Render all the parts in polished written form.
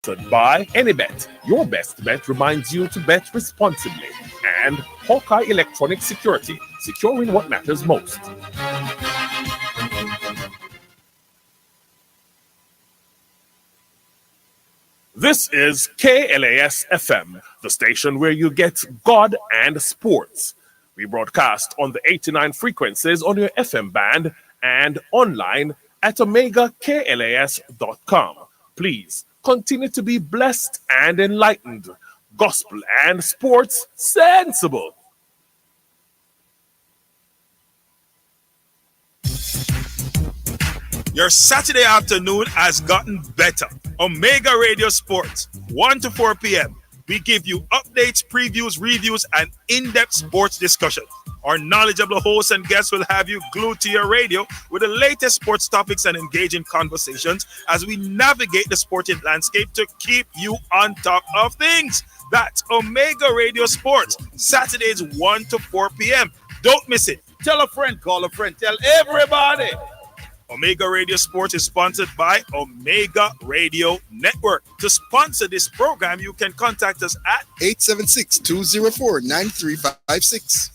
By Anybet. Your best bet reminds you to bet responsibly. And Hawkeye Electronic Security, securing what matters most. This is KLAS FM, the station where you get God and sports. We broadcast on the 89 frequencies on your FM band and online at omegaklas.com. Please continue to be blessed and enlightened. Gospel and sports sensible. Your Saturday afternoon has gotten better. Omega Radio Sports, 1 to 4 p.m. We give you updates, previews, reviews, and in-depth sports discussion. Our knowledgeable hosts and guests will have you glued to your radio with the latest sports topics and engaging conversations as we navigate the sporting landscape to keep you on top of things. That's Omega Radio Sports, Saturdays 1 to 4 p.m. Don't miss it. Tell a friend, call a friend, tell everybody. Omega Radio Sports is sponsored by Omega Radio Network. To sponsor this program, you can contact us at 876-204-9356.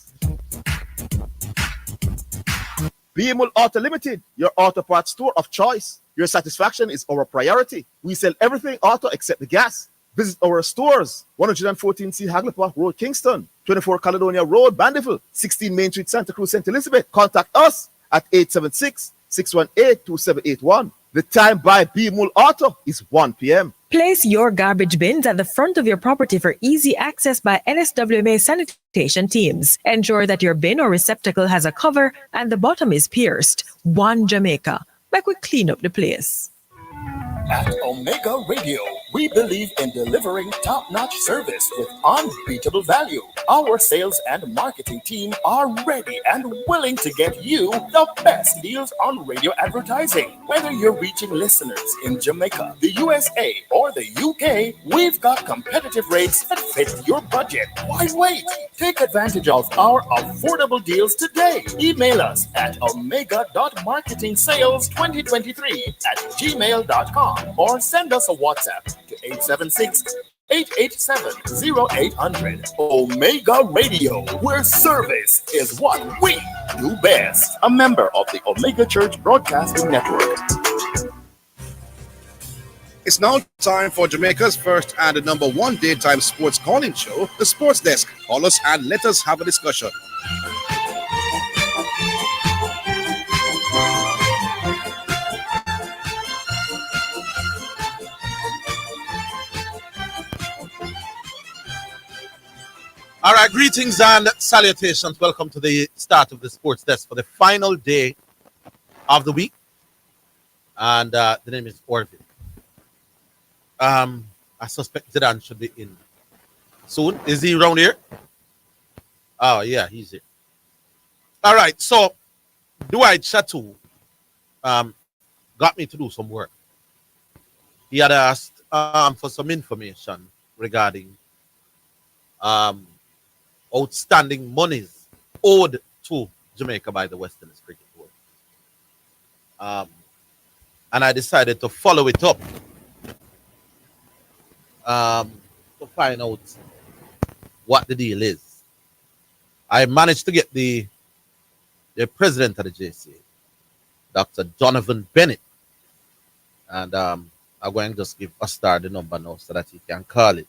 BMUL Auto Limited, your auto parts store of choice. Your satisfaction is our priority. We sell everything auto except the gas. Visit our stores, 114C Hagley Road, Kingston, 24 Caledonia Road, Bandiville, 16 Main Street, Santa Cruz, St. Elizabeth. Contact us at 876-618-2781. The time by BMUL Auto is 1 p.m. Place your garbage bins at the front of your property for easy access by NSWMA sanitation teams. Ensure that your bin or receptacle has a cover and the bottom is pierced. One Jamaica. Make we clean up the place. At Omega Radio, we believe in delivering top-notch service with unbeatable value. Our sales and marketing team are ready and willing to get you the best deals on radio advertising. Whether you're reaching listeners in Jamaica, the USA, or the UK, we've got competitive rates that fit your budget. Why wait? Take advantage of our affordable deals today. Email us at omega.marketingsales2023@gmail.com. or send us a WhatsApp to 876-887-0800. Omega Radio, where service is what we do best. A member of the Omega Church Broadcasting Network. It's now time for Jamaica's first and the number one daytime sports calling show, The Sports Desk. Call us and let us have a discussion. All right, greetings and salutations. Welcome to the start of the Sports Desk for the final day of the week. And the name is Orville. I suspect Zidane should be in soon. Is he around here? Oh, yeah, he's here. All right, so Dwight Chateau got me to do some work. He had asked for some information regarding outstanding monies owed to Jamaica by the West Indies Cricket Board. And I decided to follow it up to find out what the deal is. I managed to get the president of the JCA, Dr. Donovan Bennett, and I'm going to just give Ostar the number now so that he can call it.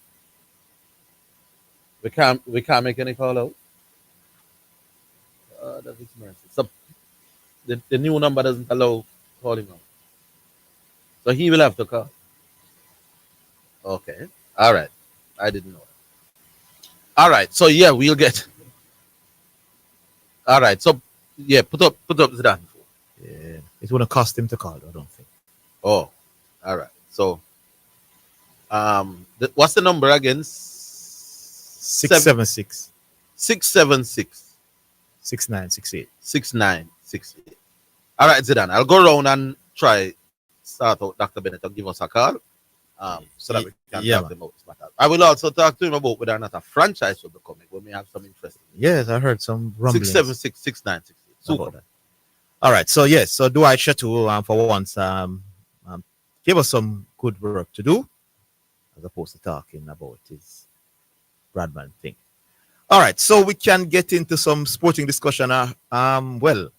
We can't make any call out. That is mercy. So the new number doesn't allow calling out. So he will have to call. Okay. All right. I didn't know that. All right. So yeah, we'll get. All right. So yeah, put up Zidane. Yeah. It wouldn't cost him to call, I don't think. Oh. All right. So what's the number again? 676 676 6968 6968. All right, Zidane. I'll go around and try start out Dr. Bennett to give us a call. So that we can talk to him about this matter. I will also talk to him about whether or not a franchise will be coming. We may have some interest. Yes, I heard some rumblings. 676 6968. Super. All right. So yes, so Dwight Chateau for once gave us some good work to do. as opposed to talking about his Bradman thing. All right, so we can get into some sporting discussion. Well, the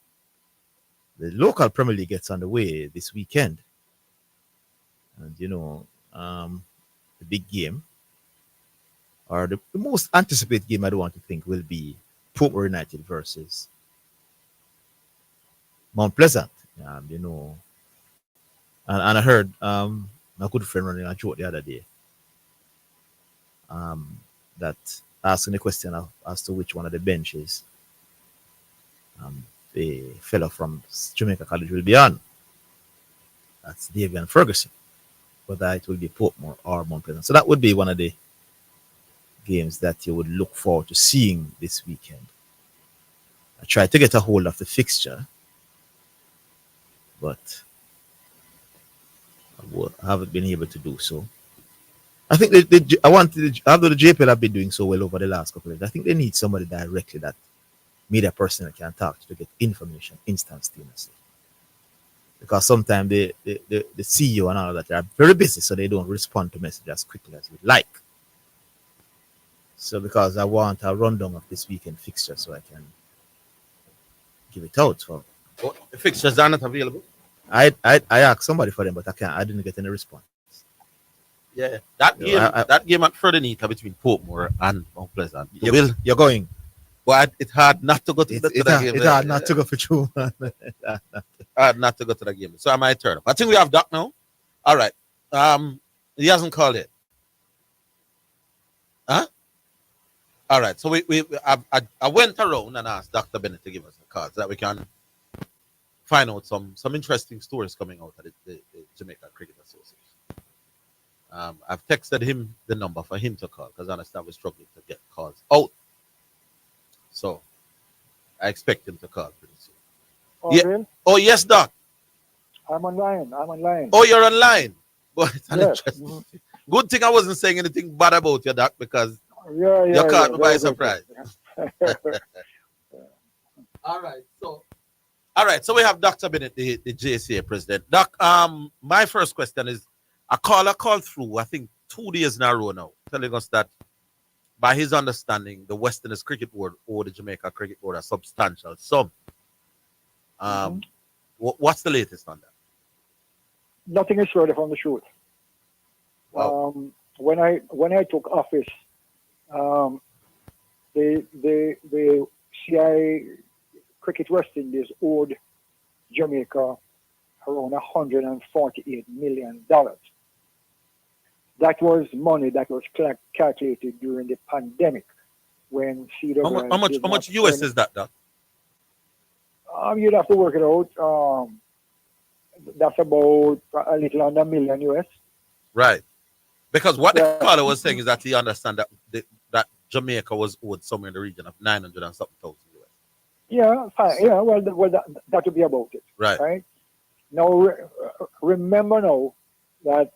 local Premier League gets underway this weekend, and the big game, or the most anticipated game, I don't want to think, will be Portmore United versus Mount Pleasant. And I heard my good friend running a joke the other day that asking the question as to which one of the benches the fellow from Jamaica College will be on. That's Davian Ferguson. Whether it will be Portmore or Mount Pleasant. So that would be one of the games that you would look forward to seeing this weekend. I tried to get a hold of the fixture, but I haven't been able to do so. I think although the JPL have been doing so well over the last couple of years, I think they need somebody directly that media person can talk to get information instantaneously. Because sometimes the CEO and all of that are very busy, so they don't respond to messages as quickly as we'd like. So because I want a rundown of this weekend fixture so I can give it out. So The fixtures are not available. I asked somebody for them, but I didn't get any response. Yeah, that game at Ferdinand between Portmore and Mount Pleasant. You're going. But it's hard not to go to that game. It's hard not to go for true. Hard not to go to that game. So I might turn up. I think we have Doc now. All right. He hasn't called it. Huh? All right. So I went around and asked Dr. Bennett to give us a call so that we can find out some interesting stories coming out of the Jamaica Cricket Association. I've texted him the number for him to call because I understand we're struggling to get calls out. So I expect him to call pretty soon. Orville? Yeah. Oh, yes, Doc. I'm online. Oh, you're online. But it's an Yes. interesting thing. Good thing I wasn't saying anything bad about you, Doc, because Yeah, you caught me by very good. surprise. All right. So we have Dr. Bennett, the JCA president. Doc, my first question is, a caller called through, I think 2 days in a row now, telling us that by his understanding, the Westerners Cricket Board or the Jamaica Cricket Board a substantial sum. What's the latest on that? Nothing is further from the truth. Wow. When I took office, the CI Cricket West Indies owed Jamaica around $148 million. That was money that was calculated during the pandemic when CWI. How much US is that, Doc? You'd have to work it out. That's about a little under $1 million US. Right. Because what the caller was saying is that he understands that Jamaica was owed somewhere in the region of 900 and something thousand US. Yeah, fine. Yeah, well, that would be about it. Right. Now, remember now that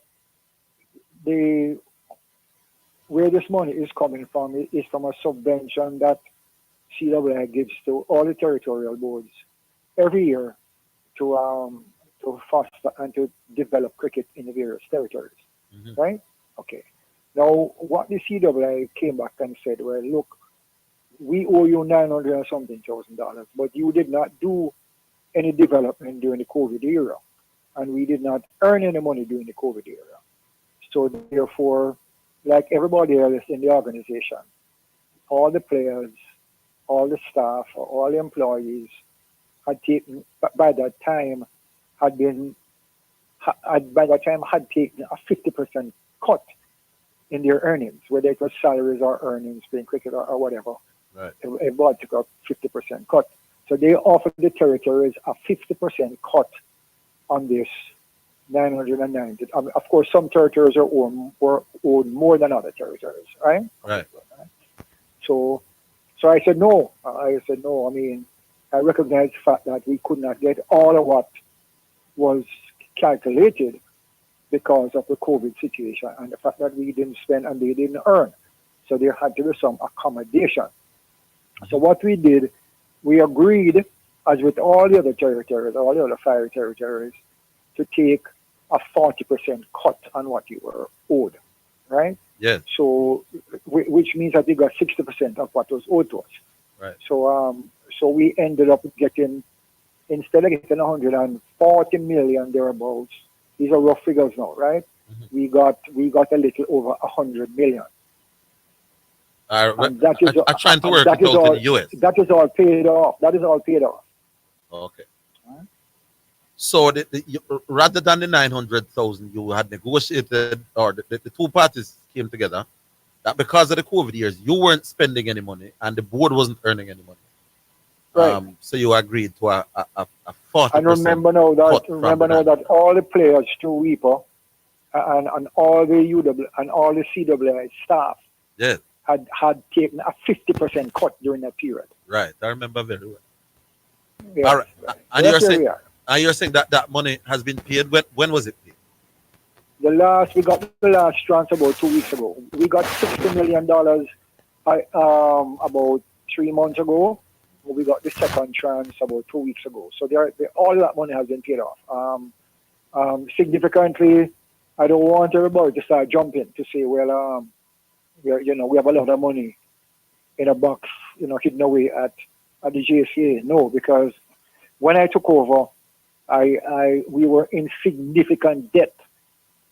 where this money is coming from is from a subvention that CWI gives to all the territorial boards every year to foster and to develop cricket in the various territories. Mm-hmm. Right? Okay. Now, what the CWI came back and said, well, look, we owe you $900 and something thousand, but you did not do any development during the COVID era, and we did not earn any money during the COVID era. So therefore, like everybody else in the organization, all the players, all the staff, all the employees had taken, by that time, had taken a 50% cut in their earnings, whether it was salaries or earnings, playing cricket or whatever. Right. Everybody took a 50% cut. So they offered the territories a 50% cut on this 990. Of course, some territories were owed more than other territories, right? Right. So I said no. I mean, I recognize the fact that we could not get all of what was calculated because of the COVID situation and the fact that we didn't spend and they didn't earn. So there had to be some accommodation. So what we did, we agreed, as with all the other territories, all the other 5 territories, to take a 40% cut on what you were owed, right? Yeah. So, which means that we got 60% of what was owed to us. Right. So we ended up getting, instead of getting 140 million thereabouts, these are rough figures now, right? Mm-hmm. We got a little over 100 million. And that is I'm trying to work that it is out all, in US. that is all paid off. That is all paid off. Okay. So rather than the 900,000 you had negotiated, or the two parties came together, that because of the COVID years, you weren't spending any money and the board wasn't earning any money. Right. So you agreed to a 40%. And remember now that all the players through WIPO and all the UW and all the CWI staff Yeah. had taken a 50% cut during that period. Right. I remember very well. Yes, All right. right. And That's where we are. you're saying that money has been paid. When was it paid? We got the last tranche about 2 weeks ago. We got $60 million about 3 months ago. We got the second tranche about 2 weeks ago. So all that money has been paid off. Significantly, I don't want everybody to start jumping to say, well, we have a lot of money in a box, hidden away at the JCA. No, because when I took over, we were in significant debt.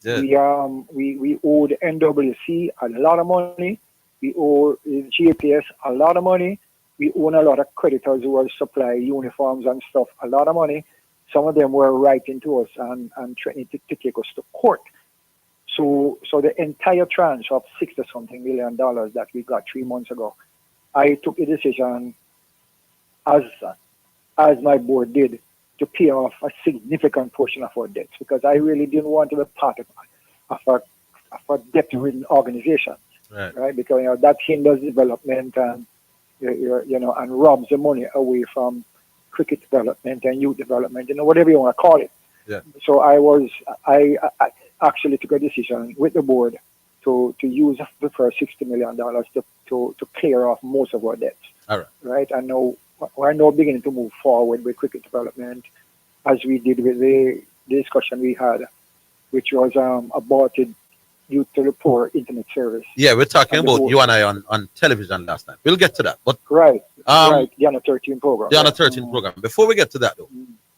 Yeah. We owed NWC a lot of money. We owe GPS a lot of money. We own a lot of creditors who are supply uniforms and stuff, a lot of money. Some of them were writing to us and threatening to take us to court. So the entire tranche of $60-something million that we got 3 months ago, I took a decision, as my board did, to pay off a significant portion of our debts, because I really didn't want to be part of a debt-ridden organization, right? Because that hinders development and and robs the money away from cricket development and youth development, whatever you want to call it. Yeah. So I actually took a decision with the board to use the first $60 million to clear off most of our debts. All right. Right. And now we're now beginning to move forward with cricket development, as we did with the discussion we had, which was aborted due to the poor internet service. Yeah, we're talking about you and I on television last time. We'll get to that. But right, the Under 13 program. The Under 13 program. Before we get to that, though,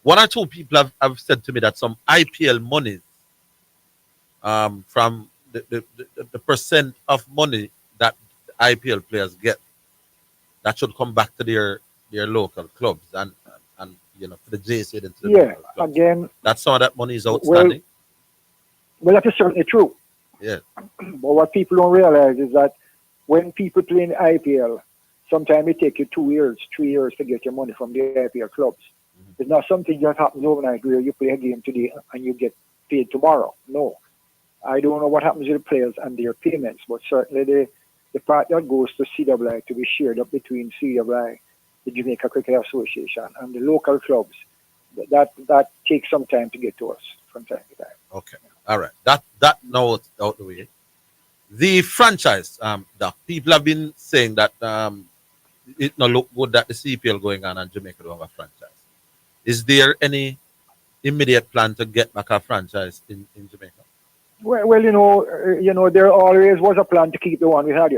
one or two people have said to me that some IPL monies, from the percent of money that IPL players get, that should come back to their local clubs and for the JC and to the local clubs. Again, that some of that money is outstanding. Well, that is certainly true. Yeah. But what people don't realize is that when people play in IPL, sometimes it takes you 2 years, 3 years to get your money from the IPL clubs. Mm-hmm. It's not something that happens overnight where you play a game today and you get paid tomorrow. No. I don't know what happens with the players and their payments, but certainly the part that goes to CWI to be shared up between CWI, the Jamaica Cricket Association, and the local clubs, that takes some time to get to us from time to time. Okay. All right. That now it's out the way. The franchise, the people have been saying that it not look good that the CPL going on and Jamaica don't have a franchise. Is there any immediate plan to get back a franchise in Jamaica? Well, there always was a plan to keep the one we had,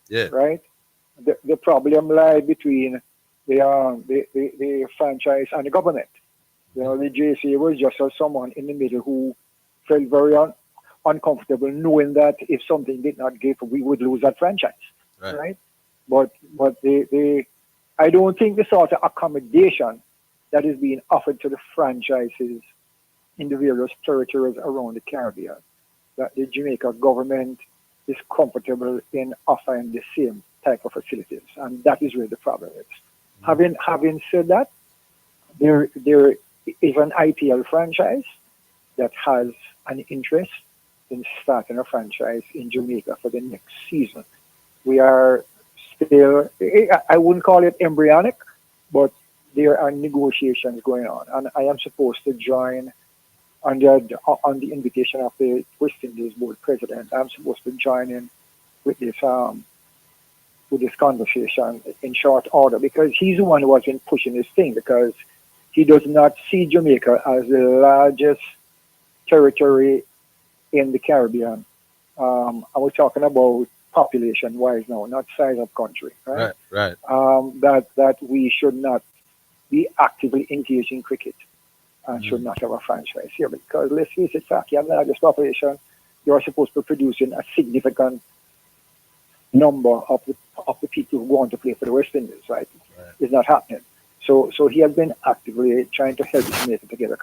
Yeah. Right? The problem lied between the franchise and the government. The JCA was just someone in the middle who felt very uncomfortable knowing that if something did not give, we would lose that franchise, right? But I don't think the sort of accommodation that is being offered to the franchises in the various territories around the Caribbean, that the Jamaica government is comfortable in offering the same type of facilities, and that is where the problem is. Having said that, there is an IPL franchise that has an interest in starting a franchise in Jamaica for the next season. We are still, I wouldn't call it embryonic, but there are negotiations going on. And I am supposed to join on the invitation of the West Indies board president. I'm supposed to join in with this conversation in short order, because he's the one who has been pushing this thing, because he does not see Jamaica as the largest territory in the Caribbean I was talking about population-wise now, not size of country, right? Right. That we should not be actively engaged in cricket and should not have a franchise here, because let's face it, you have the largest population. You are supposed to be producing a significant number of the people who go on to play for the West Indies, right? It's not happening. So he has been actively trying to help Jamaica to get a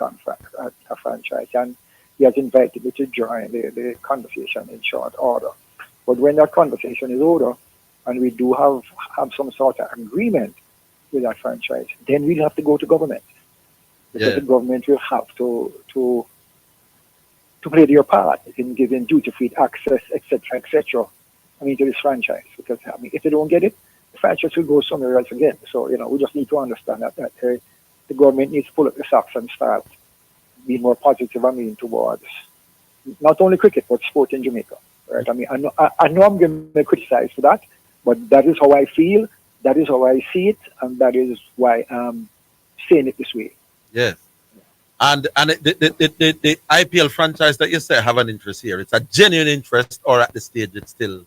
franchise, and he has invited me to join the conversation in short order. But when that conversation is over, and we do have some sort of agreement with that franchise, then we'll have to go to government, because the government will have to play their part in giving duty-free access, etc., to this franchise. Because if they don't get it, the franchise will go somewhere else again. So we just need to understand that the government needs to pull up the socks and start being more positive towards not only cricket but sport in Jamaica. Right? I know I'm going to criticize for that, but that is how I feel, that is how I see it, and that is why I'm saying it this way. Yes. And the IPL franchise that you say have an interest here, it's a genuine interest, or at this stage it's still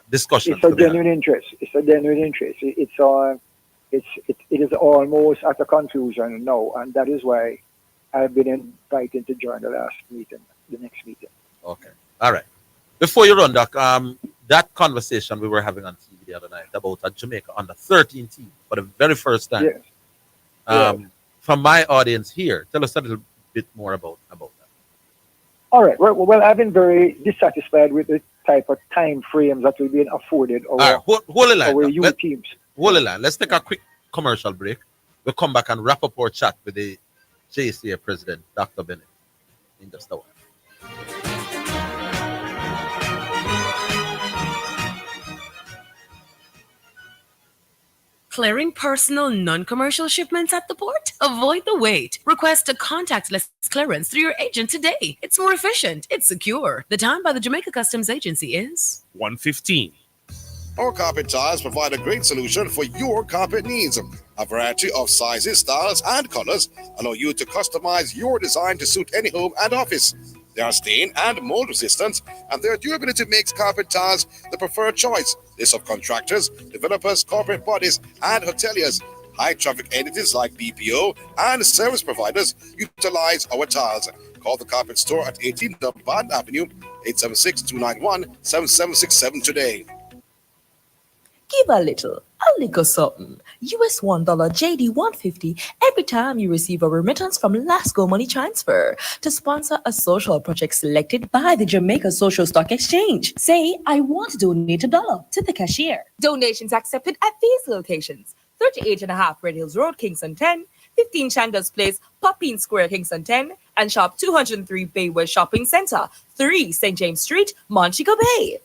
discussion? It's a genuine interest. It's a genuine interest. It is almost at a conclusion now, and that is why I've been invited to join the next meeting. Okay. All right. Before you run, Doc, that conversation we were having on TV the other night about a Jamaica under 13 team for the very first time. Yes. From my audience here, tell us a little bit more about that. All right. Well, I've been very dissatisfied with the type of time frames that we've been afforded our youth teams. Hold the line. Let's take a quick commercial break. We'll come back and wrap up our chat with the JCA president, Dr. Bennett, in just a while. Clearing personal, non-commercial shipments at the port? Avoid the wait. Request a contactless clearance through your agent today. It's more efficient. It's secure. The time by the Jamaica Customs Agency is 1:15. Our carpet tiles provide a great solution for your carpet needs. A variety of sizes, styles, and colors allow you to customize your design to suit any home and office. They are stain and mold resistant, and their durability makes carpet tiles the preferred choice. They serve contractors, developers, corporate bodies, and hoteliers. High traffic entities like BPO and service providers utilize our tiles. Call the carpet store at 18 Bond Avenue, 876-291-7767 today. Give a little something. US $1 JD 150 every time you receive a remittance from Lasco Money Transfer to sponsor a social project selected by the Jamaica Social Stock Exchange. Say, I want to donate $1 to the cashier. Donations accepted at these locations: 38.5 Red Hills Road, Kingston 10, 15 Chandos Place, Poppin Square, Kingston 10, and Shop 203 Bay West Shopping Center, 3 St. James Street, Montego Bay.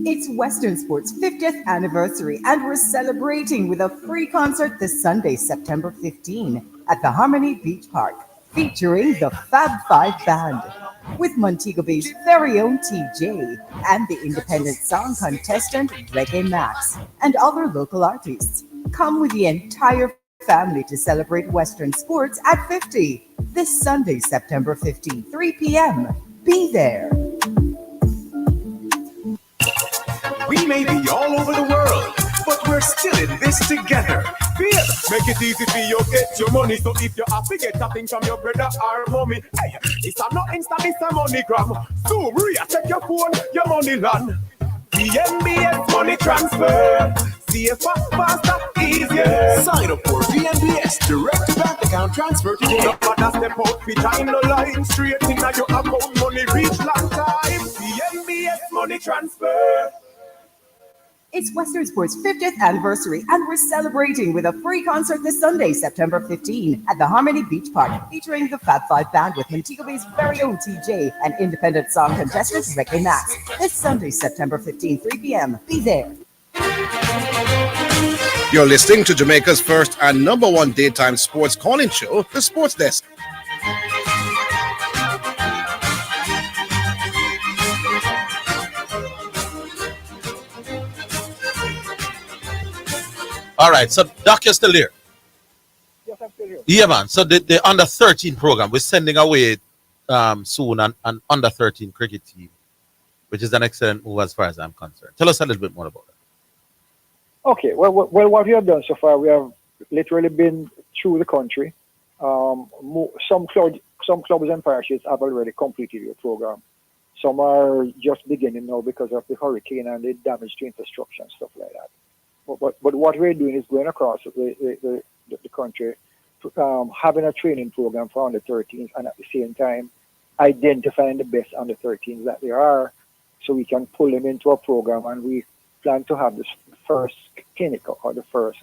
It's Western Sports' 50th anniversary, and we're celebrating with a free concert this Sunday, September 15, at the Harmony Beach Park, featuring the Fab Five Band, with Montego Bay's very own TJ and the independent song contestant Reggae Max, and other local artists. Come with the entire family to celebrate Western Sports at 50 this Sunday, September 15, 3 p.m. Be there. We may be all over the world, but we're still in this together. Feel, make it easy for you get your money. So if you have to get a thing from your brother or mommy, hey, it's a not instant, it's a MoneyGram. So Maria, take your phone, your money land. VNBS money transfer. See it faster, easier. Sign up for VNBS direct to bank account transfer today. No matter step out behind the line, straight in your account, money reach long time. VNBS money transfer. It's Western Sports' 50th anniversary, and we're celebrating with a free concert this Sunday, September 15, at the Harmony Beach Park, featuring the Fab Five Band with Montego Bay's very own TJ and independent song contestant Reggae Max. This Sunday, September 15, 3 p.m. Be there. You're listening to Jamaica's first and number one daytime sports calling show, The Sports Desk. All right, so Doc, you're still here? Yes, I'm still here. Yeah, man. So the under 13 program, we're sending away soon an under 13 cricket team which is an excellent move as far as I'm concerned. Tell us a little bit more about that. Okay, well, what we have done so far, we have literally been through the country. Some clubs and parishes have already completed your program. Some are just beginning now because of the hurricane and the damage to infrastructure and stuff like that. But what we're doing is going across the country, having a training program for under 13s, and at the same time identifying the best under 13s that there are, so we can pull them into a program. And we plan to have this first clinical, or the first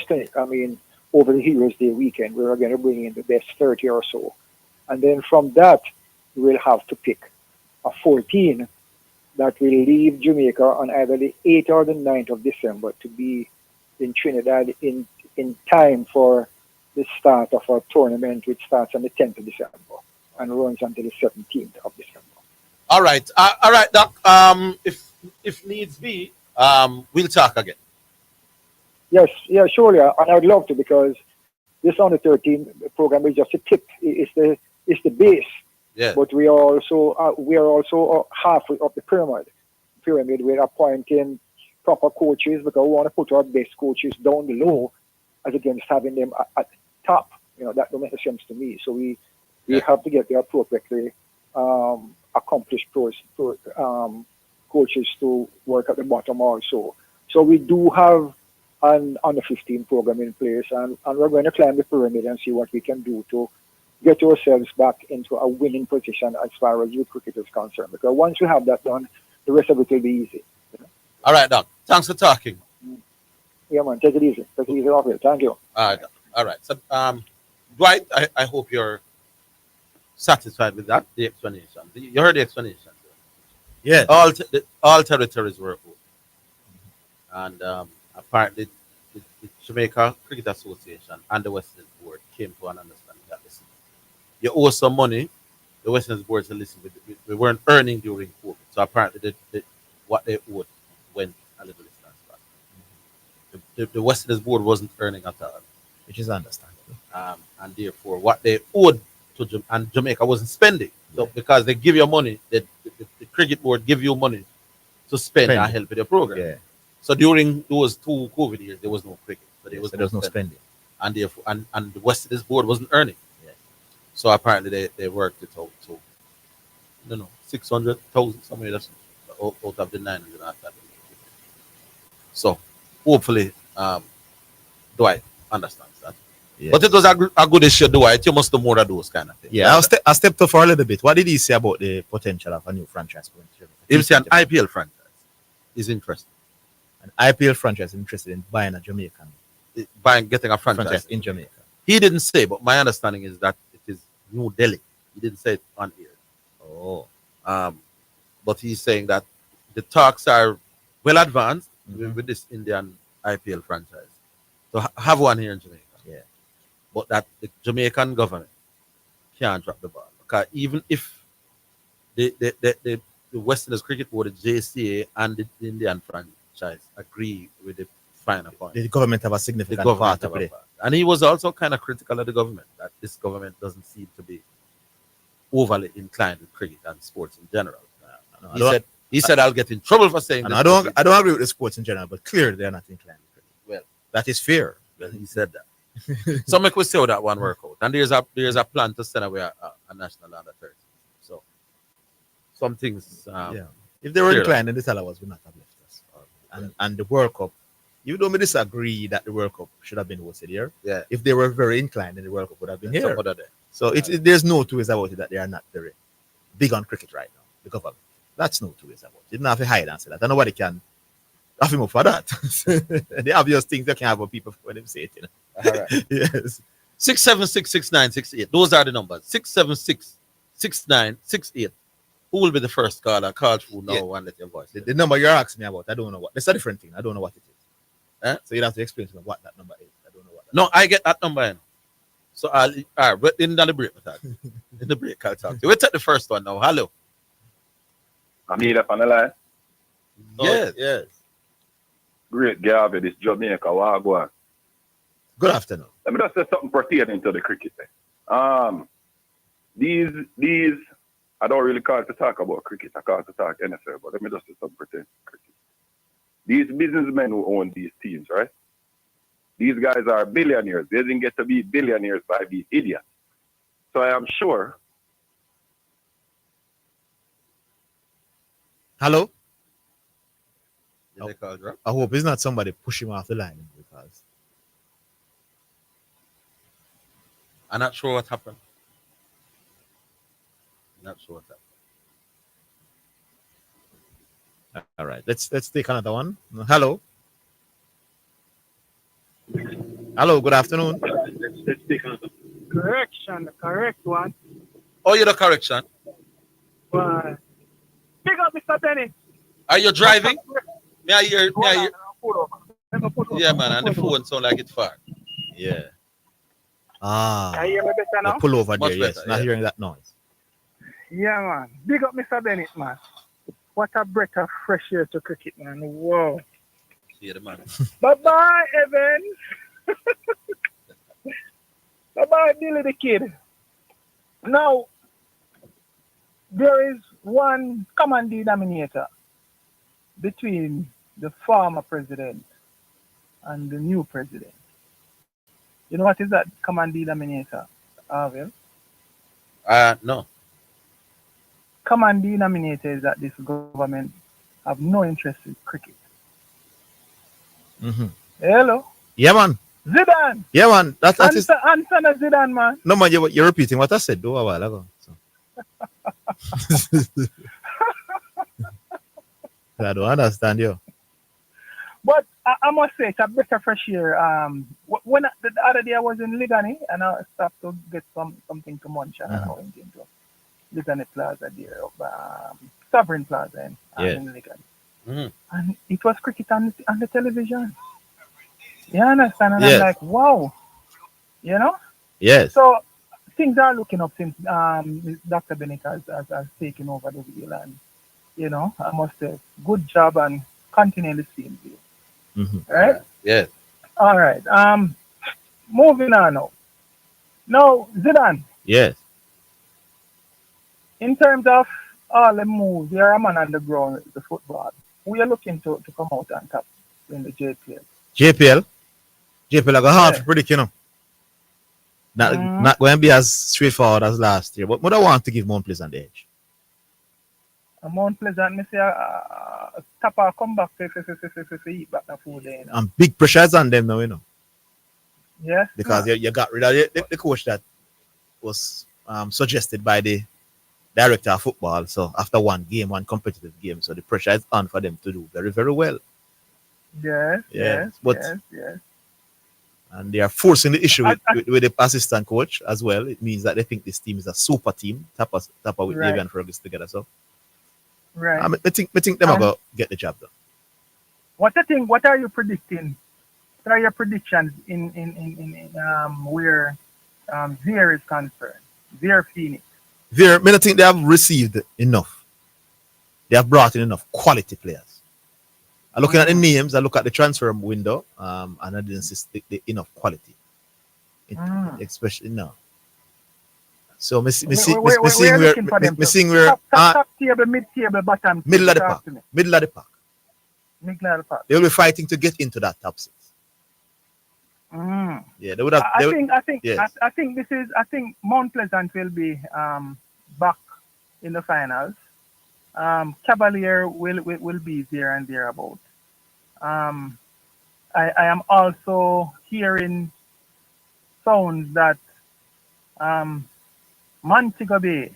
clinic. I mean, over the Heroes Day weekend, we're going to bring in the best 30 or so, and then from that we'll have to pick a 14 that will leave Jamaica on either the 8th or the 9th of December to be in Trinidad in time for the start of our tournament, which starts on the 10th of December and runs until the 17th of December. All right, Doc. If needs be, we'll talk again. Yes, yeah, surely, and I'd love to, because this under 13 program is just a tip. It's the base. Yeah. But we are also halfway up the pyramid. We're appointing proper coaches, because we want to put our best coaches down below as against having them at the top. That don't make sense to me. So we have to get the appropriately accomplished coaches to work at the bottom also. So we do have an under 15 program in place, and we're going to climb the pyramid and see what we can do to get ourselves back into a winning position as far as youth cricket is concerned. Because once we have that done, the rest of it will be easy. All right, Doc. Thanks for talking. Yeah, man. Take it easy. Take it easy off here. Thank you. All right, Doc. All right. So, Dwight, I hope you're satisfied with that, the explanation. You heard the explanation. Yeah. All territories were open. And apparently, the Jamaica Cricket Association and the Western Board came to an understanding that, listen, you owe some money. The Western Board said, listen, we weren't earning during COVID. So apparently, what they owed went a little distance back. The Western Board wasn't earning at all, which is understandable. And therefore, what they owed to Jamaica wasn't spending. So because they give you money, the Cricket Board give you money to spend and help with the program. Yeah. So during those 2 COVID years, there was no cricket. So there was no spending. And therefore, and the Western Board wasn't earning. Yeah. So apparently they worked it out to 600,000 somewhere that's out of the 900 after that. So hopefully Dwight understands that. Yeah. But it was a good issue, Dwight. You must do more of those kind of things. Yeah, I stepped up for a little bit. What did he say about the potential of a new franchise? He say an IPL franchise is interested. An IPL franchise interested in buying a Jamaican. Getting a franchise in Jamaica. He didn't say, but my understanding is that it is New Delhi. He didn't say it on air. Oh. But he's saying that the talks are well advanced with this Indian IPL franchise. So have one here in Jamaica. Yeah. But that the Jamaican government can't drop the ball. Because even if the Western Cricket Board, the JCA, and the Indian franchise agree with the final point, the government have a significant part to play. And he was also kind of critical of the government, that this government doesn't seem to be overly inclined with cricket and sports in general. He said I'll get in trouble for saying and this. I don't agree with the sports in general, but clearly they're not inclined with cricket. Well, that is fair. Well, he said that. So make we see how that one work out. And there's a plan to send away a national under 13. So some things. If they were inclined, then the Talawas would not have left us. And the World Cup, even though we disagree that the World Cup should have been hosted here, if they were very inclined, then the World Cup would have been here. So there's no two ways about it that they are not very big on cricket right now. The government. That's no two ways about it. You don't have to hide and say that. And nobody can have him up for that. The obvious things they can have on people when they say it. You know? All right. Yes. 6766968. Those are the numbers. 6766968. Who will be the first caller? Call through now and let your voice. The number you're asking me about, I don't know what. That's a different thing. I don't know what it is. So you'd have to explain to me what that number is. I don't know what. No, I get that number in. So all right, but in the break, in the break, I'll talk to you. We'll take the first one now. Hello. I'm here up on the line. Yes. Yes. Great Gabby, this Jamaica, Wagwan. Good afternoon. Let me just say something pertaining to the cricket. These I don't really call to talk about cricket. I call to talk NFL, but let me just do some pretend cricket. These businessmen who own these teams, right? These guys are billionaires. They didn't get to be billionaires by these idiots. So I am sure. Hello? Did they call drop? I hope it's not somebody push him off the line because I'm not sure what happened. Not sure what happened. all right. Let's take another one. Hello. Hello, good afternoon. Correction, the correct one. Oh, you're the correction. But pick up Mr. Bennett. Are you driving? May I hear? Yeah, man, and the phone. phone sound like it's far. Yeah. Ah. Can you hear me better now? Pull over there, Much yes. better, Not yeah. hearing that noise. Yeah, man. Big up Mr. Bennett, man. What a breath of fresh air to cricket, man. Whoa. See the man. Bye-bye, Evans. Bye-bye, Billy the Kid. Now, there is one common denominator between the former president and the new president. You know what is that common denominator, Orville? No. Common denominator is that this government have no interest in cricket. Mm-hmm. Hello? Yeah, man. Zidane! Yeah, man. That is. Answer the Zidane, man. No, man, you're repeating what I said though a while ago. So. I don't understand you. But I must say, it's a breath of fresh air. When the other day I was in Ligani and I stopped to get something to munch and I went into Ligani Plaza there, Sovereign Plaza in Ligani. Mm-hmm. And it was cricket on the television. You understand? And Yes. I'm like, wow. You know? Yes. So things are looking up since Dr. Bennett has taken over the wheel. And, you know, I must say, good job and continue the same way. Mm-hmm. Right? Yeah. All right. Moving on now. Now, Zidane, Yes. in terms of all the moves, you're a man on the ground with the football. We are looking to come out on top in the JPL. JPL I got hard to predict, you know. Not going to be as straightforward as last year, but I want to give Mount Pleasant the edge. Mount Pleasant, I say, tap or come back to eat back the food there. You know? And big pressures on them now, you know. Yes. Because you got rid of the coach that was suggested by the director of football. So after one competitive game, so the pressure is on for them to do very, very well. Yes. And they are forcing the issue with the assistant coach as well. It means that they think this team is a super team, tap with Right. Davian Fergus together. So Right. I think them are going to get the job done. What are you predicting? What are your predictions in where Zier is concerned? Zier Phoenix. I don't think they have received enough. They have brought in enough quality players. I'm looking at the names, I look at the transfer window, and I didn't see the enough quality. Especially now. So me seeing where top table, mid table, bottom. middle of the pack. Middle of the pack. Middle of the pack. They will be fighting to get into that top 6. Yeah, they would have. I think Mount Pleasant will be back in the finals. Cavalier will be there and thereabout. I am also hearing sounds that Montego Bay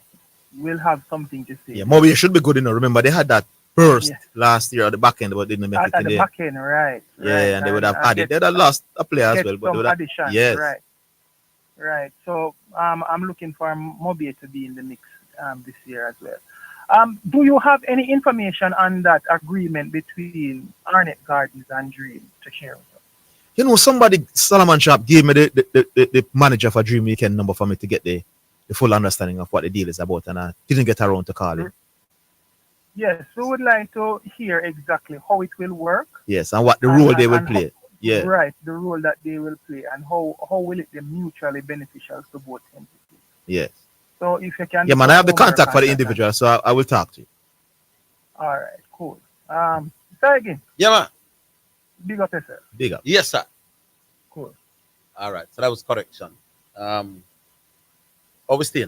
will have something to say. Yeah, Moby should be good enough. Remember, they had that burst last year at the back end, but didn't make it at today. the back end, right? Yeah, and they would have added. They would have lost a player as well, but they would have. Addition, Yes. Right. So I'm looking for Moby to be in the mix this year as well. Do you have any information on that agreement between Arnett Gardens and Dream to share with us? You know, Solomon Sharp gave me the manager for Dream Weekend number for me to get the full understanding of what the deal is about, and I didn't get around to call him. Yes, we would like to hear exactly how it will work. Yes, and what the role they will play. Yeah. Right, the role that they will play, and how will it be mutually beneficial to both entities. Yes. So if you can. Yeah, man, I have the confirm your contact for the individual, so I will talk to you. All right, cool. Say again. Yeah, man. Big up yourself. Big up. Yes, sir. Cool. All right. So that was correction. Obviously,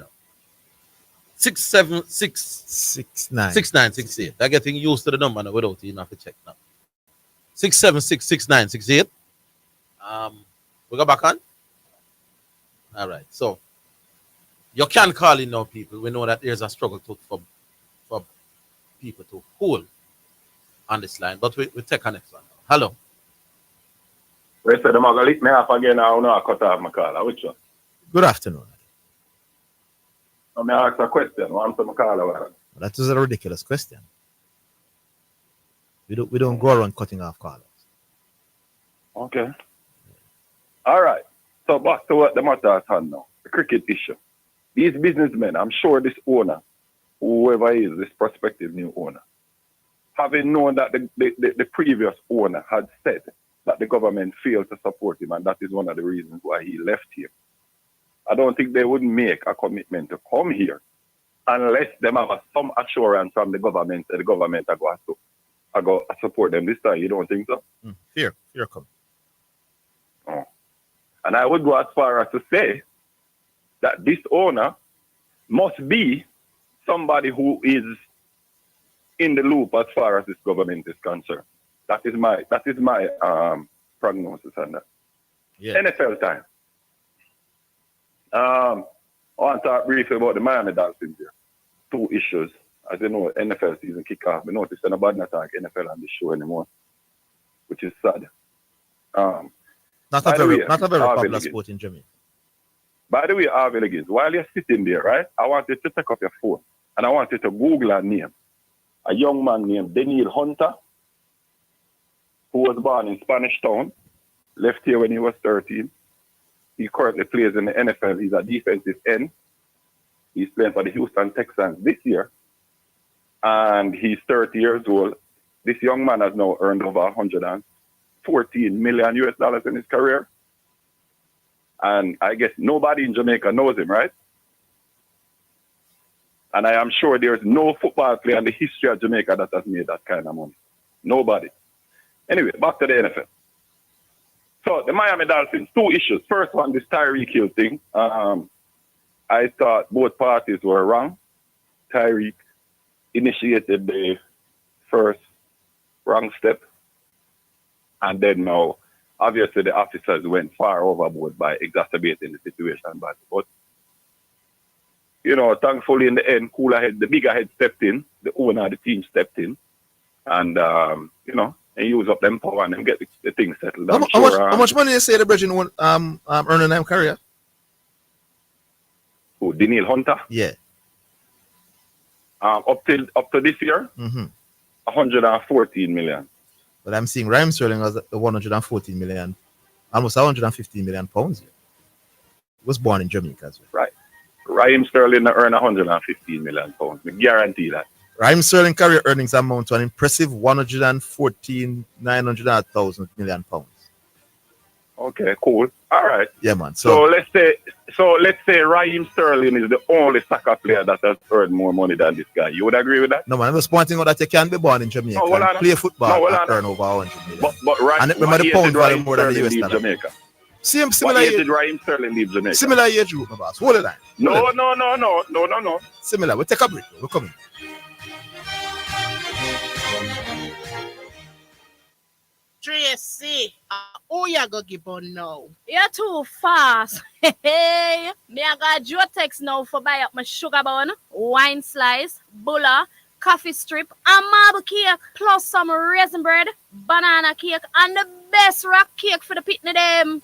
67669 6968. I'm getting used to the number now without you have to check now. 6766968. We go back on. All right. So you can call in now, people. We know that there's a struggle for people to hold on this line, but we take our next one. Hello. They said I'm going to lick me up again. I don't know. I cut off my call. Which one? Good afternoon. I'm going to ask a question. Answer my call. That is a ridiculous question. We don't go around cutting off callers. Okay. All right. So back to what the matter at hand now. The cricket issue. These businessmen, I'm sure this owner, whoever is this prospective new owner, having known that the previous owner had said that the government failed to support him, and that is one of the reasons why he left here. I don't think they would make a commitment to come here unless they have some assurance from the government that the government are going to support them this time. You don't think so? Fear come. Oh. And I would go as far as to say that this owner must be somebody who is in the loop as far as this government is concerned. That is my prognosis on that. Yeah. NFL time. I want to talk briefly about the Miami Dolphins here. Two issues. As you know, NFL season kick off. I noticed nobody not talk NFL on the show anymore, which is sad. Not a very popular sport in Jamaica. By the way, Orville again, while you're sitting there, right, I want you to take up your phone and I want you to Google a name. A young man named Daniel Hunter, who was born in Spanish Town, left here when he was 13. He currently plays in the NFL. He's a defensive end. He's playing for the Houston Texans this year. And he's 30 years old. This young man has now earned over $114 million in his career. And I guess nobody in Jamaica knows him, right? And I am sure there's no football player in the history of Jamaica that has made that kind of money. Nobody. Anyway, back to the NFL. So the Miami Dolphins, two issues. First one, this Tyreek Hill thing. I thought both parties were wrong. Tyreek initiated the first wrong step. And then now, obviously, the officers went far overboard by exacerbating the situation. But you know, thankfully, in the end, cooler head, the bigger head stepped in. The owner of the team stepped in. And, you know, and use up them power and them get the thing settled. How much money you say the Virgin earning them career? Who, Daniel Hunter? Yeah. Up to this year, 114 million. But I'm seeing Raheem Sterling was 114 million, almost 115 million pounds. He was born in Jamaica as well. Right. Raheem Sterling earn 115 million pounds. I guarantee that. Raheem Sterling career earnings amount to an impressive 114,900,000 million pounds. Okay, cool. All right. Yeah, man. So let's say Raheem Sterling is the only soccer player that has earned more money than this guy. You would agree with that? No, man. I'm just pointing out that you can be born in Jamaica and play football and earn over 100 million. But right, and remember the pound value more than the US dollar. dollar. Jamaica. Similar age. Did Raheem Sterling leave Jamaica? Similar age group, my boss. Hold the line. No. Similar. We'll take a break. We're coming. Tracy, who you go give on now? You're too fast. Hey, me I got your text now for buy up my sugar bun, wine slice, bulla, coffee strip, and marble cake, plus some raisin bread, banana cake, and the best rock cake for the pitney them.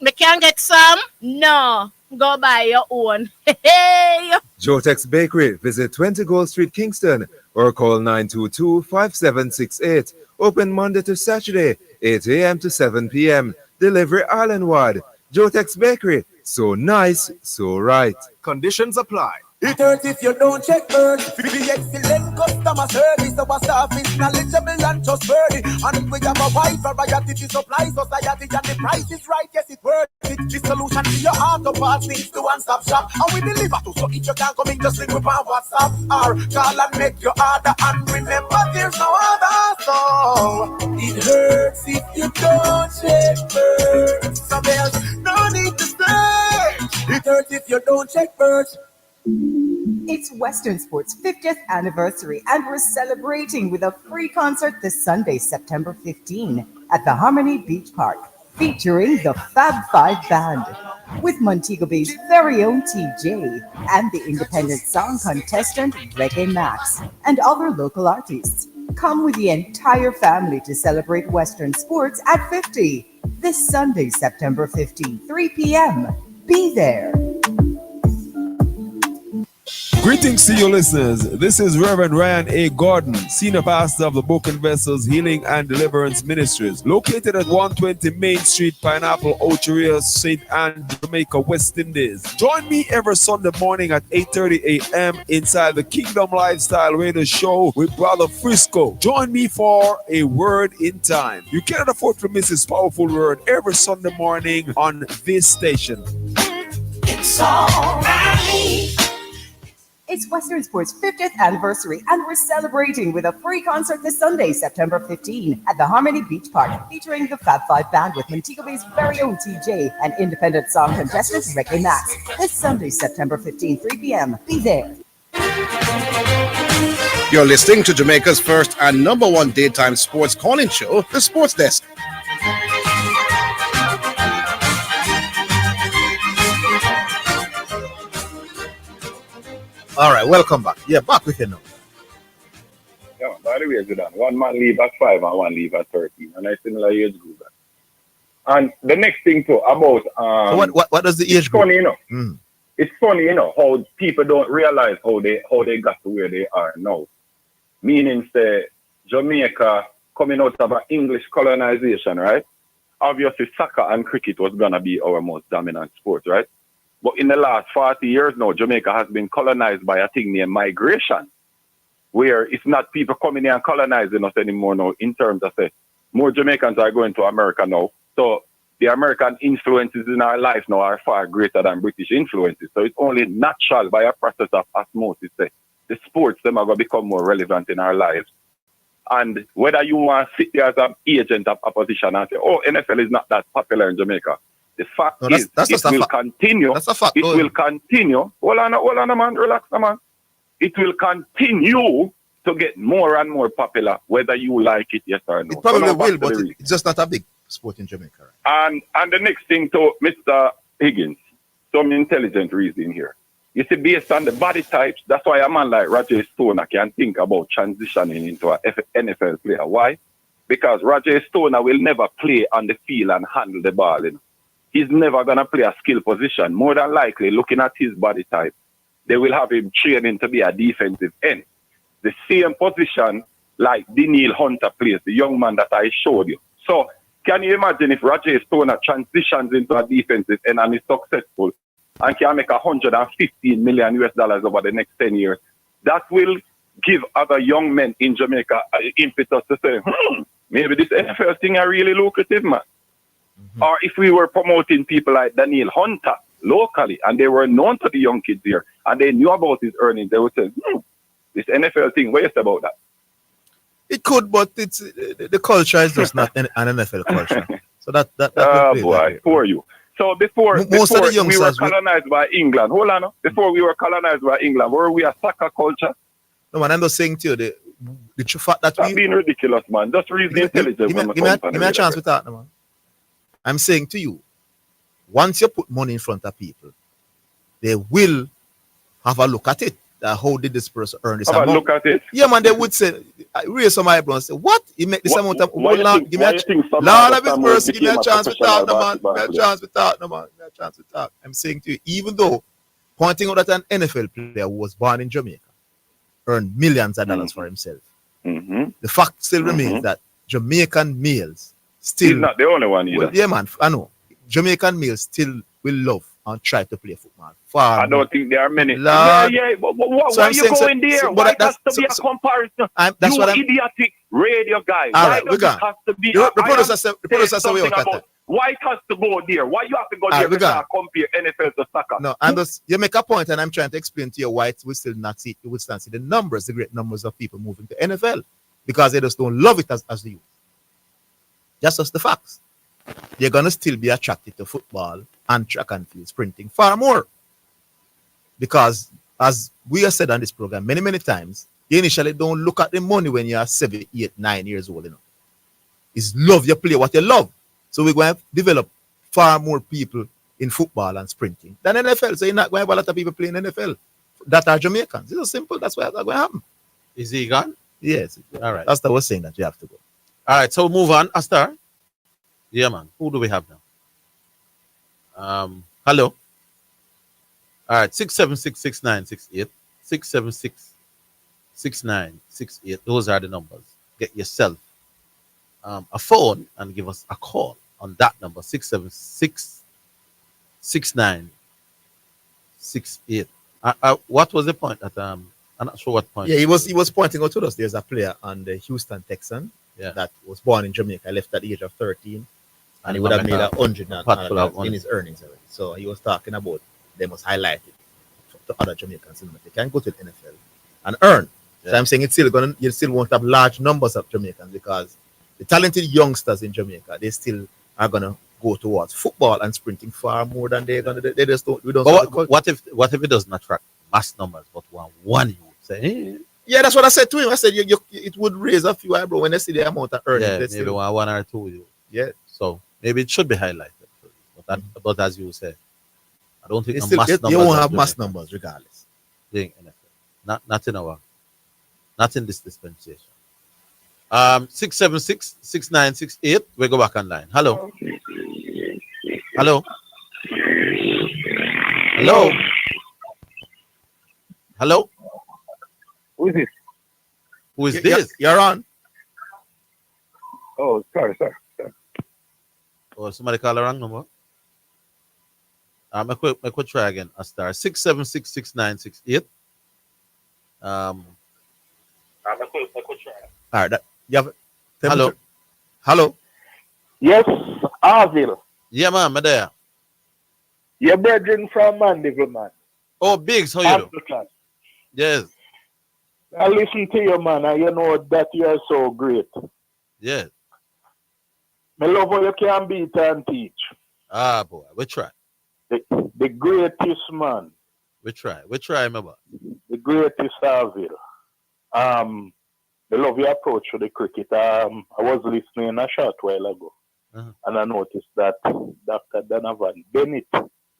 Me can't get some? No. Go buy your own. Hey! Jotex Bakery. Visit 20 Gold Street, Kingston, or call 922-5768. Open Monday to Saturday, 8 a.m. to 7 p.m. Delivery island-wide. Jotex Bakery. So nice, so right. Conditions apply. It hurts if you don't check first. The excellent customer service, our staff is knowledgeable and trustworthy. And we have a wide variety to supply society, and the price is right, yes, it's worth it. The solution to your auto parts things to one-stop shop, and we deliver to. So if you can't come in, just link with our WhatsApp or call and make your order. And remember, there's no other. So it hurts if you don't check first. So there's no need to search. It hurts if you don't check first. It's Western Sports' 50th anniversary, and we're celebrating with a free concert this Sunday, September 15, at the Harmony Beach Park, featuring the Fab Five Band, with Montego Bay's very own TJ, and the independent song contestant Reggae Max, and other local artists. Come with the entire family to celebrate Western Sports at 50, this Sunday, September 15, 3 p.m. Be there. Greetings to you listeners. This is Reverend Ryan A. Gordon, Senior Pastor of the Broken Vessels Healing and Deliverance Ministries, located at 120 Main Street, Pineapple, Ocheria, St. Anne, Jamaica, West Indies. Join me every Sunday morning at 8:30 a.m. inside the Kingdom Lifestyle Radio Show with Brother Frisco. Join me for a word in time. You cannot afford to miss this powerful word every Sunday morning on this station. It's all right. It's Western Sports' 50th anniversary, and we're celebrating with a free concert this Sunday, September 15, at the Harmony Beach Park, featuring the Fab Five Band with Montego Bay's very own TJ and independent song contestant Reggae Max. This Sunday, September 15, 3 p.m. Be there. You're listening to Jamaica's first and number one daytime sports calling show, The Sports Desk. All right, welcome back. Yeah, back with you now. Yeah, by the way, Zidane, one man leave at 5 and one leave at 13, and I similar age group. And the next thing too about so what does the age group? Funny, you know. Mm. It's funny, you know, how people don't realize how they got to where they are now. Meaning, say Jamaica coming out of an English colonization, right? Obviously, soccer and cricket was gonna be our most dominant sport, right? But in the last 40 years now, Jamaica has been colonized by a thing named migration, where it's not people coming here and colonizing us anymore now in terms of, say, more Jamaicans are going to America now. So the American influences in our life now are far greater than British influences. So it's only natural by a process of osmosis, say, the sports, them are going to become more relevant in our lives. And whether you want to sit there as an agent of opposition and say, oh, NFL is not that popular in Jamaica. The fact is, it will continue. That's a fact. It will continue. Hold on, man. Relax, man. It will continue to get more and more popular, whether you like it, yes or no. It probably will, but it's just not a big sport in Jamaica. Right? And the next thing to Mr. Higgins, some intelligent reason here. You see, based on the body types, that's why a man like Roger Stoner can think about transitioning into an NFL player. Why? Because Roger Stoner will never play on the field and handle the ball. You know? He's never going to play a skill position. More than likely, looking at his body type, they will have him training to be a defensive end. The same position like Daniel Hunter plays, the young man that I showed you. So, can you imagine if Roger Stoner transitions into a defensive end and is successful and can make $115 million over the next 10 years? That will give other young men in Jamaica impetus to say, maybe this NFL thing are really lucrative, man. Mm-hmm. Or if we were promoting people like Daniel Hunter locally and they were known to the young kids here and they knew about his earnings, they would say, this NFL thing, what is about that? It could, but it's the culture is just not an NFL culture. So that boy, for you. So before we were colonized by England, hold on, before we were colonized by England, were we a soccer culture? No, man, I'm just saying to you, the fact that that's being ridiculous, man. Just reason intelligent. Give me a chance with that, man. I'm saying to you, once you put money in front of people, they will have a look at it. How did this person earn this amount? Look at it. Yeah, man, they would say, raise some eyebrows and say, what? You make this amount of money? Give me a chance to talk, man. Give me a chance to talk, man. Give me a chance to talk. I'm saying to you, even though pointing out that an NFL player who was born in Jamaica earned millions of dollars for himself, the fact still remains that Jamaican males still... He's not the only one either. Well, yeah, man, I know. Jamaican males still will love and try to play football. Far I don't think there are many. Lord. Yeah. But So why I'm you saying, going there? Why it has to be a comparison? That's You what I'm. idiotic radio guy. All Why right, does we it got. have to be? The I producer am said saying we something work at about that. why it has to go there. Why you have to go All there right, we because got. I compare NFL to soccer? No, I'm just you make a point, and I'm trying to explain to you why we still not see. You would still see the numbers, the great numbers of people moving to NFL because they just don't love it as the youth. That's just the facts. They're gonna still be attracted to football and track and field sprinting far more. Because as we have said on this program many times, you initially don't look at the money when you are 7, 8, 9 years old. It's love you play what you love. So we're going to develop far more people in football and sprinting than NFL. So you're not going to have a lot of people playing NFL that are Jamaicans. It's simple. That's why that's going to happen. Is he gone? Yes. All right. That's what I was saying that you have to go. All right, so move on. Astar. Yeah, man. Who do we have now? Hello. All right, 6766968. 6766968. Those are the numbers. Get yourself a phone and give us a call on that number, 6766968. What was the point that I'm not sure what point. Yeah, he was pointing out to us. There's a player on the Houston Texans that was born in Jamaica, left at the age of 13, and he would have made 100 in his earnings already. So he was talking about they must highlight it to other Jamaicans. They can go to the NFL and earn. So I'm saying you still won't have large numbers of Jamaicans because the talented youngsters in Jamaica, they still are gonna go towards football and sprinting far more than they're gonna. They just don't. We don't. But what if it doesn't attract mass numbers, but one you say? Hey. Yeah, that's what I said to him. I said it would raise a few eyebrows when they see the amount of earnings. Yeah, maybe one or two. Yeah. So maybe it should be highlighted. But as you said, I don't think you won't have mass numbers regardless. Not in this dispensation. 6766968. We go back online. Hello. Hello. Hello. Hello. Who is this? Who is this? You're on. Oh, sorry. Oh, somebody call the wrong number. I could try again. A star 6766968. I could try. All right. You have hello. Hello. Yes, Orville. Yeah, man, I'm there. Your brethren from Mandeville, man. Oh, Biggs, how you do? Yes. I listen to you, man, and you know that you are so great. Yes. I love how you can beat and teach. Ah, boy, we try. The greatest man. We try, remember. The greatest Orville. I love your approach to the cricket. I was listening a short while ago, and I noticed that Dr. Donovan Bennett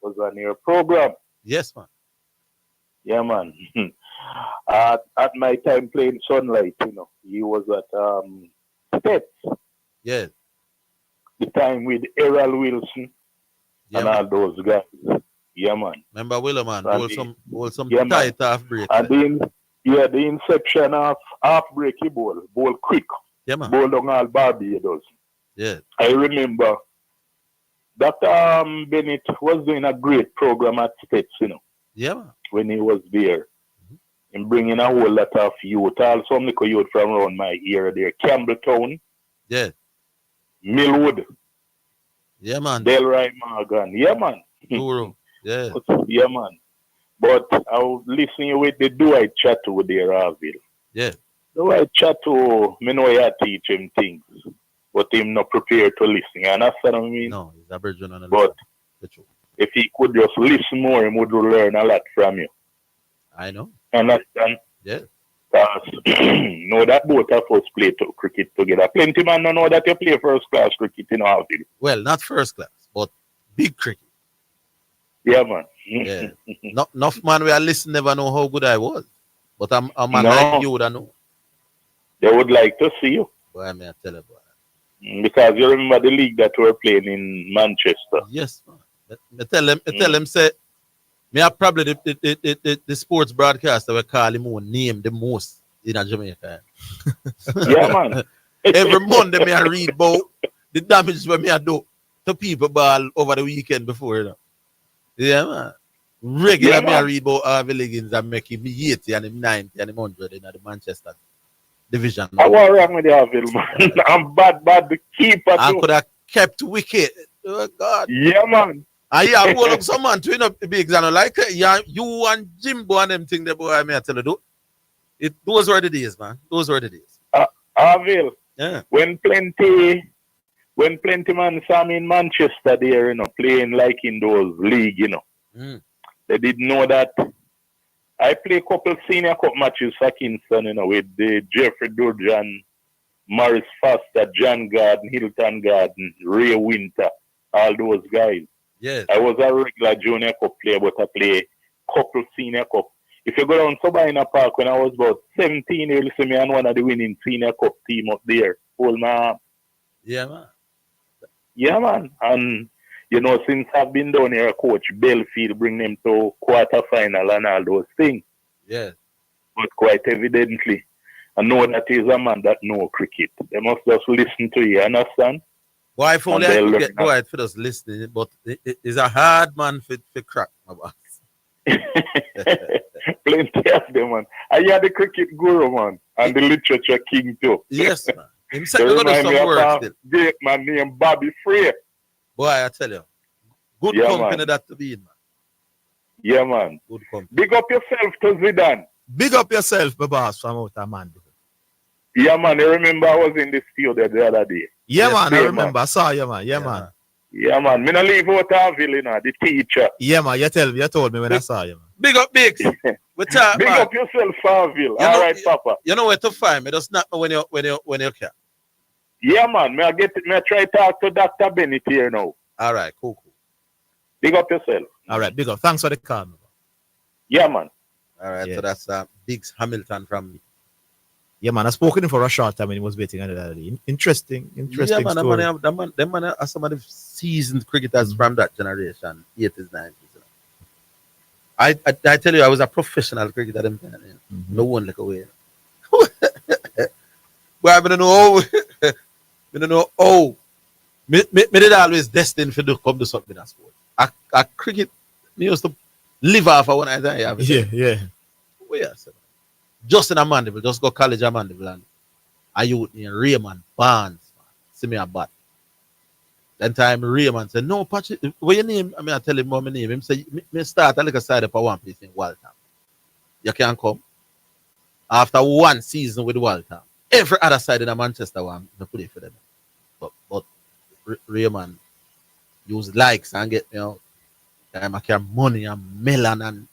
was on your program. Yes, man. Yeah, man. At my time playing Sunlight, he was at States. Yes. The time with Errol Wilson and all those guys. Yeah, man. Remember Willow, man? Hold some yeah, tight half break. And the inception of half break ball quick. Yeah, man. Ball down all Barbados. Yeah. I remember Dr. Bennett was doing a great program at States, Yeah, man. When he was there. In bringing a whole lot of youth, also some little youth from around my area there. Campbelltown. Yeah. Millwood. Yeah, man. Delray Morgan. Yeah, man. Guru. Yeah. Yeah, man. But I was listening with the Dwight Chatto there, Orville. Yeah. Dwight Chatto, I know you teach him things, but him not prepared to listen. You understand what I mean? No, he's Aboriginal. But if he could just listen more, he would learn a lot from you. I know. Understand? Yeah. Know that both of us play cricket together. Plenty man don't know that you play first class cricket in Orville. Well, not first class, but big cricket. Yeah, man. Yeah. Enough man where I listen never know how good I was. But I'm a man like you would know. They would like to see you. Boy, I mean, I tell you, boy. Because you remember the league that we're playing in Manchester. Yes, man. I tell them, say, me are probably the sports broadcaster we call him who name the most in Jamaica. Yeah, man. Every Monday me I read about the damage where me I do to people ball over the weekend before, Yeah, man. Regular Yeah, me I man. read about Harvey Liggins and make him 80 and him 90 and him 100 in the Manchester division. I was wrong with the Orville, man. I'm bad, the keeper I too. could have kept wicket. Oh, God. Yeah, man. And yeah, roll up some man to win up the big exam. Like yeah, you and Jimbo and them thing, the boy, I may tell you, those were the days, man. Those were the days. Orville. Yeah. When plenty man saw me in Manchester there, playing like in those league, they didn't know that I play a couple senior cup matches for Kingston, with the Jeffrey Durjan, Morris Foster, John Garden, Hilton Garden, Ray Winter, all those guys. Yes. I was a regular junior cup player, but I play couple senior cup. If you go down Sabina Park when I was about 17, you'll see me on one of the winning senior cup team up there. Hold my arm. Yeah, man. Yeah, man. And, since I've been down here, Coach Belfield bring them to quarterfinal and all those things. Yeah. But quite evidently, I know that he's a man that know cricket. They must just listen to you, understand? Well, if only I could get quiet for us listening, but it's a hard man for crack, my boss. Plenty of them, man. I hear the cricket guru, man, and the literature king too. Yes, man. Him They said we remind got me some of work still. a great man named Bobby Frey. Boy, I tell you, good Yeah, company man. that to be in, man. Yeah, man. Good company. Big up yourself to Zidane. Big up yourself, my boss, from out of man. Yeah, man. I remember I was in the studio the other day. Yeah, Yes, man, I yeah, remember. I saw you, man. Yeah, man. Yeah, man. Me not leave out Orville, the teacher. Yeah, man. You told me when I saw you, man. Big up, Biggs. Big up yourself, Orville. All right, Papa. You know where to find me. Just not when you can. Yeah, man. May I try to talk to Dr. Bennett here now. All right, cool. Big up yourself. All right, big up. Thanks for the call, man. Yeah, man. All right, Yes. so that's Biggs Hamilton from me. Yeah, man. I spoke to him for a short time when he was waiting on the other day. Interesting Yeah, story. man, them man are some of the seasoned cricketers from that generation, 80s, 90s. I tell you, I was a professional cricketer them time. No one look away. But I don't know how. I don't know how. Me did always destined for to come to something in sport. I cricket, me used to live off of one I have. Yeah. Where I said, just in a Mandeville, just go college at Mandeville and I youth in Raymond Barnes, see me a bat. Then time Raymond said, no, Patrick, what your name? I tell him what my name. Him say, me start a little side up at one place in Waltham. You can come. After one season with Waltham, every other side in the Manchester one, I play for them. But Raymond use likes and get me out. I carry money and melon and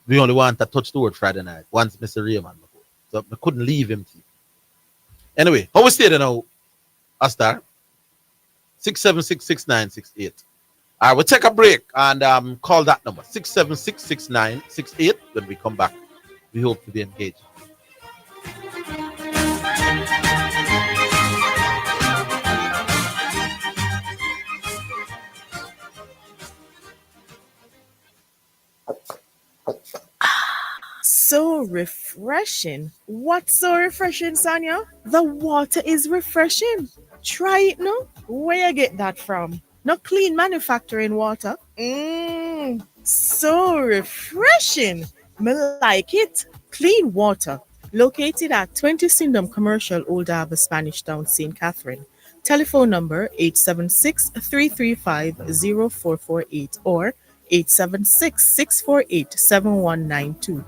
we only want to touch the word Friday night once Mr. Raymond. So I couldn't leave him. Anyway, how we stay there now, Astar? 6766968. All right, we'll take a break and call that number 6766968. When we come back, we hope to be engaged. So refreshing. What's so refreshing, Sonia? The water is refreshing. Try it now. Where you get that from? No clean manufacturing water. So refreshing. Me like it. Clean water. Located at 20 Syndham Commercial, Old Harbour, Spanish Town, St. Catherine. Telephone number 876-335-0448 or 876-648-7192.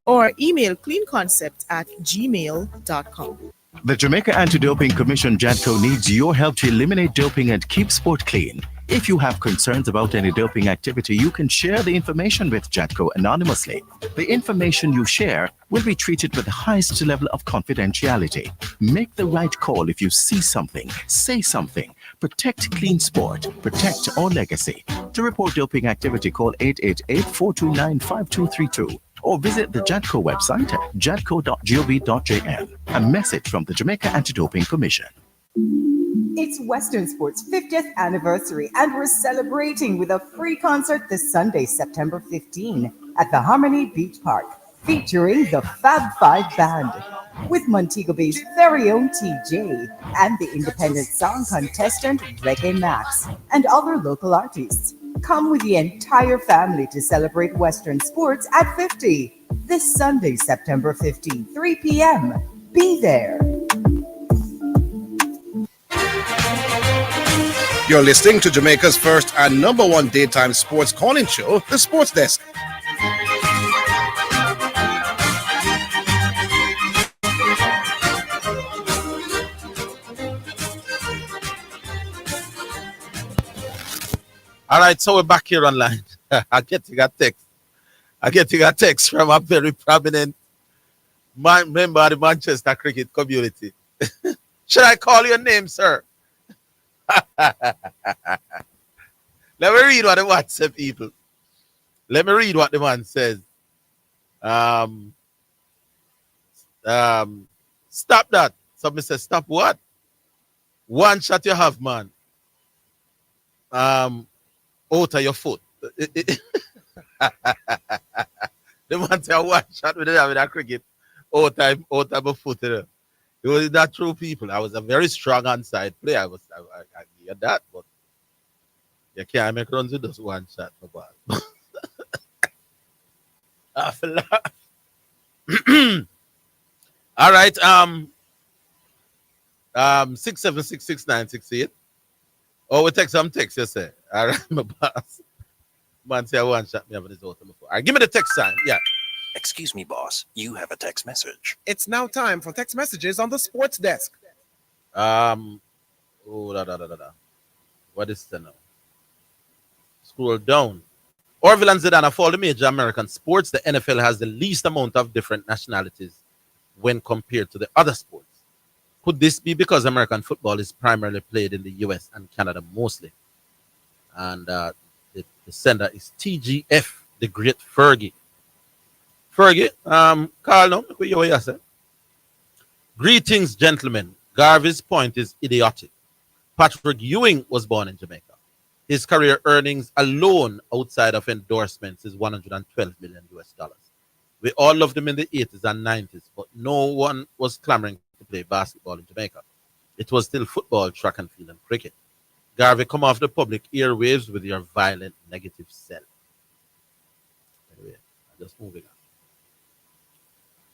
Or email cleanconcept@gmail.com. The Jamaica Anti-Doping Commission JADCO needs your help to eliminate doping and keep sport clean. If you have concerns about any doping activity, you can share the information with JADCO anonymously. The information you share will be treated with the highest level of confidentiality. Make the right call if you see something, say something. Protect clean sport. Protect our legacy. To report doping activity, call 888-429-5232 or visit the JADCO website at jadco.gov.jm. A message from the Jamaica Anti-Doping Commission. It's Western Sports' 50th anniversary, and we're celebrating with a free concert this Sunday, September 15, at the Harmony Beach Park, featuring the Fab Five Band, with Montego Bay's very own TJ and the independent song contestant Reggae Max, and other local artists. Come with the entire family to celebrate Western sports at 50 this Sunday, September 15, 3 p.m. Be there. You're listening to Jamaica's first and number one daytime sports calling show, The Sports Desk. All right, so we're back here online. I'm getting a text from a very prominent member of the Manchester cricket community. Should I call your name, sir? Let me read what the man said, people. Let me read what the man says. Stop that. Somebody says, stop what? One shot you have, man. Out of your foot. The man said, one shot with that cricket out of my foot. It was not true, people. I was a very strong onside player. I get that, but you can't make runs with just one shot for ball. All right. 6766968. Oh, we take some text, you say. All right, my boss. Man say one shot me over his auto before. All right, give me the text sign. Yeah. Excuse me, boss. You have a text message. It's now time for text messages on the sports desk. What is that now? Scroll down. Orville and Zidane of all the major American sports, the NFL has the least amount of different nationalities when compared to the other sports. Could this be because American football is primarily played in the US and Canada mostly? And the sender is TGF, the great Fergie. Fergie, Carl, no, you say. Greetings, gentlemen. Garvey's point is idiotic. Patrick Ewing was born in Jamaica. His career earnings alone outside of endorsements is $112 million US. We all loved him in the 80s and 90s, but no one was clamoring to play basketball in Jamaica. It was still football, track and field, and cricket. Garvey, come off the public airwaves with your violent negative self. Anyway, I'm just moving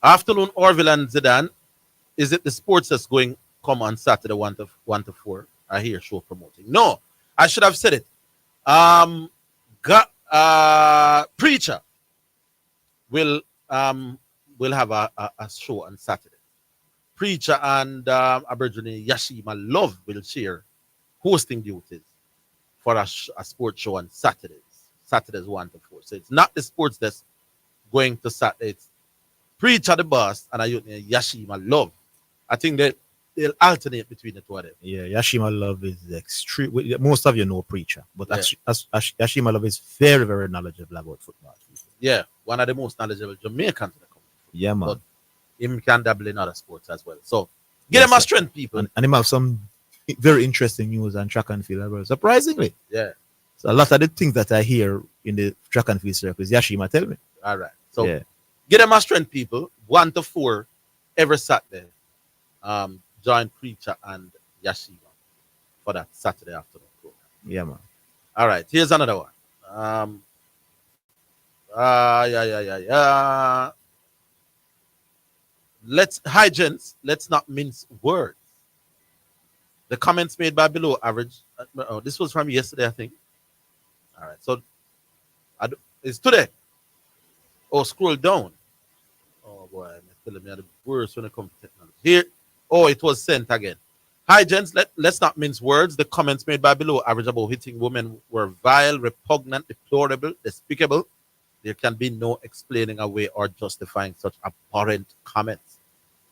on. Afternoon, Orville and Zidane. Is it the sports that's going come on Saturday 1 to 4? I hear show promoting. No, I should have said it. Preacher will have a show on Saturday. Preacher and Aboriginal Yashima Love will share hosting duties for a sports show on Saturdays. Saturdays 1 to 4. So it's not the sports that's going to Saturday. It's Preacher the boss and Yashima Love. I think that they'll alternate between the two of them. Yeah, Yashima Love is extreme. Most of you know Preacher, but Yashima Love is very, very knowledgeable about football. Yeah, one of the most knowledgeable Jamaicans in the country. Yeah, man. But him can dabble in other sports as well. So get him a strength, people. And him have some very interesting news on track and field as well. Surprisingly. Yeah. So a lot of the things that I hear in the track and field circles, Yashima tell me. All right. So get them a strength, people. 1 to 4 every Saturday. Join Preacher and Yashima for that Saturday afternoon program. Yeah, man. All right. Here's another one. Gents, let's not mince words. The comments made by below average. This was from yesterday, I think. All right. So it's today. Oh, scroll down. Oh boy, I'm telling me the worst when it comes to technology. Here. Oh, it was sent again. Hi, gents. Let's not mince words. The comments made by below average about hitting women were vile, repugnant, deplorable, despicable. There can be no explaining away or justifying such abhorrent comments.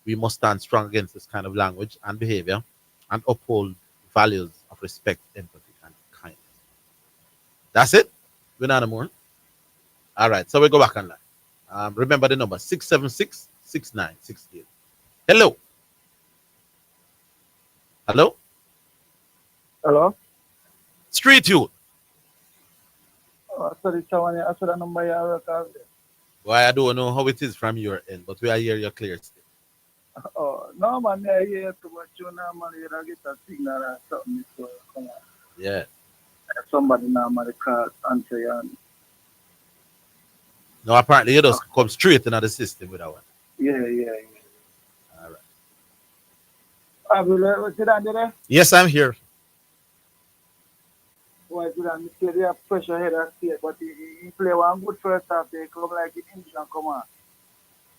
We must stand strong against this kind of language and behavior and uphold values of respect, empathy, and kindness. That's it. We're not more. All right. So we go back online. Remember the number 676-6968. Hello. Hello? Hello? Street Youth. Sorry, Chawane, I saw the number you work out. Why, I don't know how it is from your end, but we are hear you clear still. Oh, no, man, I hear too much. You know, man, you don't get a signal or something. So, come on. Yeah. Somebody normally call answer you. And No, apparently you just come straight into the system with that one. yeah. All right. Orville, what's it on there? Yes, I'm here. Why did I miss you? They have pressure head of state, but he play one good first half. They come like in English and come on.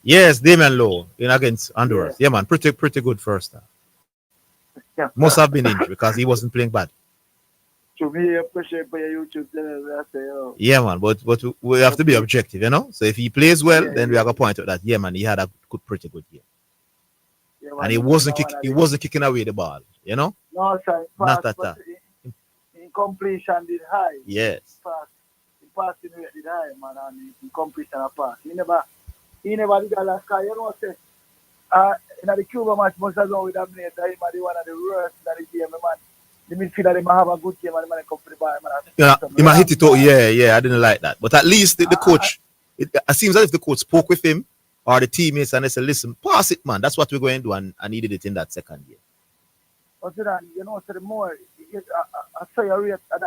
Yes, Damian Lowe in against Honduras. Yeah, man, pretty good first half. Must have been injured because he wasn't playing bad. To me, pressure for your YouTube channel. I say, oh. Yeah, man, but we have to be objective, you know. So if he plays well, then we are gonna point out that yeah, man, he had a pretty good game, Yeah, and he wasn't kicking away the ball, you know. No, sir. Not at all. In completion did high. Yes. In passing rate did high, man, and in completion of pass. He never did that last guy. You know what I say? In the Cuba match, most of them with that minute, he might be one of the worst that the game, man. The midfielder, they might have a good game, and they might come for the ball, man. Yeah, he might hit it out. Yeah, I didn't like that. But at least the coach, it seems as if the coach spoke with him or the teammates and they said, listen, pass it, man. That's what we're going to do. And he did it in that second game. But Zidane, you know, so the more, I saw your rate, I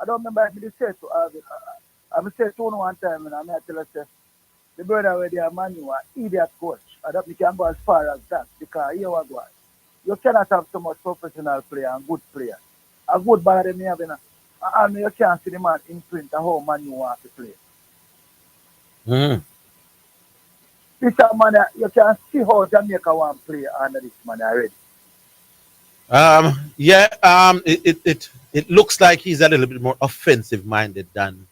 don't remember if you said to Orville. I said to one time, and I tell you, the brother where they are manual, idiot coach. I don't think you can go as far as that, because here we go. You cannot have so much professional player and good player. A good ball they may have, and you can't see the man imprint how man you want to play. This man, you can see how Jamaica want to play under this man already. It looks like he's a little bit more offensive minded than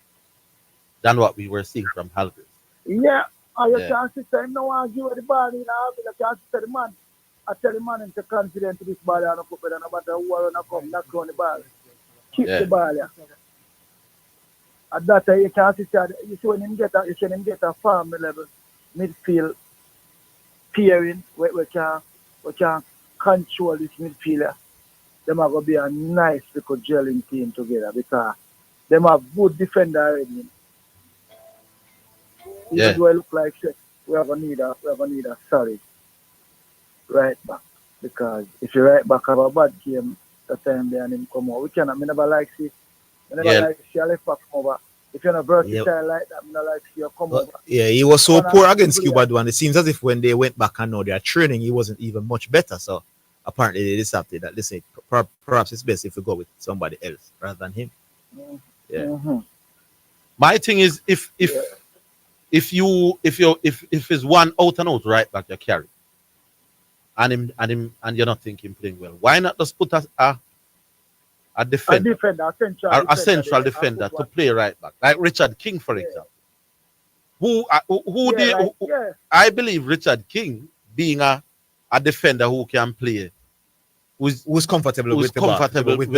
what we were seeing from Halgris. Yeah, and you can't see him no one give the ball in you can't see the man. I tell the man to confident to this ball and no put it no matter who are gonna come, knock down the ball. Keep the ball, yeah. At that time you can't see you see when him get a farm level midfield pairing we can control this midfielder. Them are gonna be a nice little gelling team together because them have good defender already. Even though it look like shit, we are gonna need a solid right back. Because if you right back have a bad game that time there and him come out, we cannot never like see a left back come over. If you're not versatile like that, I like see you come over. Yeah, he was so poor against Cuba one. It seems as if when they went back and now they are training, he wasn't even much better. So apparently they decided that they say perhaps it's best if we go with somebody else rather than him. Yeah. My thing is if it's one out and out right back you carry and you're not thinking playing well, why not just put a defender, a central defender to play right back, like Richard King, for example. I believe Richard King being a defender who can play, who's comfortable with the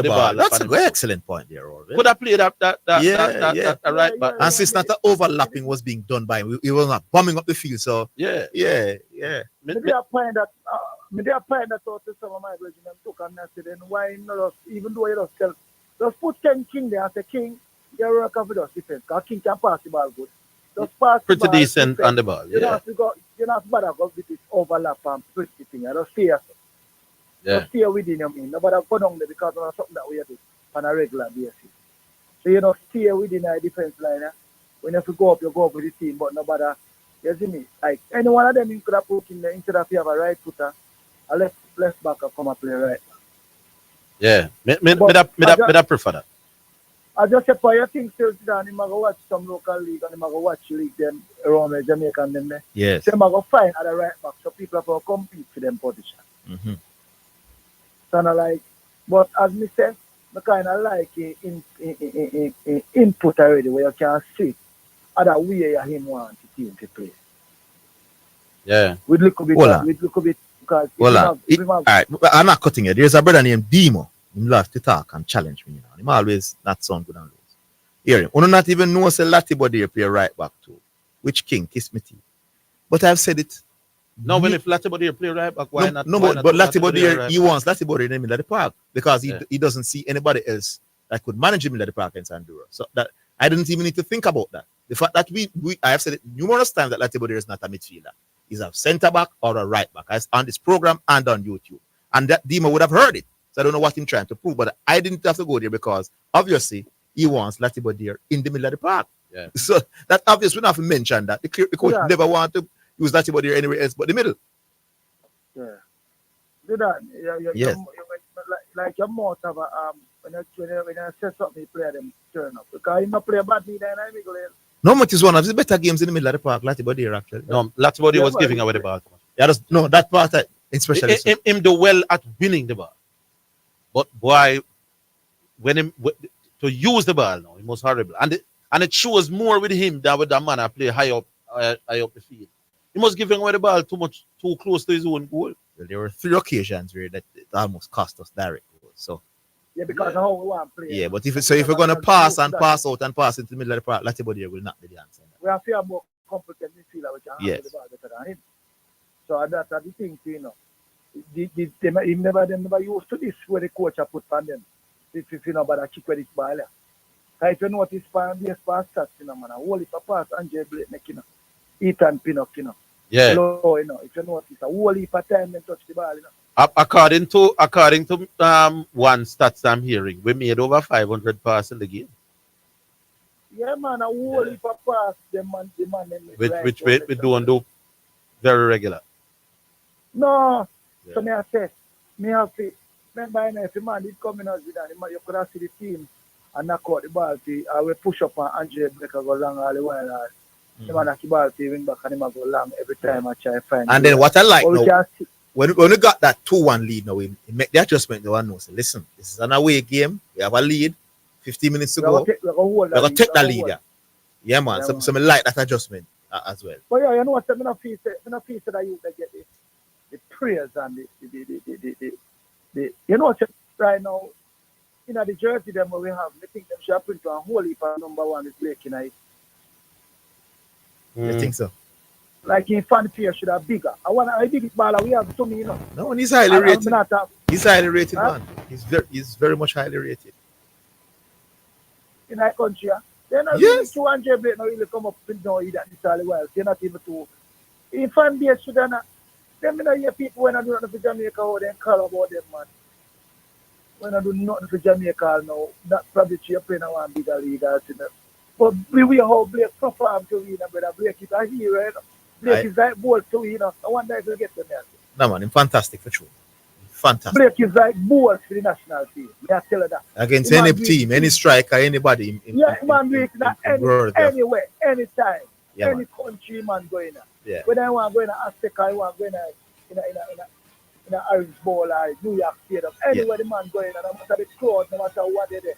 ball. That's an excellent point there, Orville. Could I play that right back? And since not the overlapping was being done by him, he was not bombing up the field. So Maybe I find that out to some of my brethren and took and said, then why not even though you don't just put King there and say, King, you work off with us defense, because King can pass the ball good. Just pass pretty the ball decent on the ball. You don't have to bother go with this overlap and pretty thing. Just stay within you mean. Nobody go down there because of something that we do on a regular basis. So you know, stay within our defense line. When you have to go up, you go up with the team, but nobody, you see me? Like any one of them you could have put in there instead of you have a right footer, a left back come and play right. Yeah, I prefer that. I just say for your things still down, you might go watch some local league and you might go watch league them around the Jamaica and them there. Yes. So you might go find at the right back so people have to compete for them position. Kind of like, but as me said, I kind of like input already where you can see other way him want the team to play. Yeah. With little bit, because all right, I'm not cutting it. There's a brother named Demo. He loves to talk and challenge me. He always not sound good and lose. Hear him. You not even know say Latibody play right back too. Which King kiss me teeth. But I've said it. No, well, if Latibody play right back, why not? No, but Latibody, he wants Latibody in the middle of the park because he doesn't see anybody else that could manage him in the park in Honduras. So that I didn't even need to think about that. The fact that I have said it numerous times that Latibody is not a midfielder. He's a centre back or a right back. As on this program and on YouTube. And that Dima would have heard it. So I don't know what he's trying to prove, but I didn't have to go there because obviously he wants Latibo there in the middle of the park. Yeah. So that obvious we don't have to mention that. The coach Yeah. never want to use Latibo there anywhere else but the middle. Yeah. Zidane, Yes. like your mouth have a when you say something, you play them turn up. Because you not play bad neither and I make it. No much is one of the better games in the middle of the park, Latibo there actually. No, Latibody was giving away the ball. Yeah, no, that part especially. Him do well at winning the ball. But boy, to use the ball now, it was horrible. And it shows more with him than with the man I play high up the field. He was giving away the ball too close to his own goal. Well, there were 3 occasions where that it almost cost us direct goals. So Yeah, because of how we want to play. yeah, but if we're gonna pass and pass out and pass into the middle of the park, Latibo there will not be the answer. We have fear more competent midfielder which can handle Yes. the ball better than him. So that's the thing, you know. They never used to this where the coach have put on them. If you know about a kick with this ball. If you notice this pass stats, you know, man, a whole heap of pass Andre Blake make, you know. Ethan Pinnock, you know. Yeah. Low, you know, if you notice a whole heap of time they touch the ball, you know. According to one stats I'm hearing, we made over 500 passes in the game. Yeah, man, a whole heap of pass the man Which we don't do very regular. No. So me I say, me have to remember, you know, if the man did come in as Zidane, you could have seen the team and knock out the ball to I will push up and Andre Brecker go long all the while. The man knock the ball to win back and him go long every time I try to find. And then what I like But we now, can see- when we got that 2-1 lead now, we make the adjustment. The one knows, listen, this is an away game. We have a lead, 15 minutes to we go. have to We're gonna take that lead. yeah. Yeah, man. Yeah, So, man. so I like that adjustment as well. But yeah, you know what? I'm not feel that you get the prayers and the you know what? Right now, you know the jersey them we have, I think them should print to a whole heap of number 1 is Blake, you know. I think so. Like in fanfare should have bigger. I biggest baller we have to me, you know. No, and he's highly rated. Not have, He's highly rated, Huh? man. He's very much highly rated. in our country. They're not Yes. 200 Blake now really come up with no that this all the while. They're not even too. In fan base should have not. Them you know hear people when I do nothing for Jamaica how they call about them, man. When I do nothing for Jamaica now, that probably you're playing a one bigger league, you know. But we how Blake perform to win, brother. Blake is a hero, you know. Blake is like bold to win, you know. I wonder if he'll get them there. No, man, he's fantastic for sure. Fantastic. Blake is like bold for the national team. I tell you that. Against The man any do it- team, any striker, anybody. Yeah, man, do it in world, anywhere, anytime, Yeah, any country man going. Yeah. Whether I want to go in Africa, I want to go in a Irish Bowl or New York Stadium, anywhere the man going, and no matter the crowd, no matter what they do.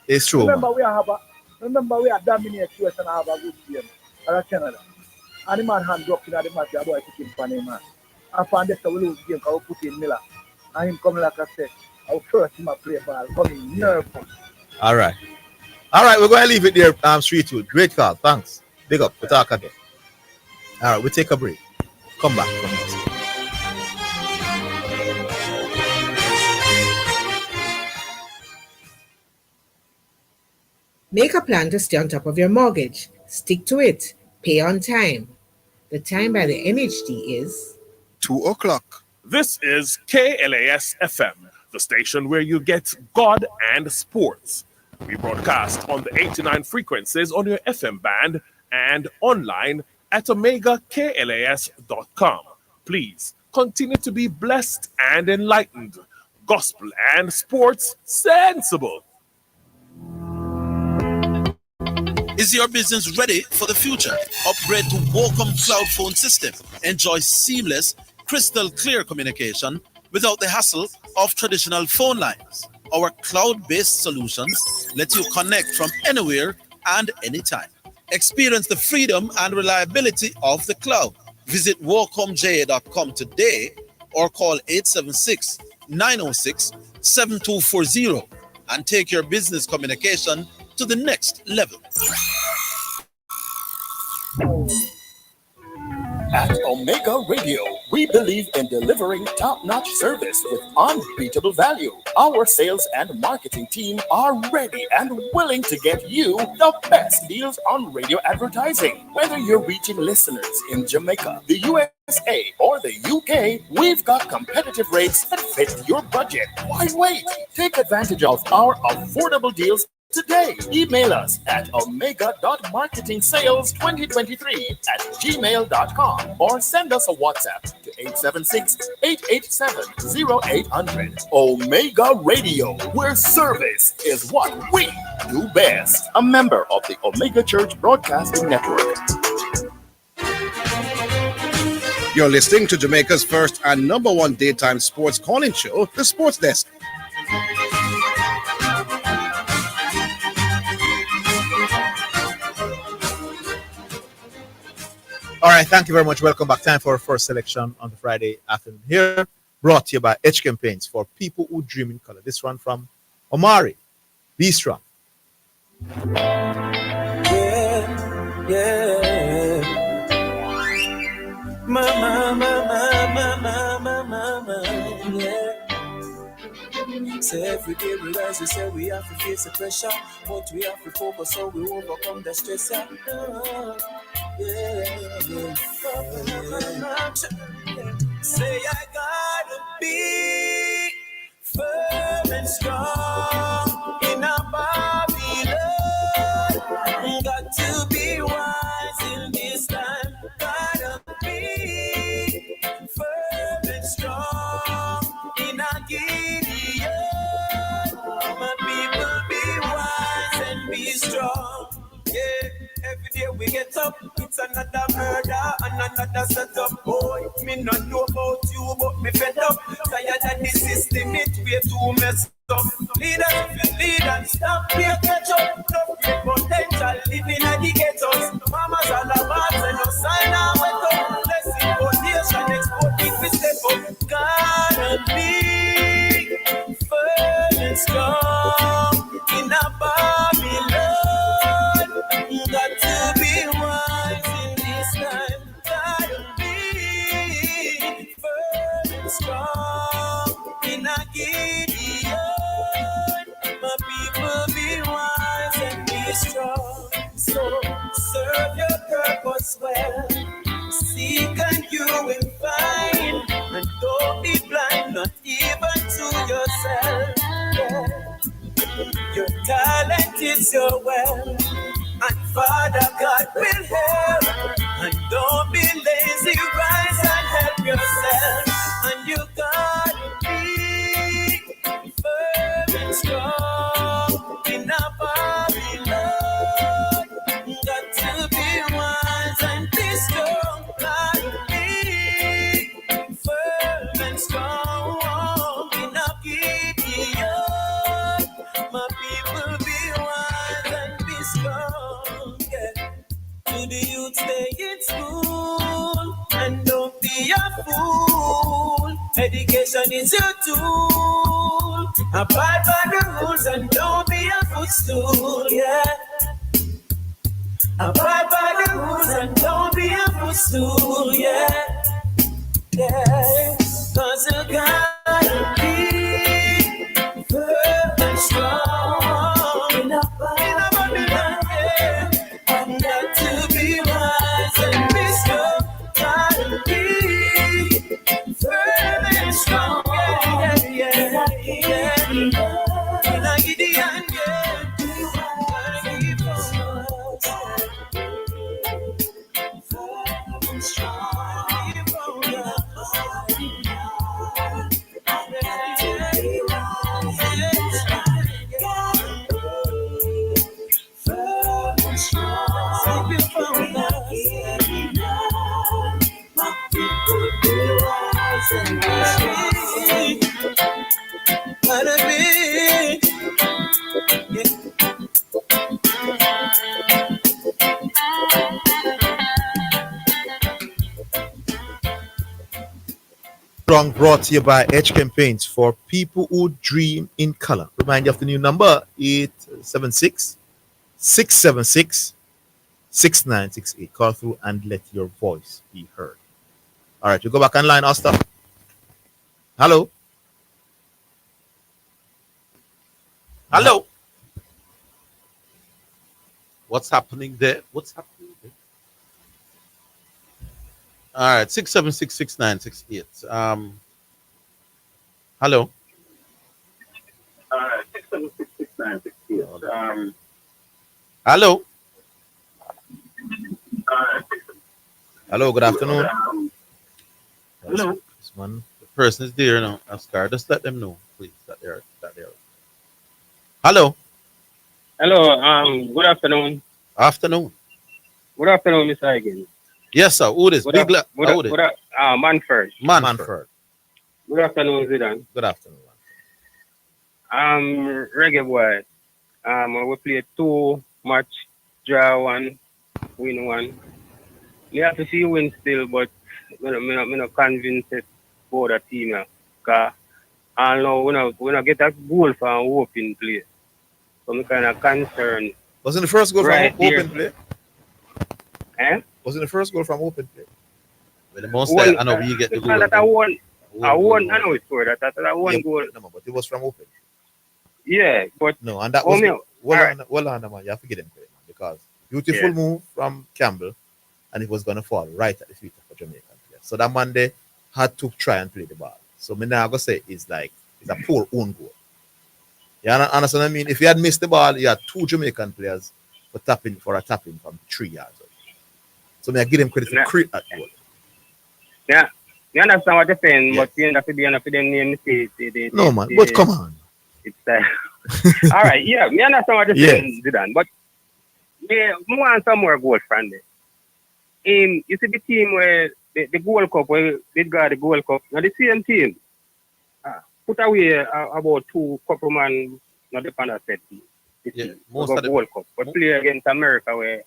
It's true, Remember, man. we have dominate US and have a good game. That's Canada. And the man hand dropped in the match, the boy took him for him, man. And for this, we lose the game because we put in Miller. And him coming like I said, our first him a play ball, coming nervous. All right. All right, we're going to leave it there, 3-2. Great call. Thanks. Big up. We'll talk again. All right, we'll take a break. Come back. Make a plan to stay on top of your mortgage. Stick to it. Pay on time. The time by the MHD is 2 o'clock. This is KLAS FM, the station where you get God and sports. We broadcast on the 89 frequencies on your FM band and online at omegaklas.com. Please continue to be blessed and enlightened. Gospel and sports sensible. Is your business ready for the future? Upgrade to Wacom Cloud Phone System. Enjoy seamless, crystal clear communication without the hassle of traditional phone lines. Our cloud-based solutions let you connect from anywhere and anytime. Experience the freedom and reliability of the cloud. Visit wacomja.com today or call 876-906-7240 and take your business communication to the next level. At Omega Radio We believe in delivering top-notch service with unbeatable value. Our sales and marketing team are ready and willing to get you the best deals on radio advertising. Whether you're reaching listeners in Jamaica, the USA, or the UK, we've got competitive rates that fit your budget. Why wait? Take advantage of our affordable deals today. Email us at omega.marketingsales2023@gmail.com or send us a WhatsApp to 876-887-0800. Omega Radio, where service is what we do best. A member of the Omega Church Broadcasting Network. You're listening to Jamaica's first and number one daytime sports calling show, The Sports Desk. All right, thank you very much. Welcome back. Time for our first selection on the Friday afternoon here, brought to you by H Campaigns for people who dream in color. This one from Omari. Be strong. Yeah. Mama, yeah. Say every day we rise, we say we have to face the pressure, but we have to focus so we overcome the stress. Say I gotta be firm and strong in a Babylon. Got to be wise in this time. Gotta be firm and strong in a Gideon. My people be wise and be strong. Yeah. Every day we get up, it's another murder and another setup. Boy, me not know about you, but me fed up. Tired of the system, it way too messed up. Leaders, if you lead and stop, play catch up. No free potential living at the ghettos. Mamas all about and no sign and wet up. Let's importation, exporting, we step up. Gotta be firm and strong in a Babylon. Got to be wise in this time. Gotta be firm and strong in a Gideon. My people be wise and be strong. So serve your purpose well. Seek and you will find. And don't be blind, not even to yourself. Yeah. Your talent is your wealth. And Father God will help. And don't be lazy, rise and help yourself. And you gotta be firm and strong in a Babylon. Got to be wise and be strong. Gotta be firm and strong in a Gideon. My people be wise and be strong. To the youth, stay in school and don't be a fool. Education is your tool. Abide by the rules and don't be a footstool. Yeah. Abide by the rules and don't be a footstool. Yeah. Yeah. 'Cause you gotta be firm and strong in a Babylon. Yeah. Got to be wise and be strong. Gotta be firm and strong. Yeah, yeah, yeah, yeah. In a Gideon, yeah. Gotta be firm and strong. Strong, brought to you by H Campaigns for people who dream in color. Remind you of the new number 876-676-6968. Call through and let your voice be heard. All right, you go back online, Oster. Hello. Hello. What's happening there? What's happening there? All right, 6766968. Hello. 6766968. Hello. Hello, good afternoon. Hello. This one. The person is there now, Oscar. Just let them know, please, that they're. Hello. Hello, good afternoon. Afternoon. Good afternoon, Mr. Higgins. Yes, sir. Who is? Big Good, who is? Manford. Manford. Good afternoon, Zidane. Good afternoon. Reggae boy. We play 2 match, draw 1, win 1. We have to see win still, but I'm not convinced for the team. Because I know we not get a goal from open play. So I'm kind of concerned. Wasn't the first goal right from open play? Wasn't the first goal from open play? Well, the most I know you get the goal. I know it's for that. I won goal. No, but it was from open. Yeah, but no, and that was well on, man. You have to give them credit, man, because beautiful move from Campbell, and it was gonna fall right at the feet of a Jamaican player. So that man there had to try and play the ball. So me now go say it's a poor own goal. You understand what I mean? If he had missed the ball, you had 2 Jamaican players for a tapping from 3 yards away. So me I give them credit for create that goal. Yeah, you understand what you're saying, but you end up being enough for them name the no man, but come on. It's all right, yeah, me understand what you're saying, Zidane, but we want some more goals from them. You see the team where the Gold Cup, where they got the Gold Cup, now the same team put away about 2 couple man not the pan set team. Most of the Gold Cup, but play against America where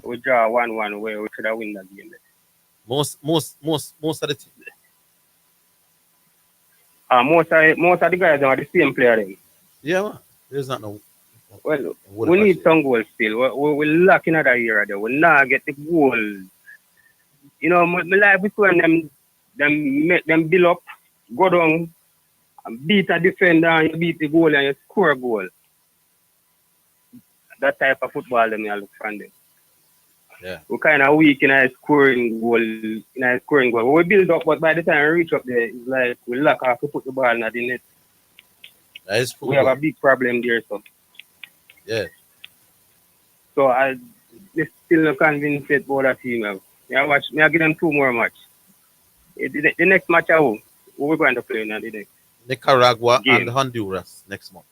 we draw 1-1 where we should have win that game. Most of the team. Most of the guys are the same player then. Yeah, man. There's not no. Well, we need some goals still. We're lacking at that area there. We'll not get the goal. You know, my life is when them build up, go down, and beat a defender, and you beat the goal and you score a goal. That type of football them I look from them. Yeah. We're kind of weak in a scoring goal. We build up, but by the time we reach up there, it's like we lack off to put the ball in the net. That is we have a big problem there, so. Yeah. So I still not convinced about that team. I give them 2 more matches. The next match, who we're going to play now? The next. Nicaragua and Honduras next month.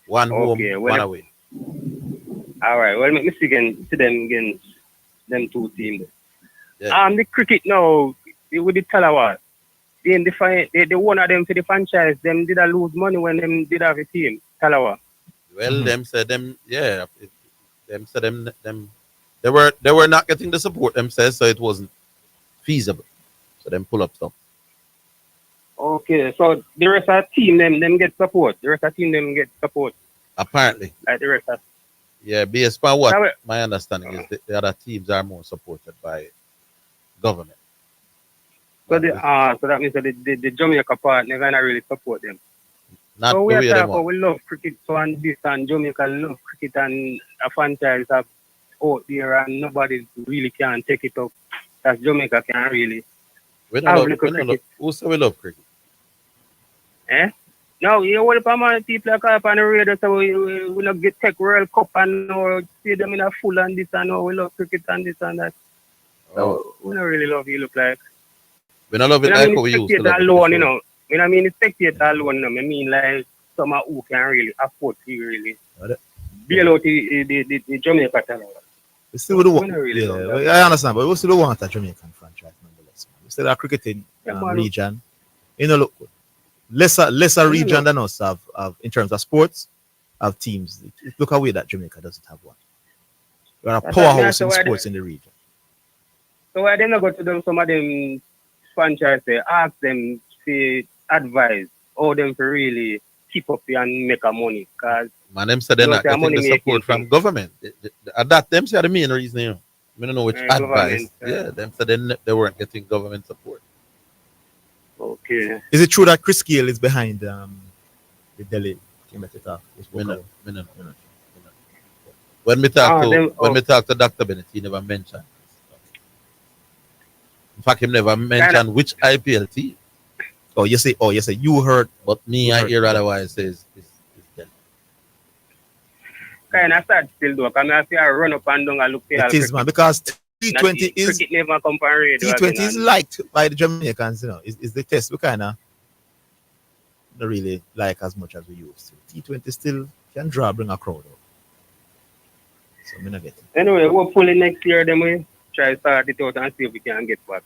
One home, one away. All right. Well, let me see them against them 2 teams. Yeah. The cricket now with the Talawa. The one of them for the franchise. Them did lose money when them did have a team. Talawa. Well, them said them, yeah. Them said them they were not getting the support. Them says so it wasn't feasible. So them pull up stuff. Okay, so the rest of the team them get support. The rest of the team them get support. Apparently. Like the rest of. Yeah, based on what my understanding is, the other teams are more supported by government. So so that means that the Jamaica part never really support them. Not so we love cricket, so and this and Jamaica love cricket, and a franchise have out there and nobody really can take it up. That Jamaica can really. We who say we love cricket? No, you want to people like up on the radio, so we not get Tech World Cup and see them in a full and this and we love cricket and this and that. So we don't really love you look like. We don't love it like we used to love alone, you know. I mean, it's spectator alone. I mean, like someone who can really afford to really bail out the Jamaica talent. We still would want, I understand, but we still want a Jamaican franchise nonetheless. We still have cricketing region. You know, look, lesser region than us have in terms of sports, have teams. Look away that Jamaica doesn't have one. We are a powerhouse in sports in the region. So why they not go to them? Some of them franchises ask them to advise how them to really keep up and make a money. Cause man, them say they're not getting the support from government. That them say the main reason, you know. I don't know which advice. Yeah, them said they weren't getting government support. Okay. Is it true that Chris Gayle is behind the Delhi team at the top? When we talk to Dr. Bennett, he never mentioned. In fact, he never mentioned which IPL team. Oh, you say you heard, but me, I hear otherwise says it's Delhi. Kind of sad still though, because I see I run up and down and look for it is, man, because T20 is cricket never come on radio T20 again, is liked by the Jamaicans, you know. Is the test we kind of not really like as much as we used to. T20 still can bring a crowd out. So I'm not getting. Anyway, we'll pull it next year, then we try to start it out and see if we can get back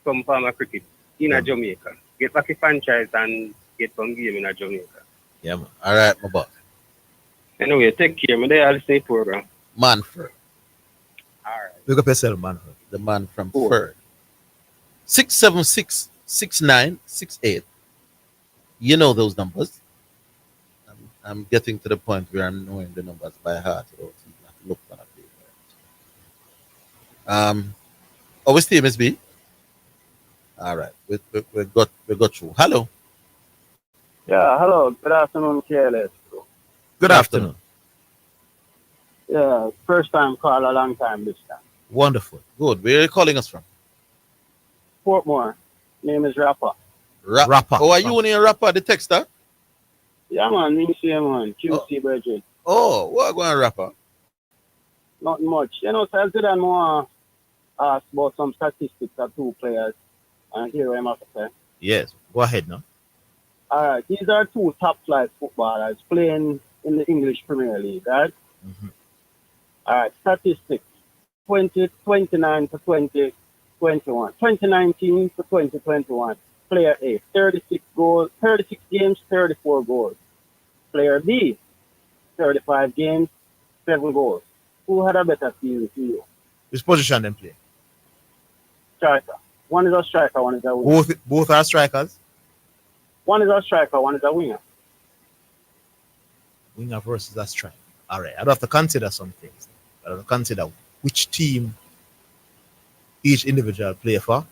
some form of cricket in Jamaica. Get back a franchise and get some game in Jamaica. Yeah, man. All right, my boss. Anyway, take care. I'm there. I'll stay program. Manford. All right. Look up yourself, Manford. The man from Ford. 676-6968. You know those numbers. I'm getting to the point where I'm knowing the numbers by heart. I don't even have to look for that. What's the MSB? All right, we got through. Hello. Yeah, hello. Good afternoon, KLS. Good afternoon. Yeah, first time call, a long time this time. Wonderful. Good. Where are you calling us from? Portmore. Name is Rapper. Rapper. Oh, are you only a rapper, the texter? Yeah, man. Me see man. QC Bridget. Oh, what going Rapper? Not much. You know, so I did more ask about some statistics of two players. And here I'm after say. Yes. Go ahead now. All right. These are two top-flight footballers playing in the English Premier League, right? Mm-hmm. All right. Statistics. 2029 to 2021. 2019 to 2021. Player A, 36 games, 34 goals. Player B, 35 games, 7 goals. Who had a better season to you? Which position them play? Striker. One is a striker, one is a winger. Both are strikers? One is a striker, one is a winger. Winger versus a striker. All right. I'd have to consider some things. I'd have to consider which team each individual play for.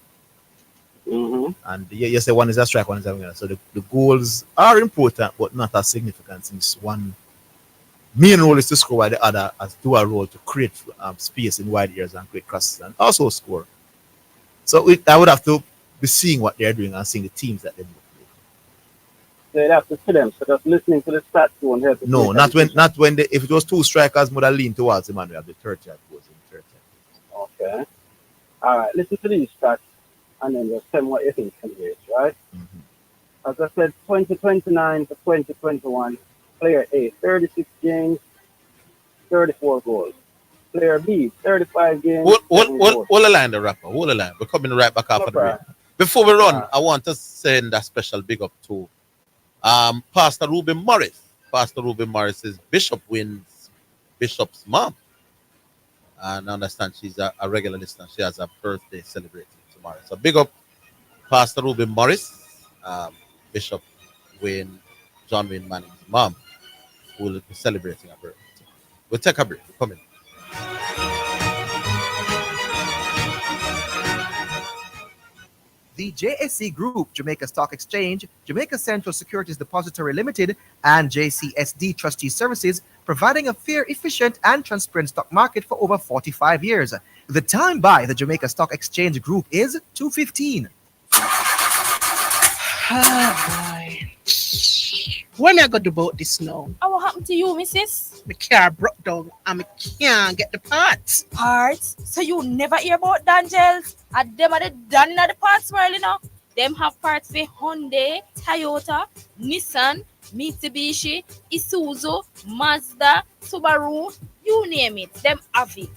Mm-hmm. And you say one is a striker, one is a winger. So the goals are important, but not as significant, since one main role is to score, while the other has dual role to create space in wide areas and create crosses and also score. So I would have to be seeing what they're doing and seeing the teams that they play. So you'd have to see them. So just listening to the stats won't help. No, not when if it was two strikers, would have leaned towards him and we have the 30 goals in 30. Okay. All right. Listen to these stats and then just tell me what you think can be, right? Mm-hmm. As I said, 2029 to 2021, player A, 36 games, 34 goals. Player B, 35 games. Hold the line, the Rapper. Hold the line. We're coming right back after the break. Before we run, I want to send a special big up to Pastor Ruben Morris. Pastor Ruben Morris is Bishop's mom. And I understand she's a regular listener. She has a birthday celebrating tomorrow. So big up Pastor Ruben Morris, Bishop John Wayne Manning's mom, who will be celebrating her birthday. We'll take a break. We're coming. The JSC Group, Jamaica Stock Exchange, Jamaica Central Securities Depository Limited, and JCSD Trustee Services, providing a fair, efficient, and transparent stock market for over 45 years. The time by the Jamaica Stock Exchange Group is 2:15. When I got about this now? What happened to you, missus? My car broke down and I can't get the parts. Parts? So you never hear about Dangels? And them are the done at the parts world, you know? Them have parts for Hyundai, Toyota, Nissan, Mitsubishi, Isuzu, Mazda, Subaru, you name it. Them have it.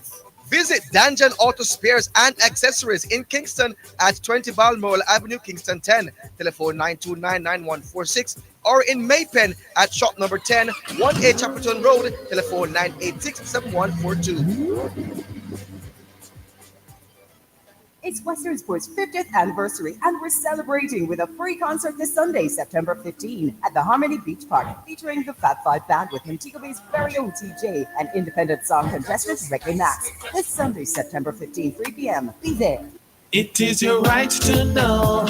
Visit Danjan Auto Spares and Accessories in Kingston at 20 Balmoral Avenue, Kingston 10. Telephone 929-9146. Or in Maypen at shop number 10, 1A Chapperton Road. Telephone 986-7142. It's Western Sports' 50th anniversary, and we're celebrating with a free concert this Sunday, September 15, at the Harmony Beach Park, featuring the Fab Five Band with Montego Bay's very own TJ and independent song contestant Reggae Max. This Sunday, September 15, 3 p.m. Be there. It is your right to know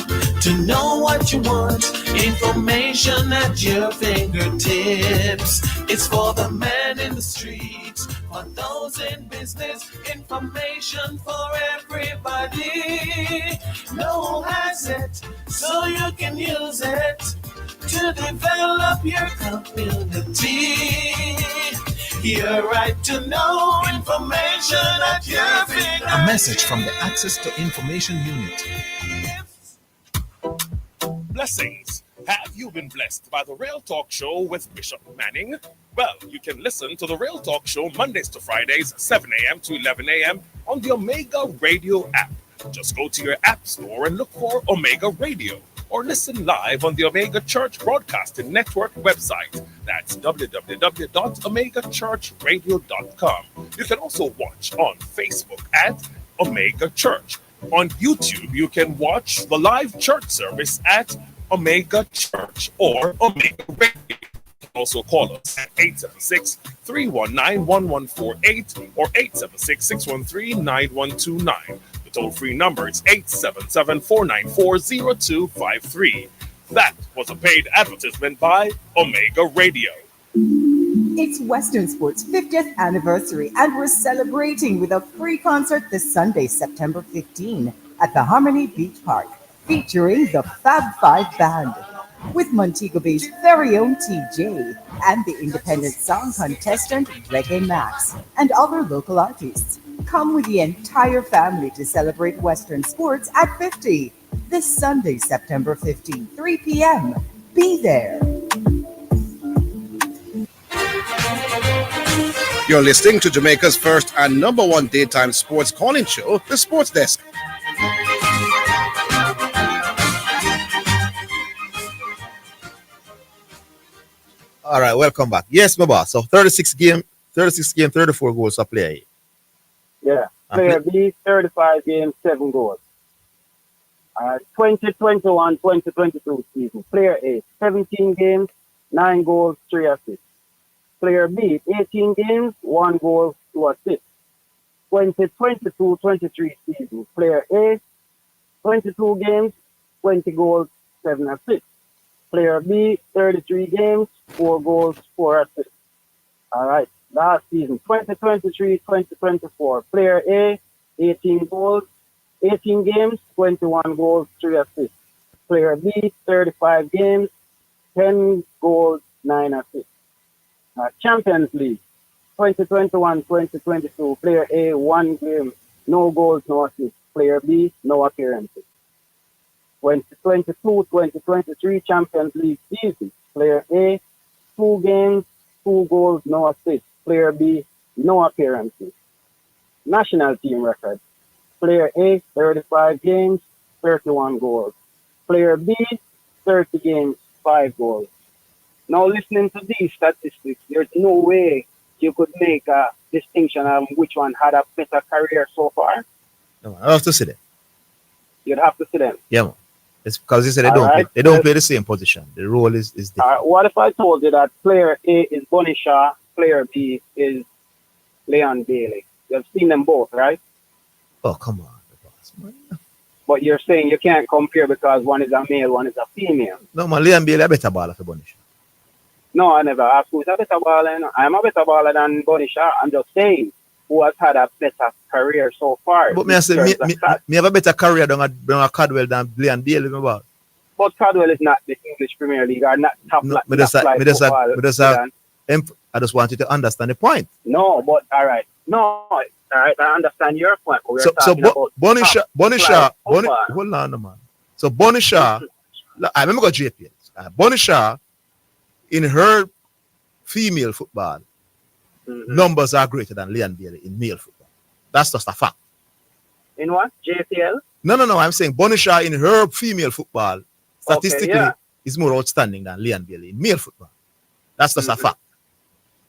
what you want. Information at your fingertips. It's for the man in the streets, for those in business. Information for everybody. No asset, so you can use it to develop your community. Your right to know information at your fingertips. A message from the Access to Information Unit. Blessings. Have you been blessed by the Real Talk Show with Bishop Manning? Well, you can listen to the Real Talk Show Mondays to Fridays, 7 a.m. to 11 a.m. on the Omega Radio app. Just go to your app store and look for Omega Radio, or listen live on the Omega Church Broadcasting Network website. That's www.omegachurchradio.com. You can also watch on Facebook at Omega Church. On YouTube, you can watch the live church service at Omega Church or Omega Radio. You can also call us at 876-319-1148 or 876-613-9129. Toll-free number is 877-494-0253. That was a paid advertisement by Omega Radio. It's Western Sports' 50th anniversary, and we're celebrating with a free concert this Sunday, September 15, at the Harmony Beach Park, featuring the Fab Five Band, with Montego Bay's very own TJ and the independent song contestant Reggae Max, and other local artists. Come with the entire family to celebrate Western Sports at 50 this Sunday, September 15, 3 p.m. Be there. You're listening to Jamaica's first and number one daytime sports calling show, The Sports Desk. All right, welcome back. Yes, my boss. So 36 game, 34 goals a player. Yeah. Player B, 35 games, 7 goals. 2021-2022 season. Player A, 17 games, 9 goals, 3 assists. Player B, 18 games, 1 goal, 2 assists. 2022-23 season. Player A, 22 games, 20 goals, 7 assists. Player B, 33 games, 4 goals, 4 assists. All right. Last season, 2023-2024. Player A, 18 goals, 18 games, 21 goals, 3 assists. Player B, 35 games, 10 goals, 9 assists. Champions League, 2021-2022. Player A, 1 game, no goals, no assists. Player B, no appearances. 2022-2023 Champions League season. Player A, 2 games, 2 goals, no assists. Player B, no appearances. National team record. Player A, 35 games, 31 goals. Player B, 30 games, 5 goals. Now, listening to these statistics, there's no way you could make a distinction on which one had a better career so far. No, I have to see them. You'd have to see them. Yeah, man. It's because they said they don't play the same position. The role is different. What if I told you that player A is Bunny Shaw, player B is Leon Bailey? You've seen them both, right? Oh, come on. But you're saying you can't compare because one is a male, one is a female. No, man, Leon Bailey a better baller for Bunny Shaw. No, I never asked who's a better baller. No. I'm a better baller than Bunny Shaw. I'm just saying who has had a better career so far. But me have a better career than a Cadwell than Leon Bailey. But Cadwell is not the English Premier League or not top flight. I just want you to understand the point. No, but all right. No, all right. I understand your point. But Bunny Shaw, hold on, man. So Bunny Shaw, I remember got JPL. Bunny Shaw, in her female football, numbers are greater than Leon Bailey in male football. That's just a fact. In what? JPL? No. I'm saying Bunny Shaw in her female football, statistically, is more outstanding than Leon Bailey in male football. That's just a fact.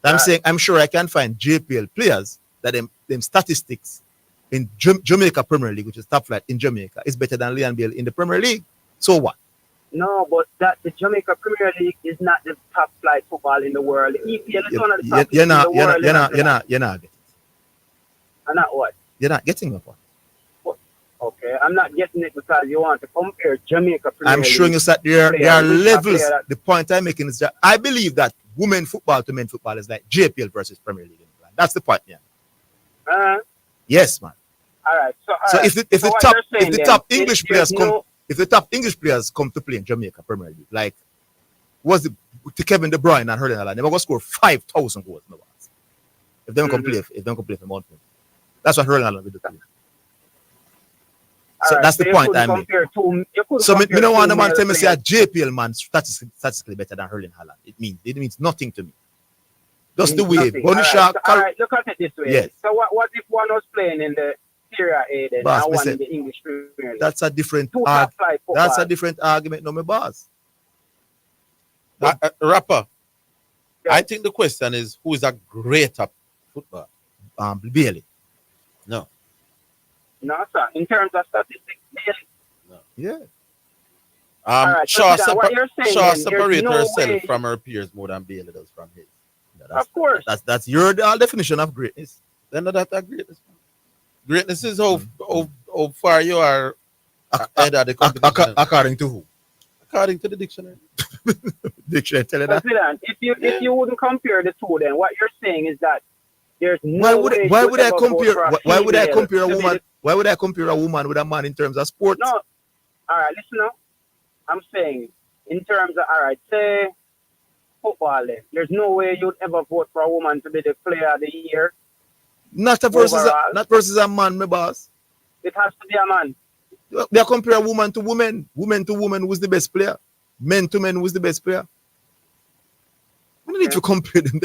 I'm saying I'm sure I can find JPL players that them statistics in Jamaica Premier League, which is top flight in Jamaica, is better than Leon Bailey in the Premier League. So what? No, but that the Jamaica Premier League is not the top flight football in the world. The EPL is one of the top leagues in the world. You're not getting it. And not what? You're not getting it. Okay, I'm not getting it because you want to compare Jamaica Premier I'm showing you that there are levels. The point I'm making is that I believe that women football to men football is like JPL versus Premier League. That's the point, yeah. Yes, man. All right. So if the top English players come to play in Jamaica Premier League, like was to Kevin De Bruyne and Erling Haaland, they're gonna score 5,000 goals. If they don't play for Mountain, that's what Erling Haaland will do. So that's the point I make. So me don't want the man tell me say a JPL man statistically better than Erling Haaland. It means nothing to me. Just the way Bonisha. All right, look at it this way. Yes. So what if one was playing in the Serie A then and one in the English Premier League? That's a different argument, no, my boss. Rapper, I think the question is who is a greater footballer? Bailey. No. No, sir. In terms of statistics, Bailey. No. Yeah. Right, Shaw separates herself from her peers more than Bailey does from his. Of course. That's your definition of greatness. Then that's greatness. Greatness is how far you are ahead of the competition. According to who? According to the dictionary. Dictionary tell you that. If you wouldn't compare the two, then what you're saying is that there's no why would I compare a woman with a man in terms of sports? No. All right, listen now. I'm saying in terms of say football, there's no way you'd ever vote for a woman to be the player of the year. Not versus a man, my boss. It has to be a man. They compare woman to woman who's the best player, men to men who's the best player. We don't need to compare them.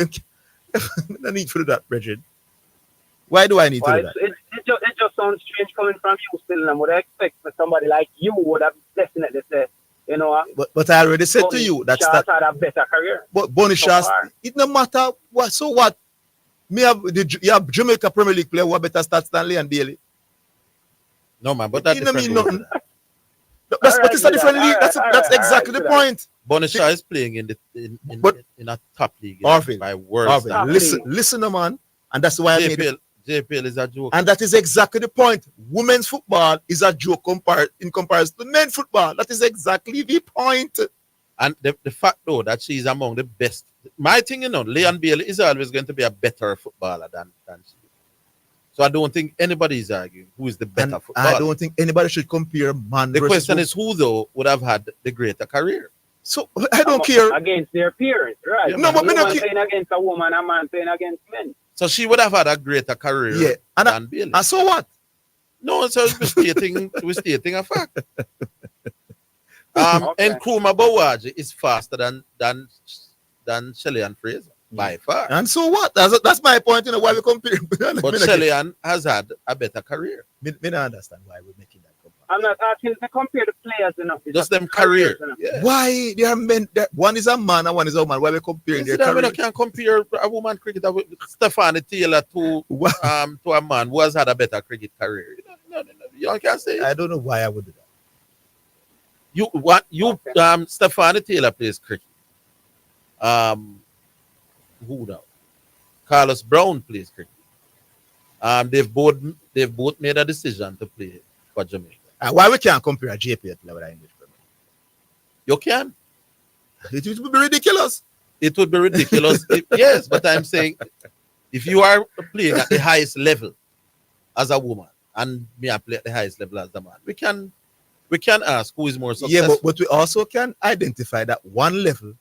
No need to do that, Bridget. Why do I need to do that? It just sounds strange coming from you still, and I would expect for somebody like you would have definitely said, you know. But I already said to you that had a better career. But Bonnie Shaw, it no matter what. So what? You have Jamaica Premier League player who have better stats than Leon Bailey. No man, but that doesn't mean nothing. But it's a different league. That's exactly the point. Bonisha is playing in a top league. Orville, by words. Listen, man, and that's why JPL is a joke. And that is exactly the point. Women's football is a joke in comparison to men's football. That is exactly the point. And the fact though that she's among the best. My thing, Leon Bailey is always going to be a better footballer than she. So I don't think anybody is arguing who is the better footballer. I don't think anybody should compare man. The question is who though would have had the greater career. So I don't care against their peers, right? Yeah, no, but me not playing against a woman, a man playing against men. So she would have had a greater career than Bailey. And so what? No, so we're stating a fact. And Nkrumah Bawaji is faster than Shelly-Ann Fraser by far. And so what? That's my point. Why we compare. But Shelly-Ann has had a better career. Me don't understand why we're making that comparison. I'm not asking to compare the players enough. Just them career. Yeah. Why they are men? One is a man and one is a woman. Why we comparing their career? We can't compare a woman cricketer with Stephanie Taylor to a man who has had a better cricket career. No, you can't say. I don't know why I would do that. Stephanie Taylor plays cricket. Who now? Carlos Brown plays cricket. They've both made a decision to play for Jamaica. Why we can't compare a JPL player with an English player? You can. It would be ridiculous. It would be ridiculous. Yes, but I'm saying if you are playing at the highest level as a woman and me I play at the highest level as a man, we can ask who is more successful. Yeah, but we also can identify that one level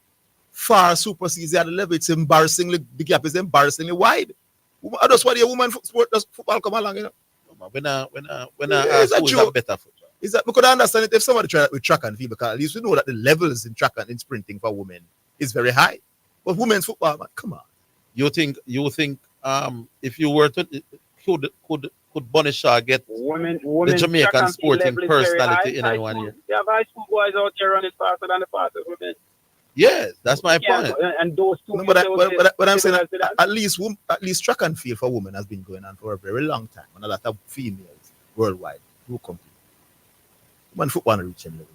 far supersedes the other level. It's the gap is embarrassingly wide. That's why the woman football come along, When I ask who is a better football. Is that because I understand it if somebody try with track and field, because at least we know that the levels in track and in sprinting for women is very high. But women's football, man, come on. You think if you were to could Bonisha get the Jamaican sporting personality in anyone here? You have high school boys out there running faster than the fastest women. Yes, that's my Yeah, point. and those two. No, you say was but I'm saying similar to that? at least track and field for women has been going on for a very long time, and a lot of females worldwide who compete. Women football not reaching level.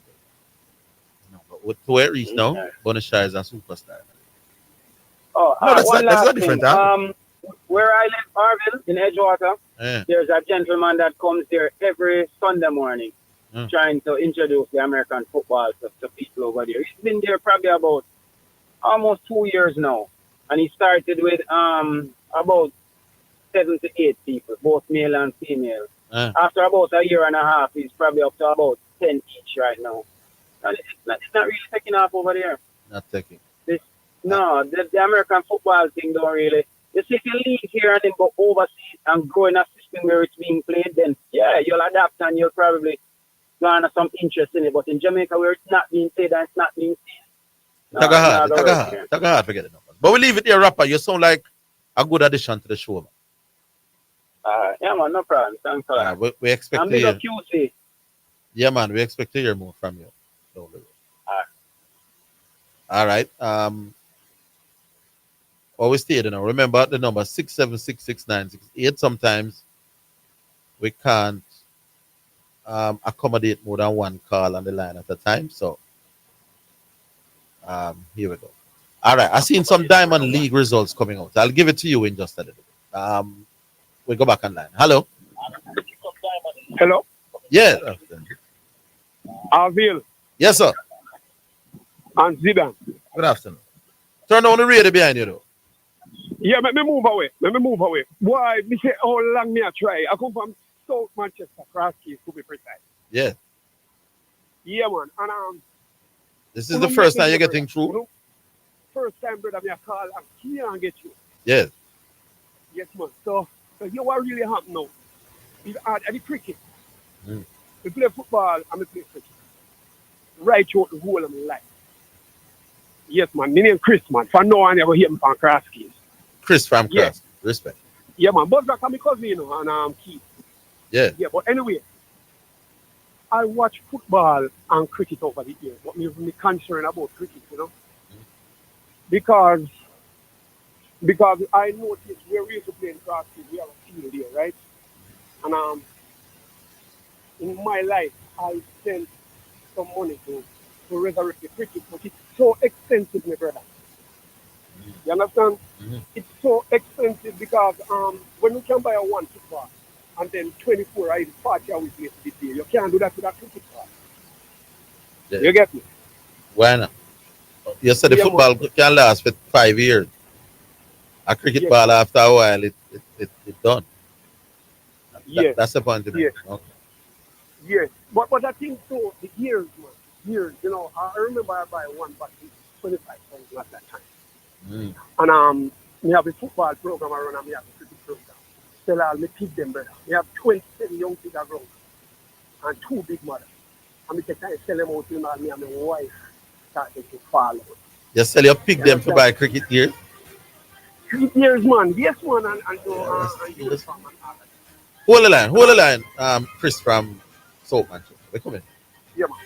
No, but to where it reach now, Bonashire is a superstar. Oh, No, that's one not last different. thing. Where I live, Orville, in Edgewater, Yeah. there's a gentleman that comes there every Sunday morning trying to introduce the American football to people over there. He's been there probably about almost 2 years now. And he started with about 7 to 8 people, both male and female. After about a year and a half, he's probably up to about 10 each right now. And it's not really taking off over there. Not taking. No, the American football thing don't really. You see, if you leave here and then go overseas and grow in a system where it's being played, then yeah, you'll adapt and you'll probably garner some interest in it. But in Jamaica, where it's not being played and it's not being seen, Take a hard, forget it. But we leave it here, rapper. You sound like a good addition to the show, man. Yeah, man, no problem. Thanks a lot. We expect I'm to big hear. up QC. Yeah, man, we expect to hear more from you. Don't worry. All right. Always stay there now. Remember the number 6766968. Sometimes we can't accommodate more than one call on the line at a time. So here we go. All right. I've seen some Diamond League results coming out. I'll give it to you in just a little bit. We'll go back online. Hello. Hello. Yeah. Orville Yes, sir. and Zidane. Good afternoon. Turn on the radio behind you, though. Yeah, let me move away. Why, me say how long me I try. I come from South Manchester, Cross Keys to be precise. Yeah. Yeah, man. And This is the first time you're getting through? You know, first time, brother, me I call and can't get you. Yes. Yes, man. So you what really happen now? Is at the cricket. We play football and we play cricket. Right throughout the whole of my life. Yes, man. My name Chris, man. For now, I never hear me from Cross Keys. Chris from Yeah. Cross. Respect. Yeah, man. But back my cousin, you know, and Keith. Yeah. Yeah, but anyway, I watch football and cricket over the years. What me concerned about cricket, you know, because I noticed where we used to play in Cross Keys, we have a field there, right? And in my life, I spent some money to resurrect the cricket, but it's so expensive, my brother. You understand? It's so expensive because when you can buy a one football and then 24 or even 40 hours later the day, you can't do that with a cricket ball. Yeah. You get me? Why not? You said the Yeah, football can last for 5 years. A cricket Yes. ball, after a while, it's done. Yes. That's the point. Yes. Okay. Yes. But I think so, the years, man. Years, you know, I remember I buy one back in 25,000 at that time. And we have a football program around and we have a cricket program. Tell all me pick them, brother. We have 27 young kids around and 2 big mothers. And we can kind of sell them out, you know, and me and my wife started to follow. You sell your pig them to buy cricket gear? Cricket years, man. Yes, man. And uniform and all that. Hold the line. Chris from South Manchester. They come in. Yeah, man.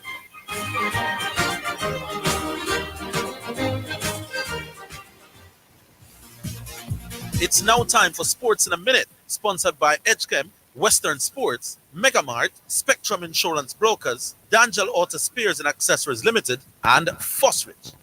It's now time for Sports in a Minute, sponsored by Edgechem, Western Sports, Megamart, Spectrum Insurance Brokers, D'Angelo Auto Spears and Accessories Limited, and Fosrich.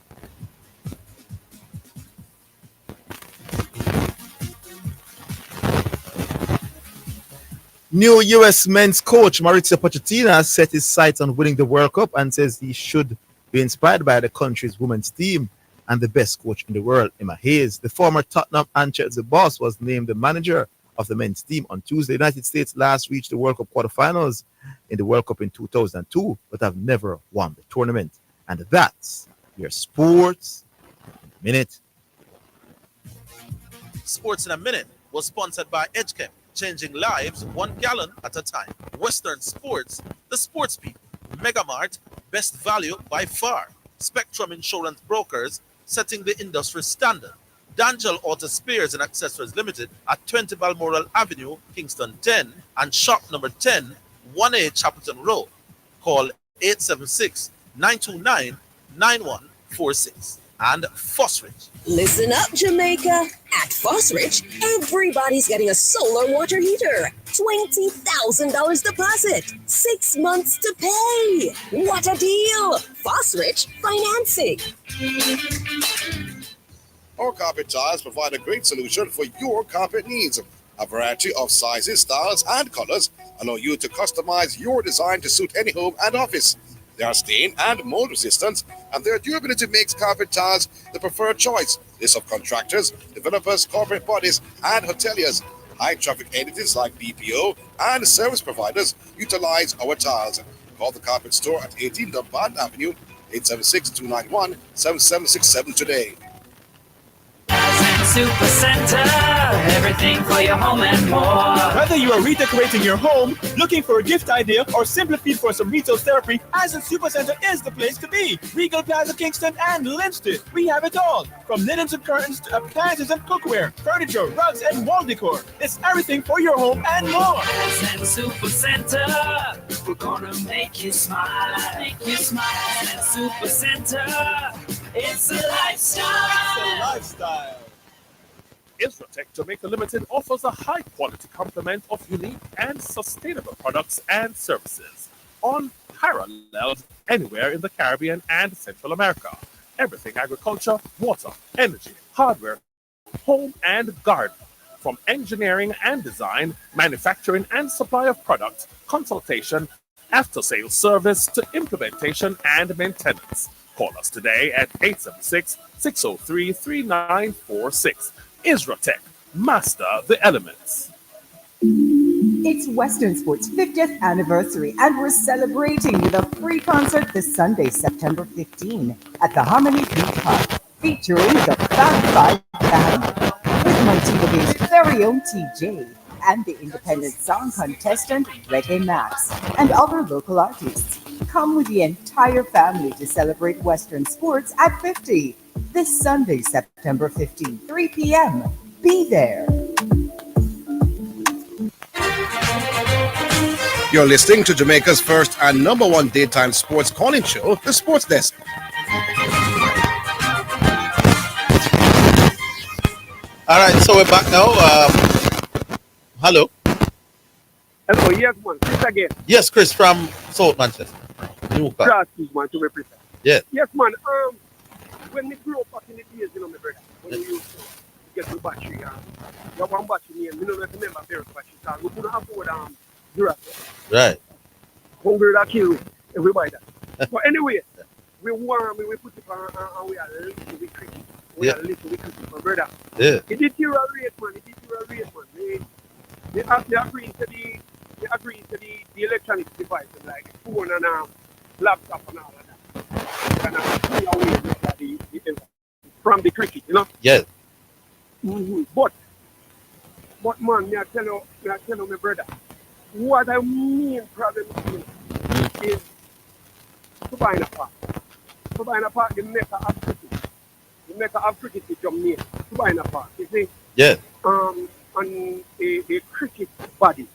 New U.S. men's coach Mauricio Pochettino has set his sights on winning the World Cup and says he should be inspired by the country's women's team and the best coach in the world, Emma Hayes. The former Tottenham and Chelsea boss was named the manager of the men's team on Tuesday. The United States last reached the World Cup quarterfinals in the World Cup in 2002, but have never won the tournament. And that's your Sports in a Minute. Sports in a Minute was sponsored by Edgechem, changing lives 1 gallon at a time. Western Sports, the sports people. Megamart, best value by far. Spectrum Insurance Brokers, setting the industry standard. D'Angelo Auto Spears and Accessories Limited at 20 Balmoral Avenue, Kingston 10, and shop number 10, 1A Chapelton Road. Call 876-929-91 46. And Fosrich. Listen up, Jamaica. At Fosrich, everybody's getting a solar water heater. $20,000 deposit. 6 months to pay. What a deal! Fosrich Financing. Our carpet tiles provide a great solution for your carpet needs. A variety of sizes, styles, and colors allow you to customize your design to suit any home and office. They are stain and mold resistant, and their durability makes carpet tiles the preferred choice. This of contractors, developers, corporate bodies, and hoteliers. High traffic entities like BPO and service providers utilize our tiles. Call the carpet store at 18 Dunbar Avenue, 876-291-7767 today. Super Center, everything for your home and more. Whether you are redecorating your home, looking for a gift idea, or simply fit for some retail therapy, Ascent Super Center is the place to be. Regal Plaza, Kingston, and Linston. We have it all. From linens and curtains to appliances and cookware, furniture, rugs, and wall decor. It's everything for your home and more. Ascent Super Center, we're gonna make you smile. Make you smile. Ascent Super Center, it's a lifestyle. It's a lifestyle. Isratech Jamaica Limited offers a high-quality complement of unique and sustainable products and services, unparalleled anywhere in the Caribbean and Central America. Everything agriculture, water, energy, hardware, home and garden. From engineering and design, manufacturing and supply of products, consultation, after-sales service to implementation and maintenance. Call us today at 876-603-3946. Isratech, master the elements. It's Western Sports' 50th anniversary, and we're celebrating with a free concert this Sunday, September 15, at the Harmony Beach Park, featuring the Fab Five Band, with Montego Bay's very own TJ, and the independent song contestant Reggae Max, and other local artists. Come with the entire family to celebrate Western Sports at 50. This Sunday, September 15, 3 p.m. Be there. You're listening to Jamaica's first and number one daytime sports calling show, The Sports Desk. All right, so we're back now. Hello. Hello, yes, man. Chris again. Yes, Chris from South Manchester. Grassroots, man, to represent. Yeah. Yes, man. When we grew up back in the days, you know, my brother, when we used to get the battery, you have one battery name, you know, remember Bears battery, because we couldn't afford Duracell. Right. Hungry that kill everybody that. But anyway, we warm, we put it on, and we are little with cricket. We are little with cricket, my brother. Yeah. It deteriorates, man. They agree to the electronic devices like phone and laptop and all of that. And from the cricket, you know? Yes. Mm-hmm. But man, me I tell you, my brother, what I mean problem is to buy in a park. To buy in a park, the maker of cricket. The maker of cricket is Jamaica. To buy in a park, you see? Yes. On a cricket body.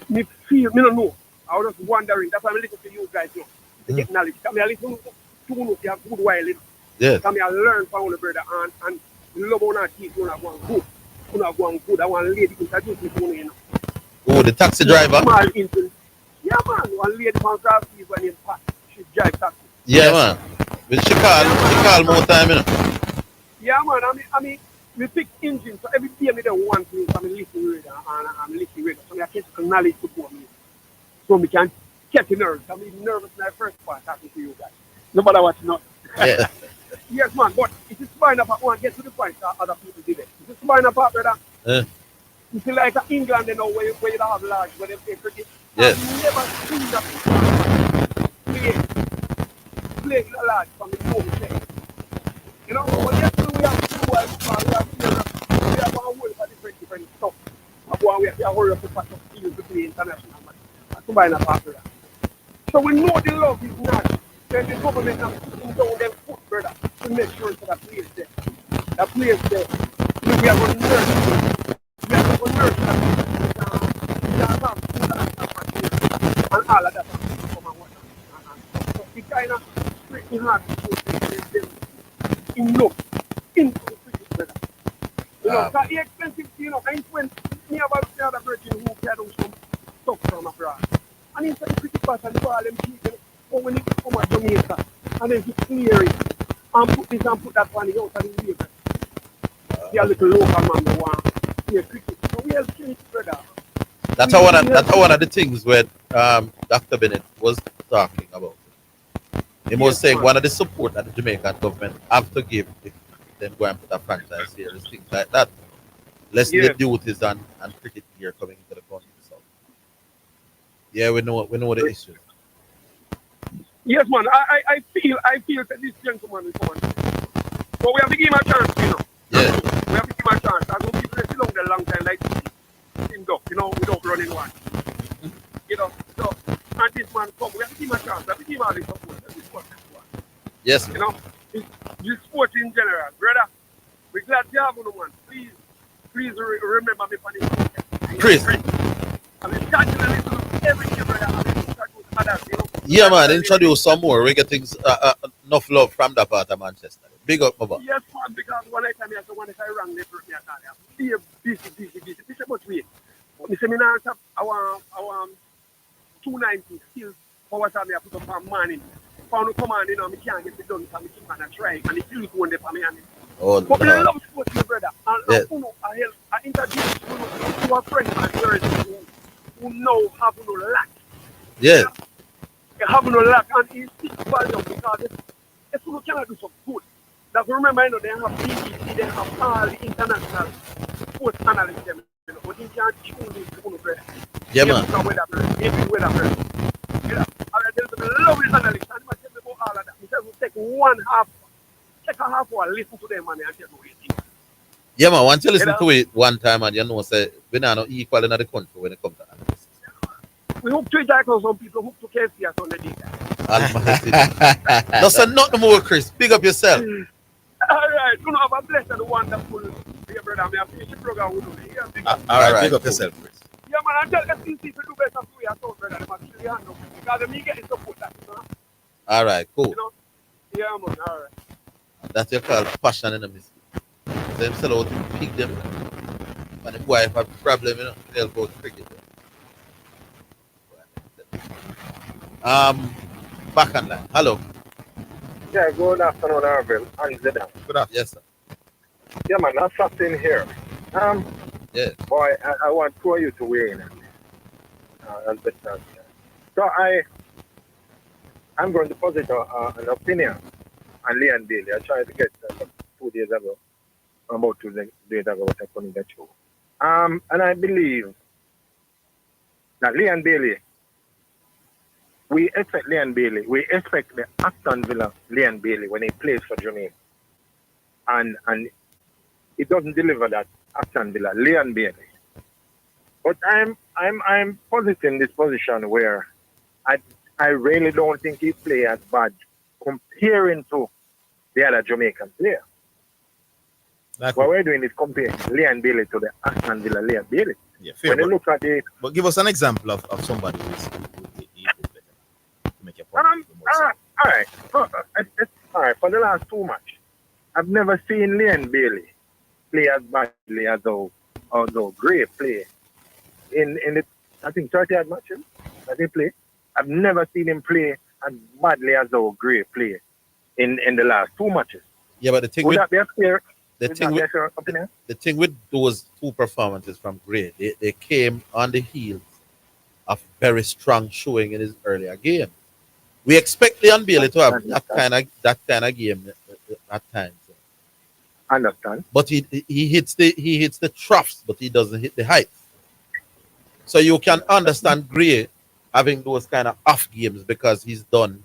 Me don't know. I was just wondering. That's why I listen to you guys, you know, to get knowledge. Come here, listen to you have good while, you know. Yes. Come here, learn from the brother and love on our teeth. You have one good. You have one good. I want a lady introduce me to you know. Oh, the taxi driver. Small into, yeah, man. One lady from South East when in fact she drive taxi. Yeah, man. But she call more time, you know. Yeah, man. I mean, we fix engines, so every day I don't want to, so I'm listening radio, and I'm listening radio, so I get knowledge to go me. So we can get the nerves. I'm even nervous in the first part talking to you guys. No matter what, not. Yeah. Yes, man, but it is fine apart. One get to the point that other people did it. It is fine apart, brother. You feel like England, you know, where you don't have large, where they play cricket. Yes. I've never seen that play large from the home play. You know, but yes, we have to do well, we have our world for different stuff. We have to hurry up to patch up fields to play international match. That's why I'm not that. So we know the love is not. Then the government has putting down their foot, brother, to make sure that place there. That place there. We are going to nurse. We are going to nurse that. And all of that. So it kind of pretty hard to put them enough into the cricket, brother. You know, because it's expensive, you know, and when me have a other person who can do some stuff from abroad. And inside the cricket bat and the ball, them people, or when it come at Jamaica, and then he clear it, and put this and put that on the out of the way, brother. The little local man who want to play cricket. So we have changed, brother. That's how one of the things where Dr. Bennett was talking about. He was saying one of the support that the Jamaican government have to give if them go and put a franchise here is things like that. Less the duties and cricket gear coming into the country. So yeah, we know the issues. Yes, man. I feel that this gentleman is coming. But we have to give him a chance, you know. Yeah. We have to give him a chance. I don't people sit down there a long time like him up, you know, without running one. You know, so and this man come, we have to give him a chance. We have to give him all the support. Yes. You know, the sport in general, brother. We're glad to have you, man. Please remember me for this. Chris. I mean, start to listen every day, brother. I mean, start with others, you know. Yeah, man. Introduce some more. We get things enough love from that part of Manchester. Big up, Baba. Yes, man, because one night I said, one night I rang the person, I be busy. This is about wait. But me say me now I want 290 still for what I put up on morning. For no command, you know, me can't get it done, so me keep on a try, and the feels one day for me. But me love sports, my brother. And you know, I introduce you to a friend of mine who know have no lack. Yeah. They have no lack, and he speaks volume because if you cannot do some good. That remember, you know, they have BBC, they have all the international sports analysts, them, you know, but you can't tune into one brother. Yeah, man. Every weather, brother. You know, there's a lovely analyst, and I tell them about all of that. Instead of take take a half hour, listen to them, and tell them what you think. Yeah, man. Once you listen to it one time, and you know, say we're not equal in the country when it comes to analysis. We hook to Jack or some people hook to KFC or something. No, so not no more, Chris. Big up yourself. All right, you know, have a blessed and wonderful day, brother. I finish the program with you. Yeah, all right, big up yourself, Chris. Yeah, man, I tell FCC to do better for you, so, brother. They must really handle it because me getting support that, you know. All right, cool. You know? Yeah, man, all right. That's your call passion in the music. Them sell out to pick them. And the wife have a problem, you know, they'll go to cricket. Back on line. Hello. Yeah, good afternoon, Orville and Zidane. Good afternoon. Yes, sir. Yeah, man, that's something here. Yeah. Boy, I want for you to weigh in on this. So I'm going to posit an opinion on Leon Bailey. I tried to get 2 days ago, about 2 days ago, what I couldn't get you. And I believe that Leon Bailey, we expect the Aston Villa Leon Bailey when he plays for Jamaica. And it doesn't deliver that Aston Villa Leon Bailey. But I'm positing this position where I really don't think he play as bad comparing to the other Jamaican player. What we're doing is comparing Leon Bailey to the Aston Villa Leon Bailey. Yeah, fair. When you look at it, but give us an example of somebody who's better to make your point. all right. All right. For the last 2 matches, I've never seen Leon Bailey play as badly as though Gray play in the I think 30 odd matches that he play. I've never seen him play as badly as though Gray play in the last 2 matches. Yeah, but the thing Would with that be a fair? the thing with those 2 performances from Gray, they came on the heels of very strong showing in his earlier game. We expect Leon Bailey to have that kind of game at times. Understand? But he hits the troughs, but he doesn't hit the heights. So you can understand Gray having those kind of off games because he's done.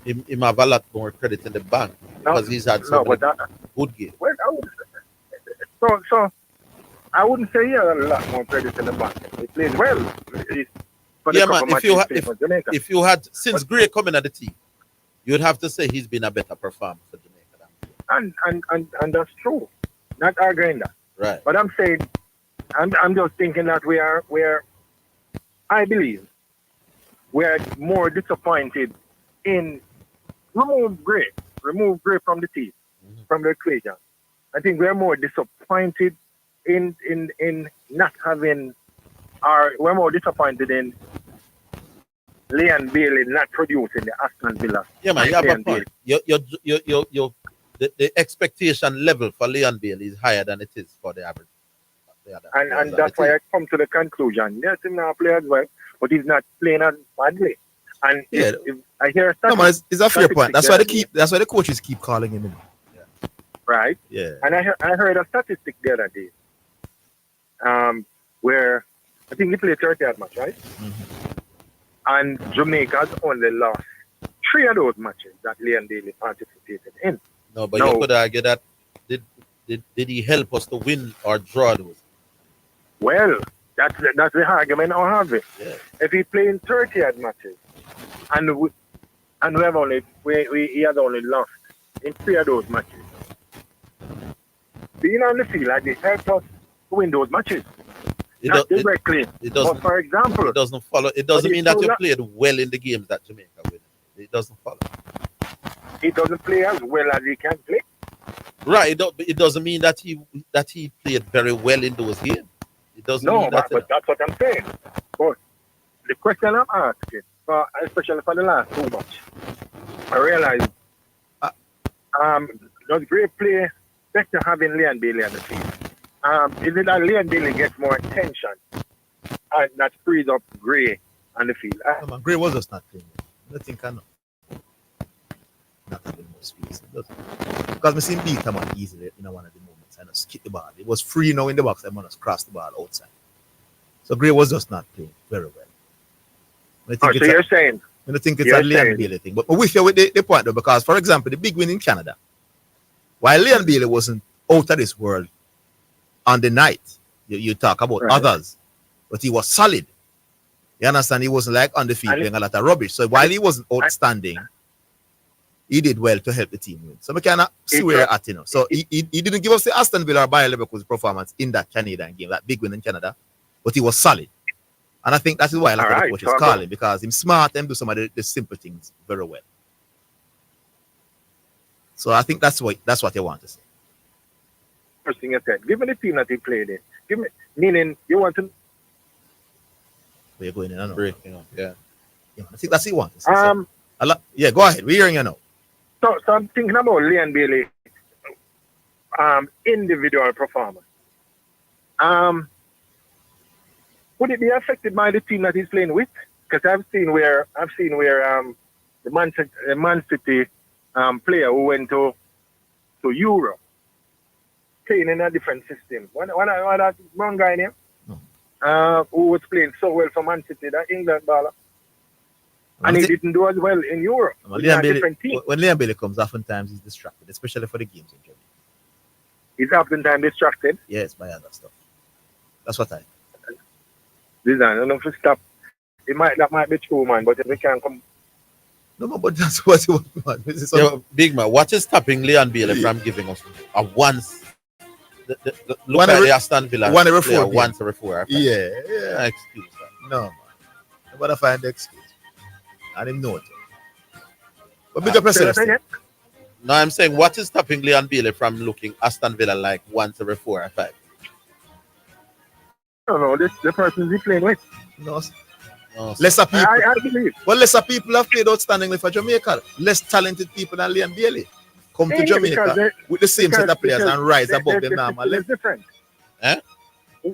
Him have a lot more credit in the bank because he's had so many good games. Well, so I wouldn't say he had a lot more credit in the bank. He plays well. Yeah, man. If you had since Gray coming at the team, you'd have to say he's been a better performer for Jamaica. And that's true. Not arguing that. Right. But I'm saying, I'm just thinking that I believe we are more disappointed in remove Gray from the team. from the equation. I think we're more disappointed in not having, or we're more disappointed in Leon Bailey not producing the Aston Villa. Yeah, man, you have a point. The expectation level for Leon Bailey is higher than it is for the average. And that's why I come to the conclusion. Yes, he's not playing as well, but he's not playing as badly. And Yeah. if I hear No, man, it's a fair point. That's why statistic that's why the coaches keep calling him in. right? Yeah. And I heard a statistic the other day, where I think he played 30 odd match, right? And Jamaica's only lost 3 of those matches that Leon Bailey participated in. No, but you could argue that did he help us to win or draw those? Well, that's the argument I have it. Yeah. If he playing 30 odd matches, and he has only lost in 3 of those matches, being on the field, like they helped us to win those matches. Not directly. But for example, it doesn't follow. It doesn't mean that you played well in the games that Jamaica win. It doesn't follow. He doesn't play as well as he can play. Right. It doesn't mean that he played very well in those games. It doesn't mean that. But that's what I'm saying. But the question I'm asking, especially for the last 2 matches, I realize does Gray play better having Leon Bailey on the field? Is it that Leon Bailey gets more attention and that frees up Gray on the field? Gray was just not playing. Nothing can not having more space. Because we seen beat him on easily in one of the moments and just kick the ball. It was free now in the box and man just crossed the ball outside. So Gray was just not playing very well. I think so you're saying? I think it's a Leon Bailey thing. But with you with the point though, because for example, the big win in Canada, while Leon Bailey wasn't out of this world on the night, you talk about others, but he was solid. You understand? He wasn't like on the field playing a lot of rubbish. So while he wasn't outstanding, he did well to help the team win. So we cannot see where you're at, you know. So he didn't give us the Aston Villa or Bayer Leverkusen performance in that Canadian game, that big win in Canada, but he was solid. And I think that is why a lot of the coaches call him, because he's smart and do some of the simple things very well. So I think that's what you want to say. First thing you said, give me the team that he played in. Meaning you want to. Where you're going in, I know. Yeah. I think that's what you want to say. Go ahead. We're hearing you now. So I'm thinking about Leon Bailey individual performance. Would it be affected by the team that he's playing with? Because I've seen where the Man City player who went to Europe playing in a different system. What that one guy name? Who was playing so well for Man City, that England baller. And he didn't do as well in Europe. When Leon Bailey comes, oftentimes he's distracted, especially for the games in Germany. He's oftentimes distracted? Yes, by other stuff. That's what I Zidane, I don't know if we stop. That might be true, man, but if we can't come. No, but that's what you want. Big man, what is stopping Leon Bailey from giving us a once? Look at the Aston Villa. Once every 4. Yeah. No excuse that. No, man. I'm going to find the excuse. I didn't know it. But big up yourself. No, I'm saying, what is stopping Leon Bailey from looking Aston Villa like once every 4 or 5? I don't know, the person he's playing with. No. Lesser people. I believe. Well, lesser people have played outstandingly for Jamaica. Less talented people than Leon Bailey come to Jamaica with the same set of players and rise above them normal level. It's different.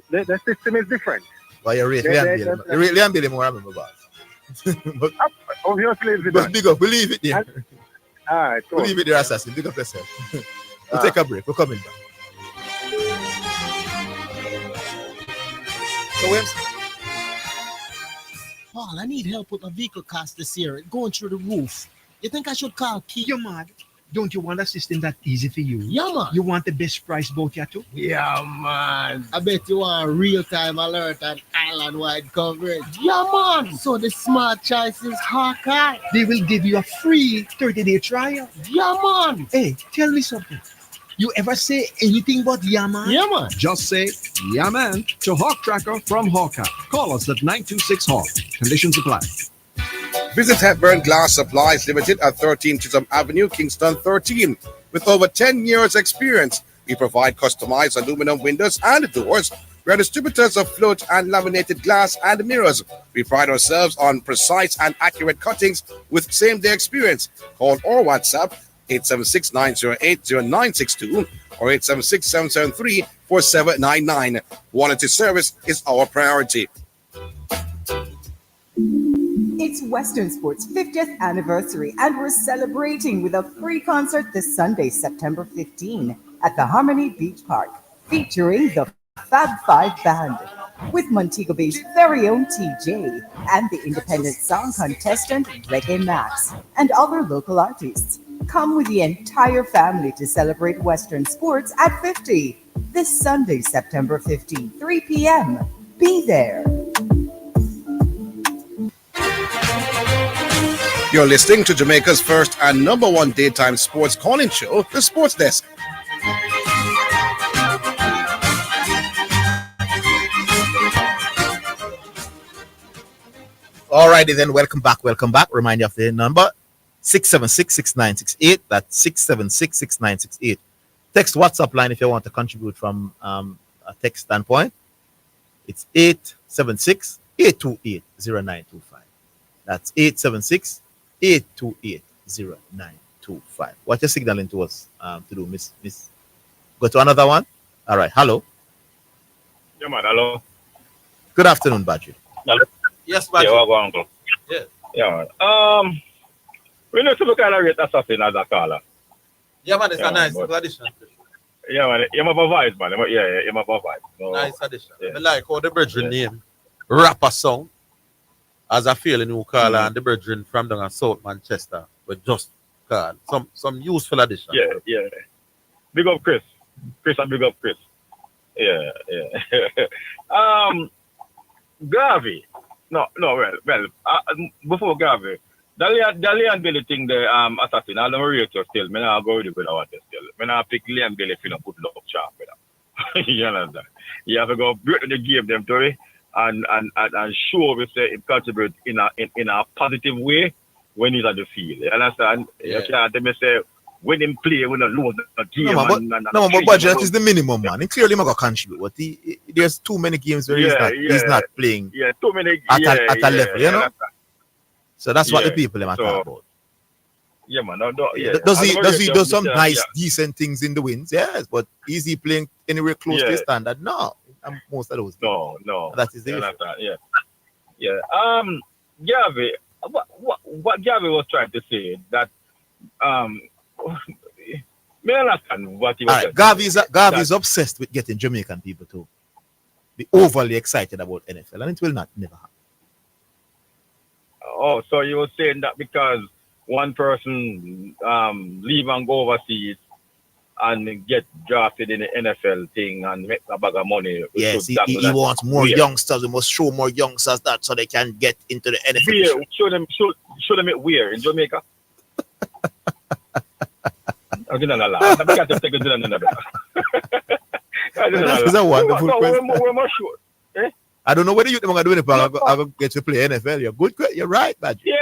The system is different. Well, you rate Leon Bailey. You rate Leon Bailey more, I remember, boss. Obviously, but big up, believe it there. All right, cool. Believe it there, assassin. Big up yourself. We'll take a break. We're coming back. So, Paul, I need help with my vehicle cost this year, going through the roof. You think I should call Keith? You're mad. Don't you want a system that easy for you? Yeah, man. You want the best price boat here too? Yeah, man. I bet you want real-time alert and island-wide coverage. Yeah, man. So the smart choice is Hawkeye. They will give you a free 30-day trial. Yeah, man. Hey, tell me something. You ever say anything but yeah, man? Yeah, man. Just say yeah, man to Hawk Tracker from Hawkeye. Call us at 926 Hawk. Conditions apply. Visit Hepburn Glass Supplies Limited at 13 Chisholm Avenue, Kingston 13. with over 10 years experience. We provide customized aluminum windows and doors. We are distributors of float and laminated glass and mirrors. We pride ourselves on precise and accurate cuttings with same-day experience. Call or WhatsApp 876-908-0962 or 876-773-4799. Quality service is our priority. It's Western Sports 50th anniversary, and we're celebrating with a free concert this Sunday, September 15, at the Harmony Beach Park, featuring the Fab Five Band, with Montego Bay's very own TJ and the independent song contestant Reggae Max, and other local artists. Come with the entire family to celebrate Western Sports at 50 this Sunday, September 15, 3 p.m. Be there. You're listening to Jamaica's first and number one daytime sports calling show, The Sports Desk. Alrighty then, welcome back. Remind you of the number 676-6968. That's 676-6968. Text WhatsApp line if you want to contribute from a text standpoint. It's 876-828-0925. That's 876-828-0925. What you're signaling to us to do, Miss? Go to another one. All right. Hello. Yeah, man. Hello. Good afternoon, Badri. Hello. Yes, Badri. Yeah, welcome, uncle. Yeah. Yeah, man. We need to look at a rate assassin as a caller. Yeah, man. It's Yeah, a nice but- addition. Yeah, man. You have a vibe, man. Yeah, you have a vibe. No, Nice addition. Yeah. I like how the brethren name rapper song as a feeling who call and the brethren from down in South Manchester but just call some useful addition. Yeah. Big up Chris. And big up Chris. Yeah. Garvey. No, well, before Garvey, Dalian Billy thing the assassin, I don't rate you still. Me not go with it without it still. Me not pick Liam Billy if you don't put love sharp with them. You understand? You have to go break the game them to it and show we say it contribute in a positive way when he's at the field. You understand? Yeah. You can't tell me say when him play, when he lose the game. But budget is the minimum, man. He clearly not gonna contribute, but there's too many games where he's not playing too many at a level, you know. understand? So that's what the Yeah, people are so- talking about. Yeah, man. Yeah. Does he do some Yeah, nice, yeah. decent things in the wins? Yes, but is he playing anywhere close to Yeah. his standard? No, most of those. No. That is the issue. Yeah. Gavi, what Gavi was trying to say that may I understand what he was All right, saying. Gavi is obsessed with getting Jamaican people to be overly excited about NFL, and it will never happen. Oh, so you were saying that because one person leave and go overseas and get drafted in the NFL thing and make a bag of money. Yes, so he wants more youngsters. We must show more youngsters that so they can get into the NFL. Where? Show them it where? In Jamaica? I'm going to laugh. I'm going to take a That is a wonderful question. We're more sure. Eh? I don't know whether you're going to do it, but I'm going to get to play NFL. You're good. You're right, Badge. Yeah,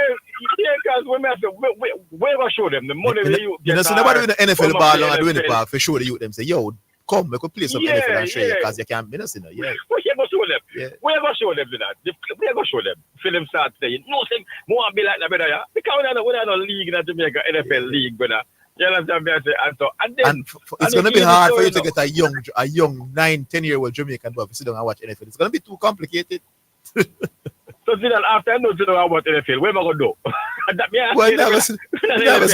because we're going to show them the money You know, so nobody in the NFL ball and doing it for show the youth them say, yo, come, we could play some NFL and show you because you can't be no sinner. Yeah. We're going to show them. Yeah. We're going to show them that. We're going to show them. Film start saying, no, say, more be like that, brother. Yeah? Because we're not a league in Jamaica, NFL league, brother. You understand me? And then It's going to be hard for you to get a young 9-10-year-old Jamaican boy to sit down and watch NFL. It's going to be too complicated. So Zidane, after I know Zidane about NFL, where am I going to do? Well, never sit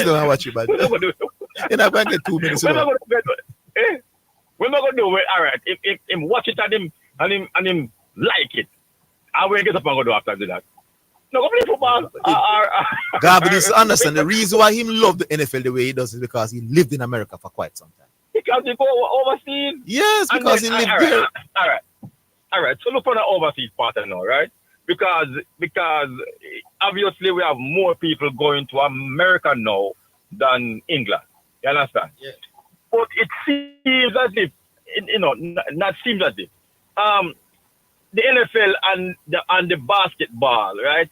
down and watch it, man. You're not going to get 2 minutes. Where am I going to do? Where am I going to do? All right, if him watch it and him like it, I will get up and go do after that. No, go play football. Gabi needs to understand the reason why he loved the NFL the way he does is because he lived in America for quite some time. Because he go overseas. Yes, because he lived there. All right. So look for the overseas part now, right? Because obviously we have more people going to America now than England. You understand? Yeah. But it seems as if, not seems as if, the NFL and the basketball, right?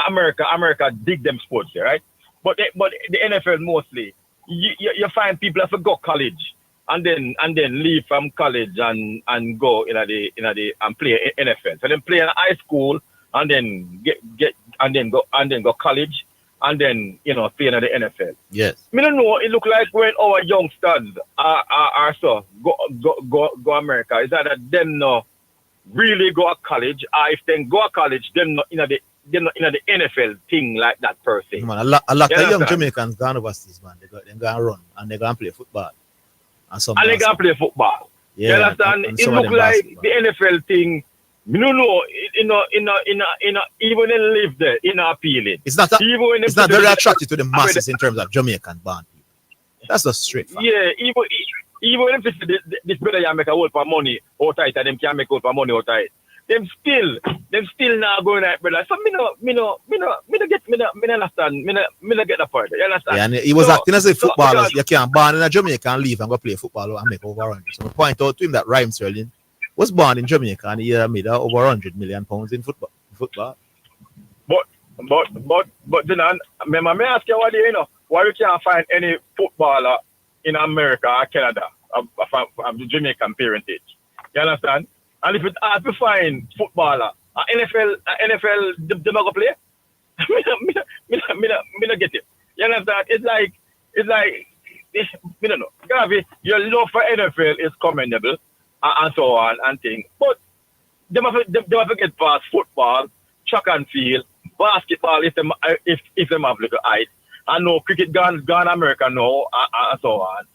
America dig them sports, right? But the NFL mostly you find people have to go college and then leave from college and go in the and play NFL. So then play in high school and then go college and then play in the NFL. Yes. I don't know. It look like when our youngsters are so go America. Is that them no really go to college? Or if they go to college, them not they're not in the NFL thing like that per se. Man, a lot of young Jamaicans gone overseas, man. They go and run and they go and play football. And they go and play football. Yeah, you understand? and It look like the NFL thing. Me no know. Even they live there, appealing. It's not very attractive to the masses in terms of Jamaican born people. That's the straight fact. Yeah, even if this brother you make a whole for money out of it, and them can make out for money out of it. Them still not going at brother. So me no understand. Me no get the point. You understand? Yeah, and he was acting as a footballer. You can't born in a Jamaica and leave and go play football and make over 100. So I point out to him that Rhyme Sterling was born in Jamaica and he made over 100 million pounds in football. But then me ask you why you can't find any footballer in America or Canada from the Jamaican parentage. You understand? And if it's hard to find footballer, NFL, they not go play. Me not get it. You understand? It's like, me don't know. Gavi, your love for NFL is commendable and so on and things. But they have to get past football, track and field, basketball if them have little height. And no cricket gone America now and so on.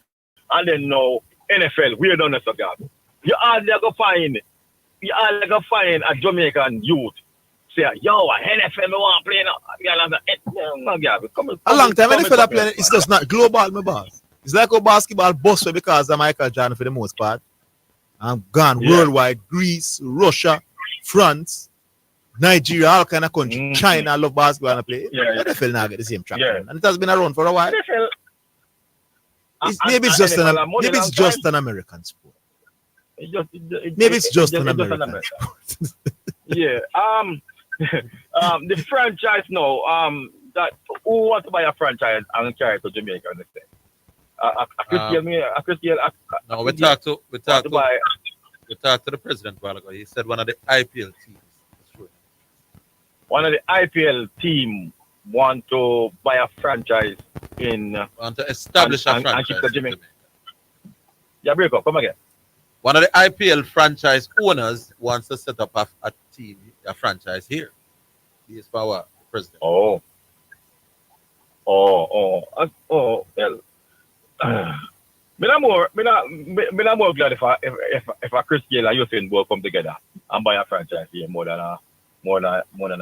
And then no NFL, we don't know so Gavi. You hardly go find a Jamaican youth say, yo, NFL me want to play now. A long time NFL are playing, it's just not global, my boss. It's like a basketball bust because of Michael Jordan for the most part. I'm gone worldwide, Greece, Russia, France, Nigeria, all kind of country. China love basketball and play. NFL now get the same traction. And it has been around for a while. Maybe it's just an American sport. Maybe it's just an American sport. Yeah. The franchise now, that who wants to buy a franchise and carry it to Jamaica next time? No, we talked to the president a while ago. He said one of the IPL teams. One of the IPL team want to buy a franchise want to establish a franchise and keep the Jamaica. Yeah, break up. Come again. One of the IPL franchise owners wants to set up a team, a franchise here. He is power president. Well. Me more glad if a Chris Gayle and Usain Bolt come together and buy a franchise here more than an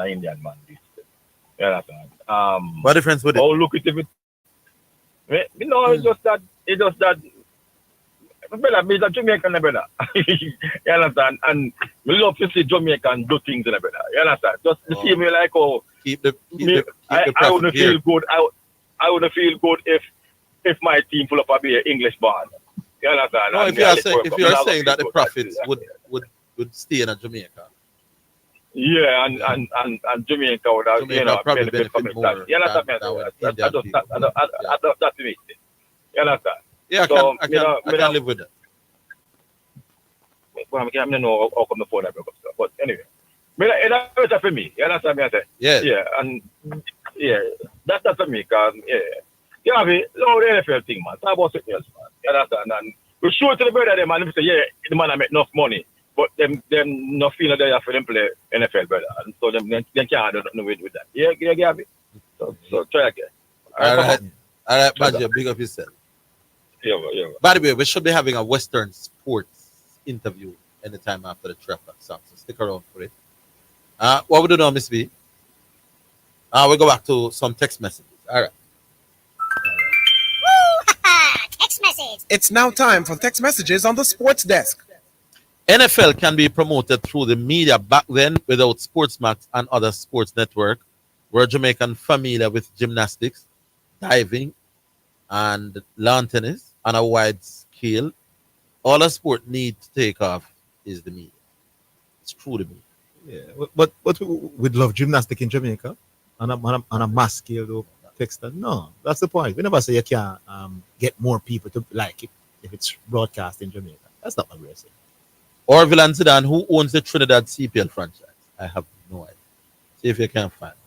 Indian man. You understand? What difference would it? Oh, look at it. It's just that. Brother, me is a Jamaican, brother. You understand? And we love to see Jamaican do things, brother. You understand? Just to see me like, I wouldn't feel good. I wouldn't feel good if my team full up a be English band. You understand? No, if you are saying that the profits would stay in Jamaica. Yeah, and Jamaica would have probably benefit more. You understand? That's me. You understand? Yeah, I can live with that. Well, I don't know how come the phone I broke up stuff. But anyway, it's for me. You understand me? I say? Yeah. Yeah, and that's for me. Because, you have the NFL thing, man. Talk about something else, man. You understand? And we show it to the brother, them, and they say, the man I make enough money. But them not feeling they have for them play NFL, brother. And so them can't do nothing with that. Yeah, Gabby? So try again. All right, Badger, big up yourself. Yeah. By the way, we should be having a Western sports interview anytime after the 12 o'clock song, so stick around for it. What we do now, Miss B? We go back to some text messages. All right. Text message. It's now time for text messages on the sports desk. NFL can be promoted through the media back then without Sportsmax and other sports network. Were Jamaican familiar with gymnastics, diving, and lawn tennis on a wide scale. All a sport needs to take off is the media. It's true to me. Yeah, but we'd love gymnastics in Jamaica on a mass scale though. texter. No, that's the point. We never say you can't get more people to like it if it's broadcast in Jamaica. That's not what we're saying. Orville and Zidane, who owns the Trinidad CPL franchise? I have no idea. See if you can find it.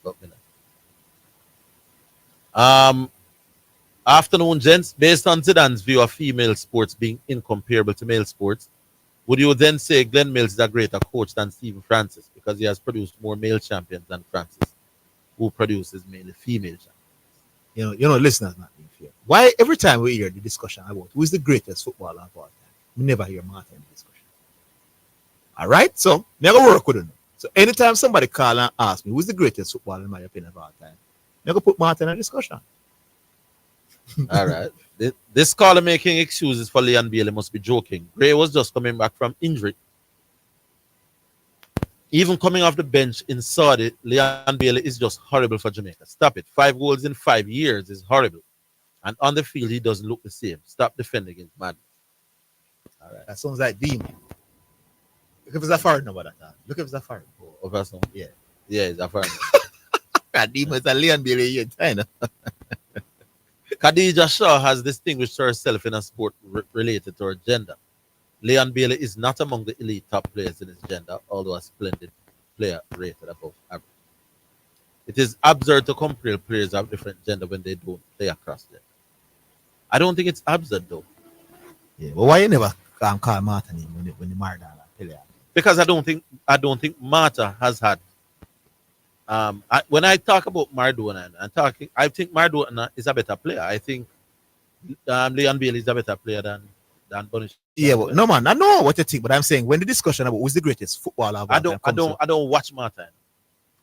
Let me know. Afternoon, gents. Based on Zidane's view of female sports being incomparable to male sports, would you then say Glenn Mills is a greater coach than Stephen Francis because he has produced more male champions than Francis, who produces mainly female champions? You know, listeners not being fair. Why every time we hear the discussion about who is the greatest footballer of all time, we never hear Martin in the discussion. All right, so never work with him. So anytime somebody call and ask me who's the greatest footballer in my opinion of all time, never put Martin in a discussion. All right. This caller making excuses for Leon Bailey must be joking. Gray was just coming back from injury. Even coming off the bench in Saudi, Leon Bailey is just horrible for Jamaica. Stop it. 5 goals in 5 years is horrible. And on the field, he doesn't look the same. Stop defending against madness. All right. That sounds like Demon. Look if it's a foreign number that time. Look if it's a foreign. Oh, yeah. Yeah, it's a foreign. Demon is a Leon Bailey here, China. Khadija Shaw has distinguished herself in a sport related to her gender. Leon Bailey is not among the elite top players in his gender, although a splendid player rated above average. It is absurd to compare players of different gender when they don't play across gender. I don't think it's absurd though. Yeah, but why you never call Martin when the Maradona player? Because I don't think Marta has had. When I talk about Maradona, I think Maradona is a better player. I think Leon Bailey is a better player than Bonish. Yeah, but no man, I know what you think, but I'm saying when the discussion about who's the greatest footballer, I don't watch Marta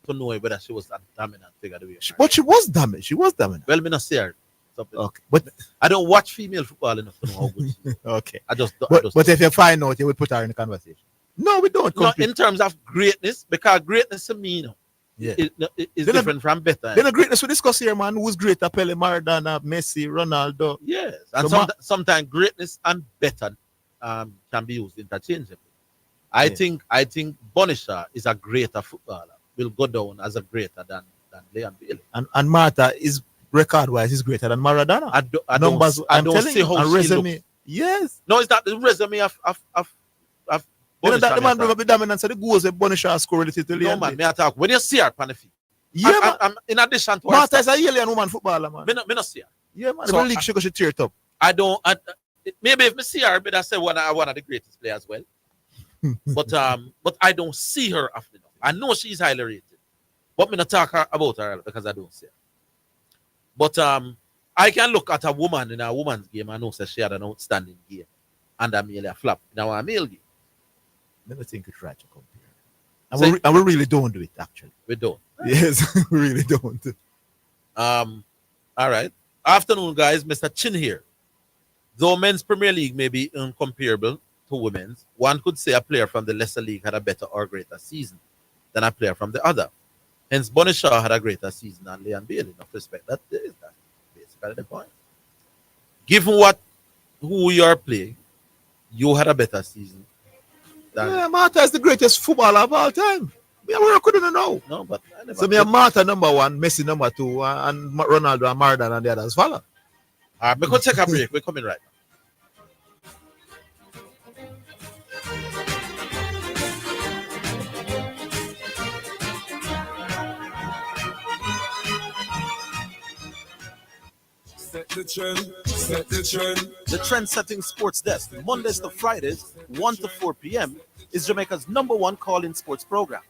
to know whether she was a dominant figure. But she was dominant. She was dominant. Well, me not see her. Okay, but I don't watch female football enough to know how good she is. Okay, but if you find out, you would put her in the conversation. No, we don't. No, in terms of greatness, because greatness to me, is different from better. Then the greatness we discuss here, man, who's greater, Pele, Maradona, Messi, Ronaldo. Yes, and sometimes greatness and better can be used interchangeably. I think Bonisha is a greater footballer. Will go down as a greater than Leon Bailey. And Marta is record-wise is greater than Maradona. I don't see how she resume. Looks. Yes. No, it's not the resume of You know that the man will be dominant, so the goals that Bonisha score related to Leon. No man, me attack. When you see her on the field. Yeah, man. In addition to Marta is a alien woman footballer, man. Me not see her. Yeah, man. So The league she tear it up. Maybe if me see her, but I say one of the greatest players as well. but I don't see her often enough. I know she's highly rated. But me not talk about her because I don't see her. But I can look at a woman in a woman's game and know that she had an outstanding game. And a male a flop in our male game. Never think we try to compare. And we really don't do it, actually. We don't. Yes, we really don't. All right. Afternoon, guys. Mr. Chin here. Though men's Premier League may be incomparable to women's, one could say a player from the lesser league had a better or greater season than a player from the other. Hence, Bonisha had a greater season than Leon Bailey. Enough respect. That's basically the point. Given who you are playing, you had a better season. Yeah, Marta is the greatest footballer of all time. We couldn't know. No, but so me and Marta number 1, Messi number 2, and Ronaldo and Maradona and the others follow. All right, we're going to take a break. We're coming right now. Set the trend, set the trend. The Trend-Setting Sports Desk, Mondays to Fridays, 1 to 4 p.m., is Jamaica's #1 call-in sports program.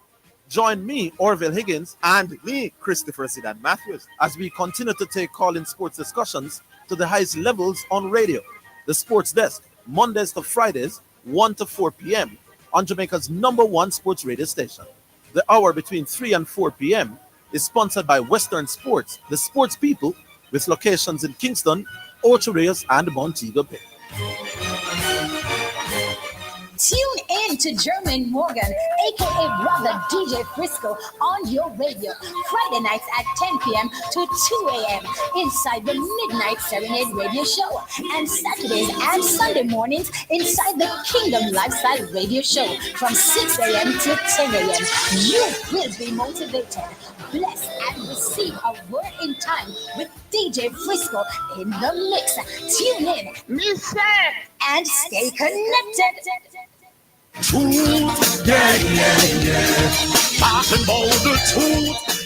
Join me, Orville Higgins, and me, Christopher Zidane Matthews, as we continue to take call-in sports discussions to the highest levels on radio. The Sports Desk, Mondays to Fridays, 1 to 4 p.m., on Jamaica's #1 sports radio station. The hour between 3 and 4 p.m. is sponsored by Western Sports, the sports people, with locations in Kingston, Ocho Rios, and Montego Bay. Tune into Jermaine Morgan, aka Brother DJ Frisco, on your radio. Friday nights at 10 p.m. to 2 a.m. inside the Midnight Serenade Radio Show. And Saturdays and Sunday mornings inside the Kingdom Lifestyle Radio Show from 6 a.m. to 10 a.m. You will be motivated, blessed, and receive a word in time with DJ Frisco in the mix. Tune in, listen, and stay connected.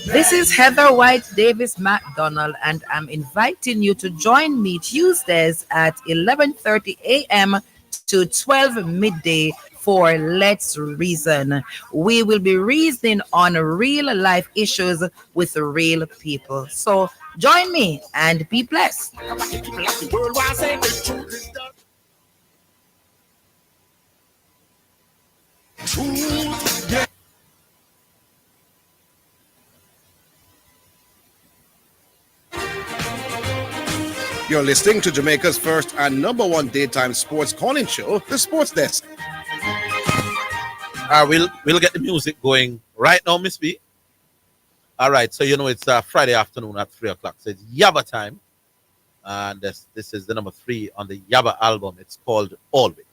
This is Heather White Davis McDonald, and I'm inviting you to join me Tuesdays at 11:30 a.m. to 12 midday for Let's Reason. We will be reasoning on real life issues with real people. So join me and be blessed. You're listening to Jamaica's first and number one daytime sports calling show, The Sports Desk. We'll get the music going right now, Miss B. All right, so you know it's Friday afternoon at 3 o'clock. So it's Yabba time. And this is the number 3 on the Yabba album. It's called Always.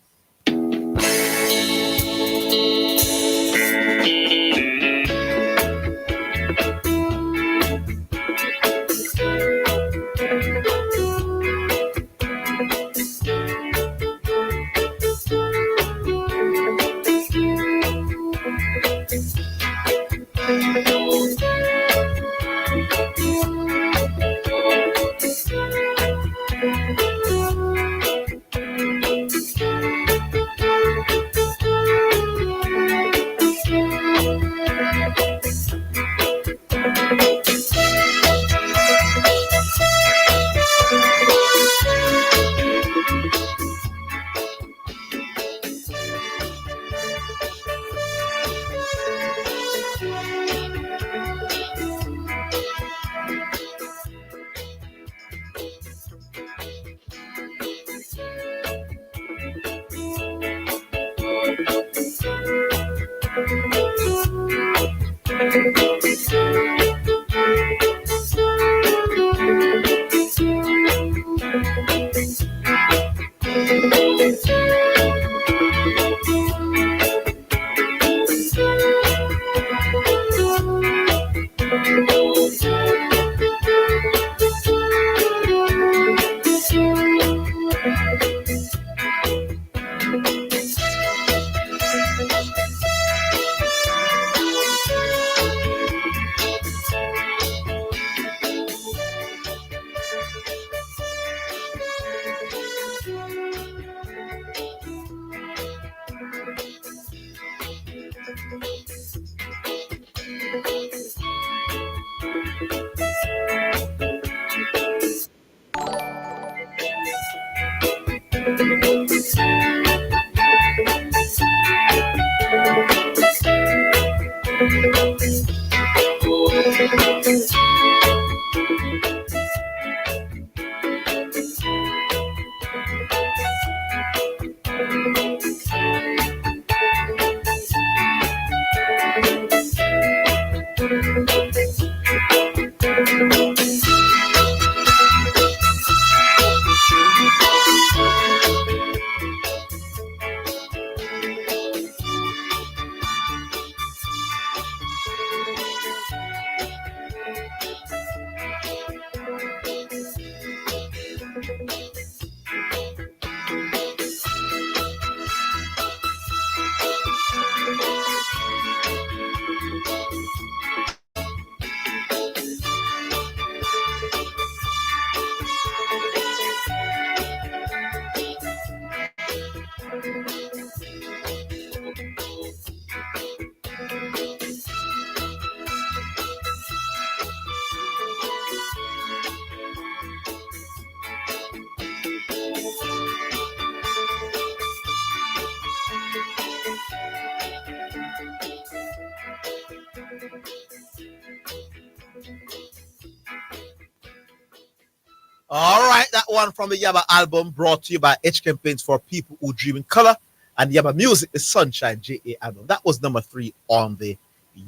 All right, that one from the Yabba album brought to you by H Campaigns for people who dream in color And Yaba Music, the Sunshine JA album. That was number 3 on the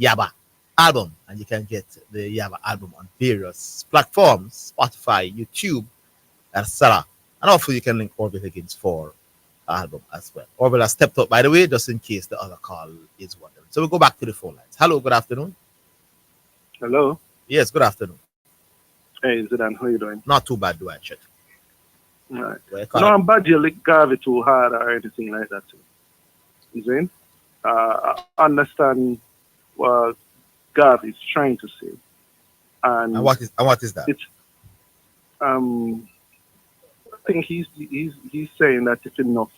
Yaba album. And you can get the Yaba album on various platforms, Spotify, YouTube, etc. And hopefully you can link Orville Higgins for album as well. Orville has stepped up, by the way, just in case the other call is wondering. So we'll go back to the phone lines. Hello, good afternoon. Hello. Yes, good afternoon. Hey, Zidane, how you doing? Not too bad, do I check? Right. No, I'm bad you lick Garvey too hard or anything like that too. You see? I understand what Garvey is trying to say. And what is that? It's I think he's saying that if enough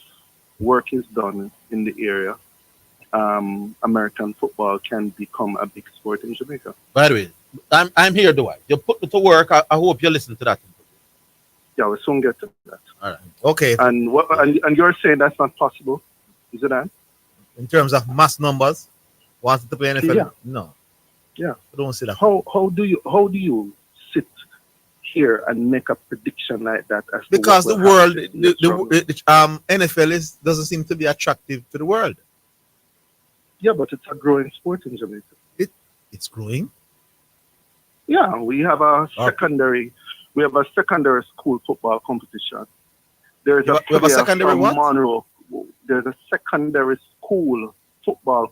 work is done in the area, American football can become a big sport in Jamaica. By the way, I'm here, Dwight. You put me to work. I hope you listen to that. Yeah, we'll soon get to that. All right. Okay. And and you're saying that's not possible, is it that? In terms of mass numbers, wants to play NFL? Yeah. No. Yeah. I don't see that. How do you sit here and make a prediction like that? As Because to the what will world, happen in this round? NFL doesn't seem to be attractive to the world. Yeah, but it's a growing sport in Jamaica. It's growing. Yeah, we have a secondary school football competition. There's we have a secondary what? Monroe. There's a secondary school football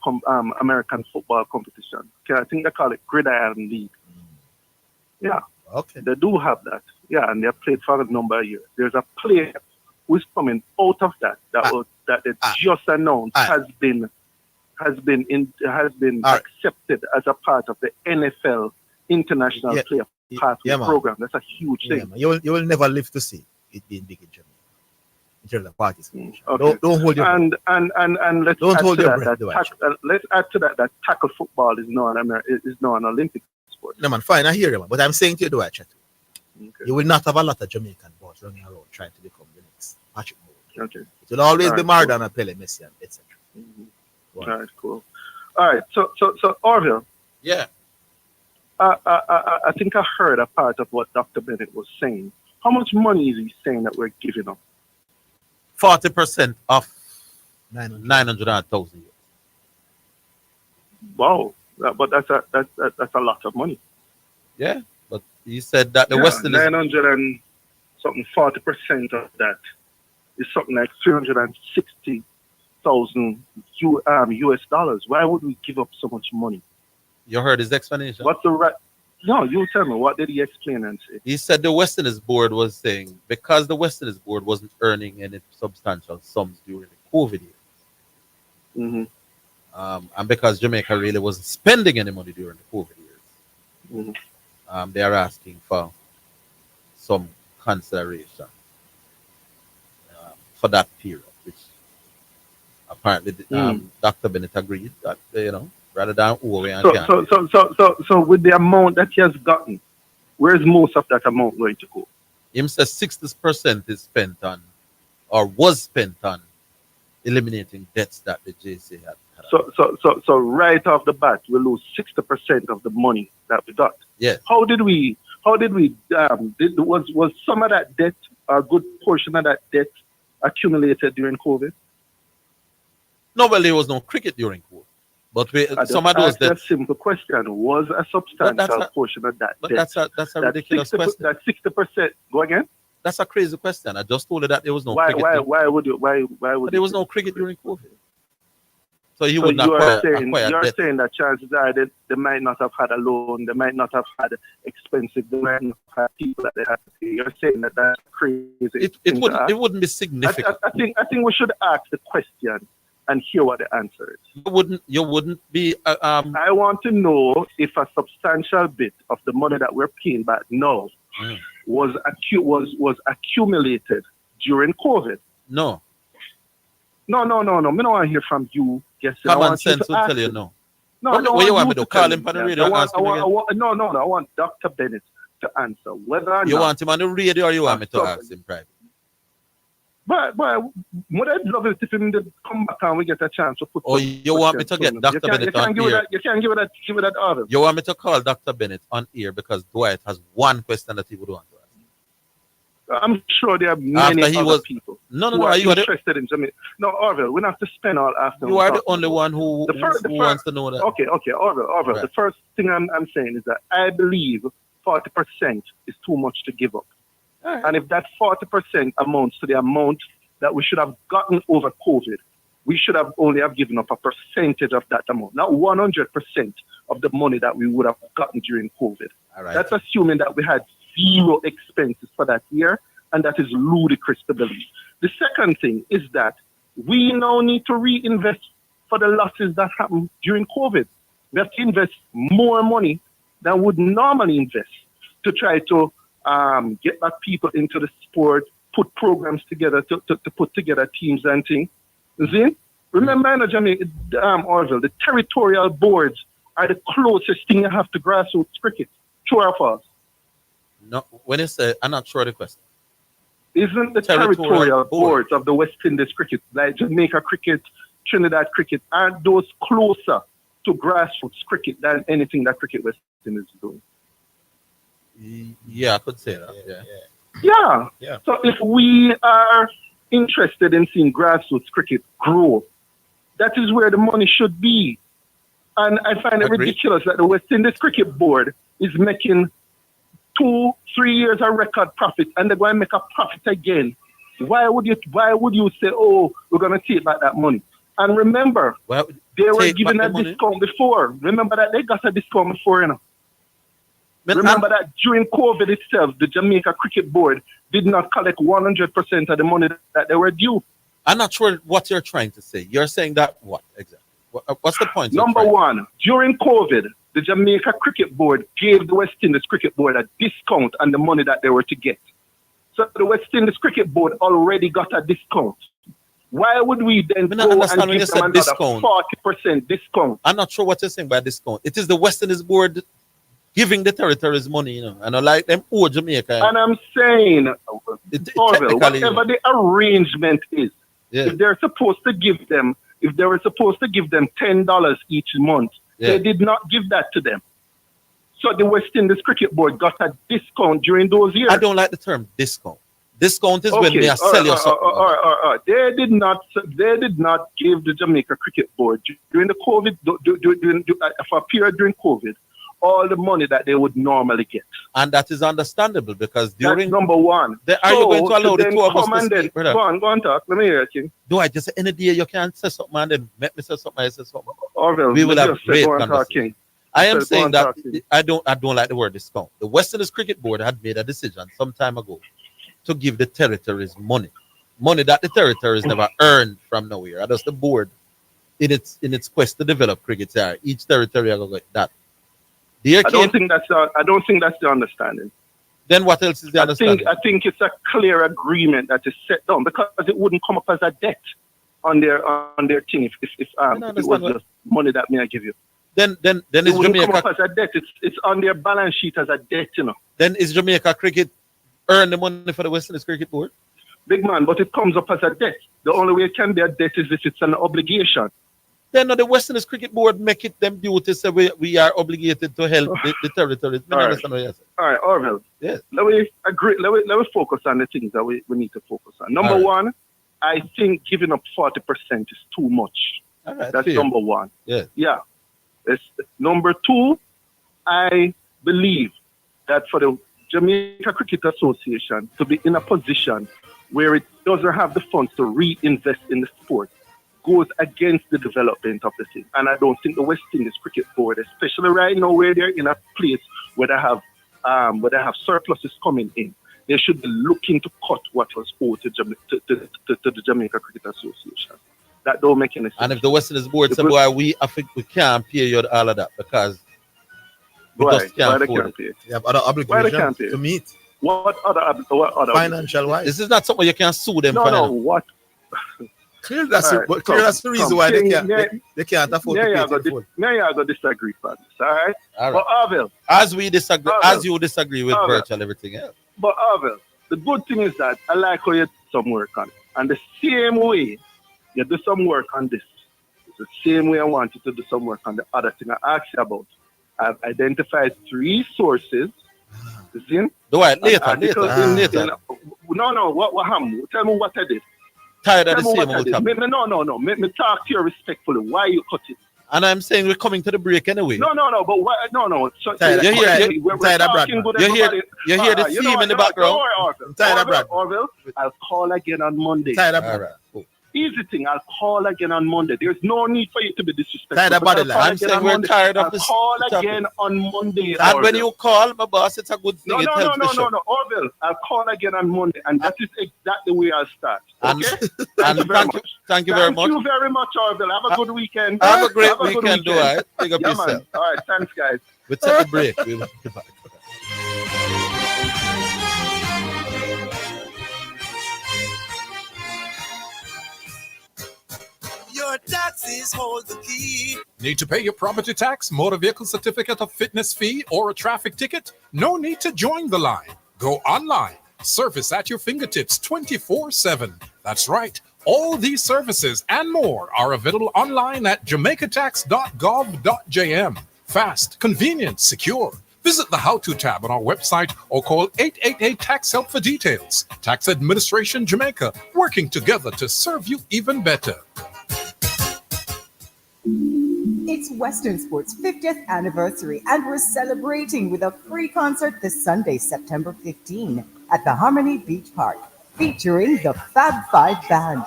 American football competition. Okay, I think they call it Gridiron League. Yeah. Okay. They do have that. Yeah, and they have played for a number of years. There's a player who's coming out of that that they just announced has been accepted as a part of the NFL International Player Pathway Program. That's a huge thing. You will never live to see it being big in Jamaica. In terms of participation. Okay. Don't hold your and let's don't add hold to your that, breath. let's add to that tackle football is now an Olympic sport. No man, fine, I hear you, man. But I'm saying to you, do I chat? Okay. You will not have a lot of Jamaican boys running around trying to become the next Patrick Moore. Okay. It will always All be right, Maradona, Pele, Messi, and etc. All right, cool. All right, so Orville. Yeah. I think I heard a part of what Dr. Bennett was saying. How much money is he saying that we're giving up? 40% of 900,000. Wow, but that's a lot of money. Yeah, but he said that the Western 900 and something 40% of that is something like 360,000 US dollars. Why would we give up so much money? You heard his explanation. What's the right? No, you tell me. What did he explain and say? He said the Westerners board was saying because the Westerners board wasn't earning any substantial sums during the COVID years, and because Jamaica really wasn't spending any money during the COVID years, they are asking for some consideration for that period, which apparently Dr. Bennett agreed that rather than so with the amount that he has gotten, where's most of that amount going to go? Him says 60% is spent on, or was spent on, eliminating debts that the JC had. So right off the bat, we lose 60% of the money that we got. Yes. How did we? Was some of that debt, a good portion of that debt, accumulated during COVID? No, well, there was no cricket during COVID. But some of those debts. A simple question: was a substantial portion of that but debt? That's a ridiculous question. That 60%. Go again. That's a crazy question. I just told you that there was no cricket. Why would there was no cricket during COVID? So you would not acquire you're debt. saying that chances are that they might not have had a loan, they might not have had expensive, they might not have had people that they had to pay. You're saying that that's crazy. It wouldn't be significant. I think we should ask the question and hear what the answer is. You wouldn't be. I want to know if a substantial bit of the money that we're paying back now was accumulated during COVID. No. No. Me don't want to hear from you. Yes, common sense will tell you no. No, what you want me to call him on the radio and ask him again? I want Dr. Bennett to answer whether or you not. Want him on the radio or you want me to ask him private? But what I'd love is if him to come back and we get a chance to put. Oh, you want me to get Dr. Bennett on air? You can't give it that order. You want me to call Dr. Bennett on air because Dwight has one question that he would want to ask. I'm sure there are many After he other was people no, who are you are the, interested in Jamaica. No, Orville, we don't have to spend all afternoon. you are the talking only about one who, who wants to know that. Okay, Orville. Right. The first thing I'm saying is that I believe 40% is too much to give up. Right. And if that 40% amounts to the amount that we should have gotten over COVID, we should have only have given up a percentage of that amount, not 100% of the money that we would have gotten during COVID. All right. That's assuming that we had zero expenses for that year, and that is ludicrous to believe. The second thing is that we now need to reinvest for the losses that happened during COVID. We have to invest more money than would normally invest to try to get back people into the sport, put programs together to put together teams and things. See? Remember, in Jamaica, Orville, the territorial boards are the closest thing you have to grassroots cricket. True or false? No, when you say, I'm not sure the question. Isn't the territorial boards of the West Indies cricket, like Jamaica cricket, Trinidad cricket, aren't those closer to grassroots cricket than anything that Cricket West Indies is doing? Yeah, I could say that. Yeah. So if we are interested in seeing grassroots cricket grow, that is where the money should be. And I find it ridiculous that the West Indies Cricket Board is making 2-3 years of record profit, and they're going to make a profit again. Why would you say, oh, we're going to take back that money? And remember, they were given a discount before. Remember that they got a discount before, you know. Remember that during COVID itself, the Jamaica Cricket Board did not collect 100% of the money that they were due. I'm not sure what you're trying to say. You're saying that what exactly? What's the point? Number one, during COVID, the Jamaica Cricket Board gave the West Indies Cricket Board a discount on the money that they were to get. So the West Indies Cricket Board already got a discount. Why would we then go and give them another 40% discount? I'm not sure what you're saying by discount. It is the West Indies Board giving the territories money, you know, and I like them owe Jamaica. And I'm saying, Orville, whatever the arrangement is, if they're supposed to give them, if they were supposed to give them $10 each month, they did not give that to them. So the West Indies Cricket Board got a discount during those years. I don't like the term discount. Discount is when they are selling you something. They did not give the Jamaica Cricket Board during the COVID, for a period during COVID, all the money that they would normally get. And that is understandable because during... That's number one. Are you going to allow the two of us to speak, brother? Go on, talk. Let me hear it, King. Do I just say any day you can't say something and then make me say something, I say something? Orville, we will have great conversation. I am saying that I don't like the word discount. The West Indies Cricket Board had made a decision some time ago to give the territories money that the territories never earned from nowhere. That's the board in its quest to develop cricket. Each territory will get that. I don't think that's the understanding. Then what else is the understanding? I think it's a clear agreement that is set down because it wouldn't come up as a debt on their thing if it was just money that I give you. Then it is wouldn't Jamaica come up as a debt. It's on their balance sheet as a debt, you know. Then is Jamaica Cricket earn the money for the West Indies Cricket Board? Big man, but it comes up as a debt. The only way it can be a debt is if it's an obligation. Then the West Indies Cricket Board make it them duty say we are obligated to help the territories. All right, Orville. Yes. Let me focus on the things that we need to focus on. Number one, I think giving up 40% is too much. All right, that's fair. Number one. Yeah. Number two, I believe that for the Jamaica Cricket Association to be in a position where it doesn't have the funds to reinvest in the sport goes against the development of the thing. And I don't think the West Indies Cricket Board, especially right now where they're in a place where they have surpluses coming in, they should be looking to cut what was owed to the Jamaica Cricket Association. That don't make any sense. And if the West Indies Board say, boy, we can't pay you all of that because we just can't afford it. You have other obligations to meet. What other financial wise? This is not something you can sue them for. No, what? Clearly, that's the reason why they can't afford to pay it. May I go disagree on this, all right? But Orville, as you disagree with virtual everything else. But Orville, the good thing is that I like how you do some work on it. And the same way you do some work on this, it's the same way I want you to do some work on the other thing I asked you about. I've identified 3 sources. You see? Do I? Later. No. What happened? Tell me what I did. Tired of Tell the me same what I old did. topic. No. Me talk to you respectfully. Why you cut it? And I'm saying we're coming to the break anyway. No. But why? No. So, Tired, you hear we're talking good. You hear the You theme know in the what? background. Don't worry, Orville. I'll call again on Monday. Tired of Brad. Easy thing. I'll call again on Monday. There's no need for you to be disrespectful. Tired of body I'm saying we're tired of I'll this. call again on Monday. And when Orville. you call, my boss, it's a good thing. No, It helps the show. Orville, I'll call again on Monday, and that is exactly where I'll start. And, Okay? thank you very much. Thank you very much. Thank you very much, Orville. Have a good weekend. Have a great good weekend, do I? Big up Yeah, yourself. man. All right, thanks, guys. We'll take a break. We will be back. Your taxes hold the key. Need to pay your property tax, motor vehicle certificate of fitness fee, or a traffic ticket? No need to join the line. Go online. Service at your fingertips 24/7. That's right. All these services and more are available online at jamaicatax.gov.jm. Fast, convenient, secure. Visit the How To tab on our website or call 888-TAX-HELP for details. Tax Administration Jamaica, working together to serve you even better. It's Western Sports' 50th anniversary, and we're celebrating with a free concert this Sunday, September 15, at the Harmony Beach Park, featuring the Fab Five Band,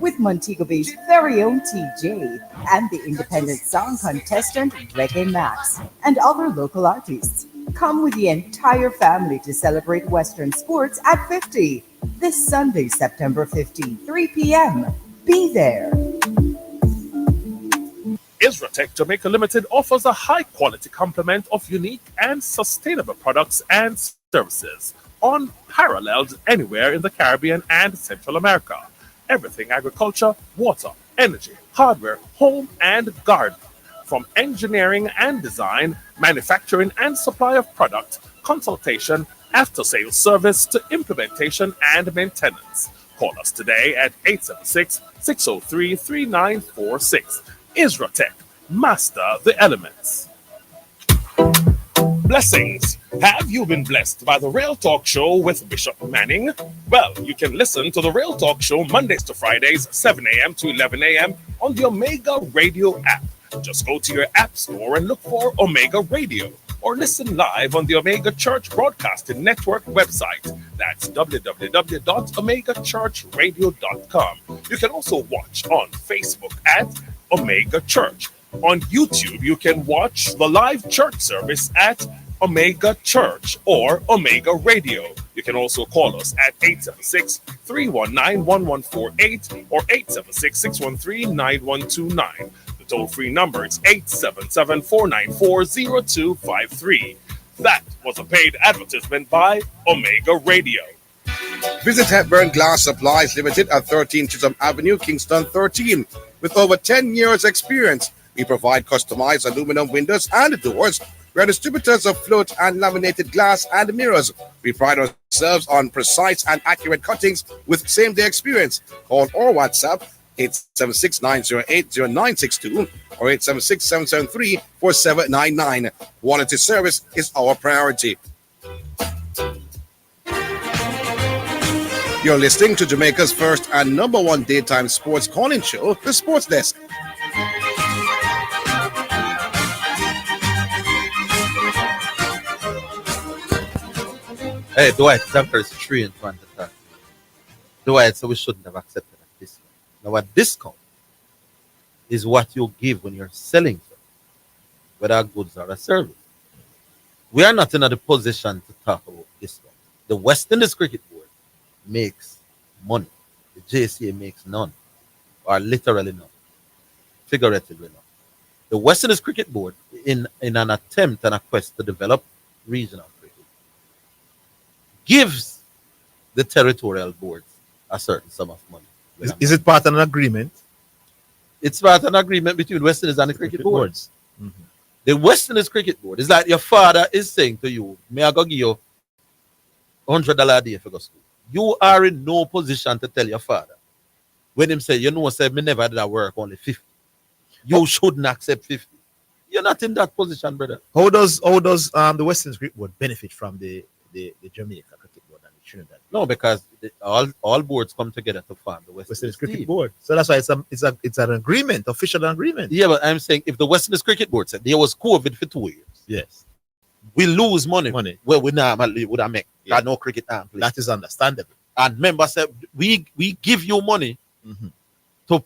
with Montego Bay's very own TJ and the independent song contestant Reggae Max, and other local artists. Come with the entire family to celebrate Western Sports at 50 this Sunday, September 15, 3 p.m. Be there. Isratech Jamaica Limited offers a high-quality complement of unique and sustainable products and services, unparalleled anywhere in the Caribbean and Central America. Everything agriculture, water, energy, hardware, home, and garden. From engineering and design, manufacturing and supply of product, consultation, after-sales service to implementation and maintenance. Call us today at 876-603-3946. Isratech, master the elements. Blessings. Have you been blessed by the Real Talk Show with Bishop Manning? Well, you can listen to the Real Talk Show Mondays to Fridays, 7 a.m. to 11 a.m. on the Omega Radio app. Just go to your app store and look for Omega Radio, or listen live on the Omega Church Broadcasting Network website. That's www.omegachurchradio.com. You can also watch on Facebook at Omega Church. On YouTube, you can watch the live church service at Omega Church or Omega Radio. You can also call us at 876-319-1148 or 876-613-9129. The toll-free number is 877-494-0253. That was a paid advertisement by Omega Radio. Visit Hepburn Glass Supplies Limited at 13 Chisholm Avenue, Kingston 13. With over 10 years experience, we provide customized aluminum windows and doors. We are distributors of float and laminated glass and mirrors. We pride ourselves on precise and accurate cuttings with same-day experience. Call or WhatsApp 876-908-0962 or 876-773-4799. Quality service is our priority. You're listening to Jamaica's first and number one daytime sports calling show, The Sports Desk. Hey, Dwight, Jumpers 3 in front of that. Dwight, so we shouldn't have accepted a discount. Now, a discount is what you give when you're selling something, whether a goods or a service. We are not in a position to talk about discount. The West Indies Cricket Board makes money. The JCA makes none, or literally none, figuratively none. The West Indies Cricket Board, in an attempt and a quest to develop regional cricket, gives the territorial boards a certain sum of money. Is it part of an agreement? It's part of an agreement between West Indies and the cricket boards. Mm-hmm. The West Indies Cricket Board is like your father is saying to you, may I go give you $100 a day for go school. You are in no position to tell your father when him say, you know, say me never did that work, only 50. You shouldn't accept 50. You're not in that position, brother. How does the West Indies Cricket Board benefit from the Jamaica Cricket Board and the Trinidad. No, because all boards come together to form the West Indies Cricket team. Board. So that's why it's an agreement, official agreement. Yeah, but I'm saying if the West Indies Cricket Board said there was COVID for 2 years, yes, we lose money. Well, we normally would have make no cricket now. That is understandable. And members said we give you money to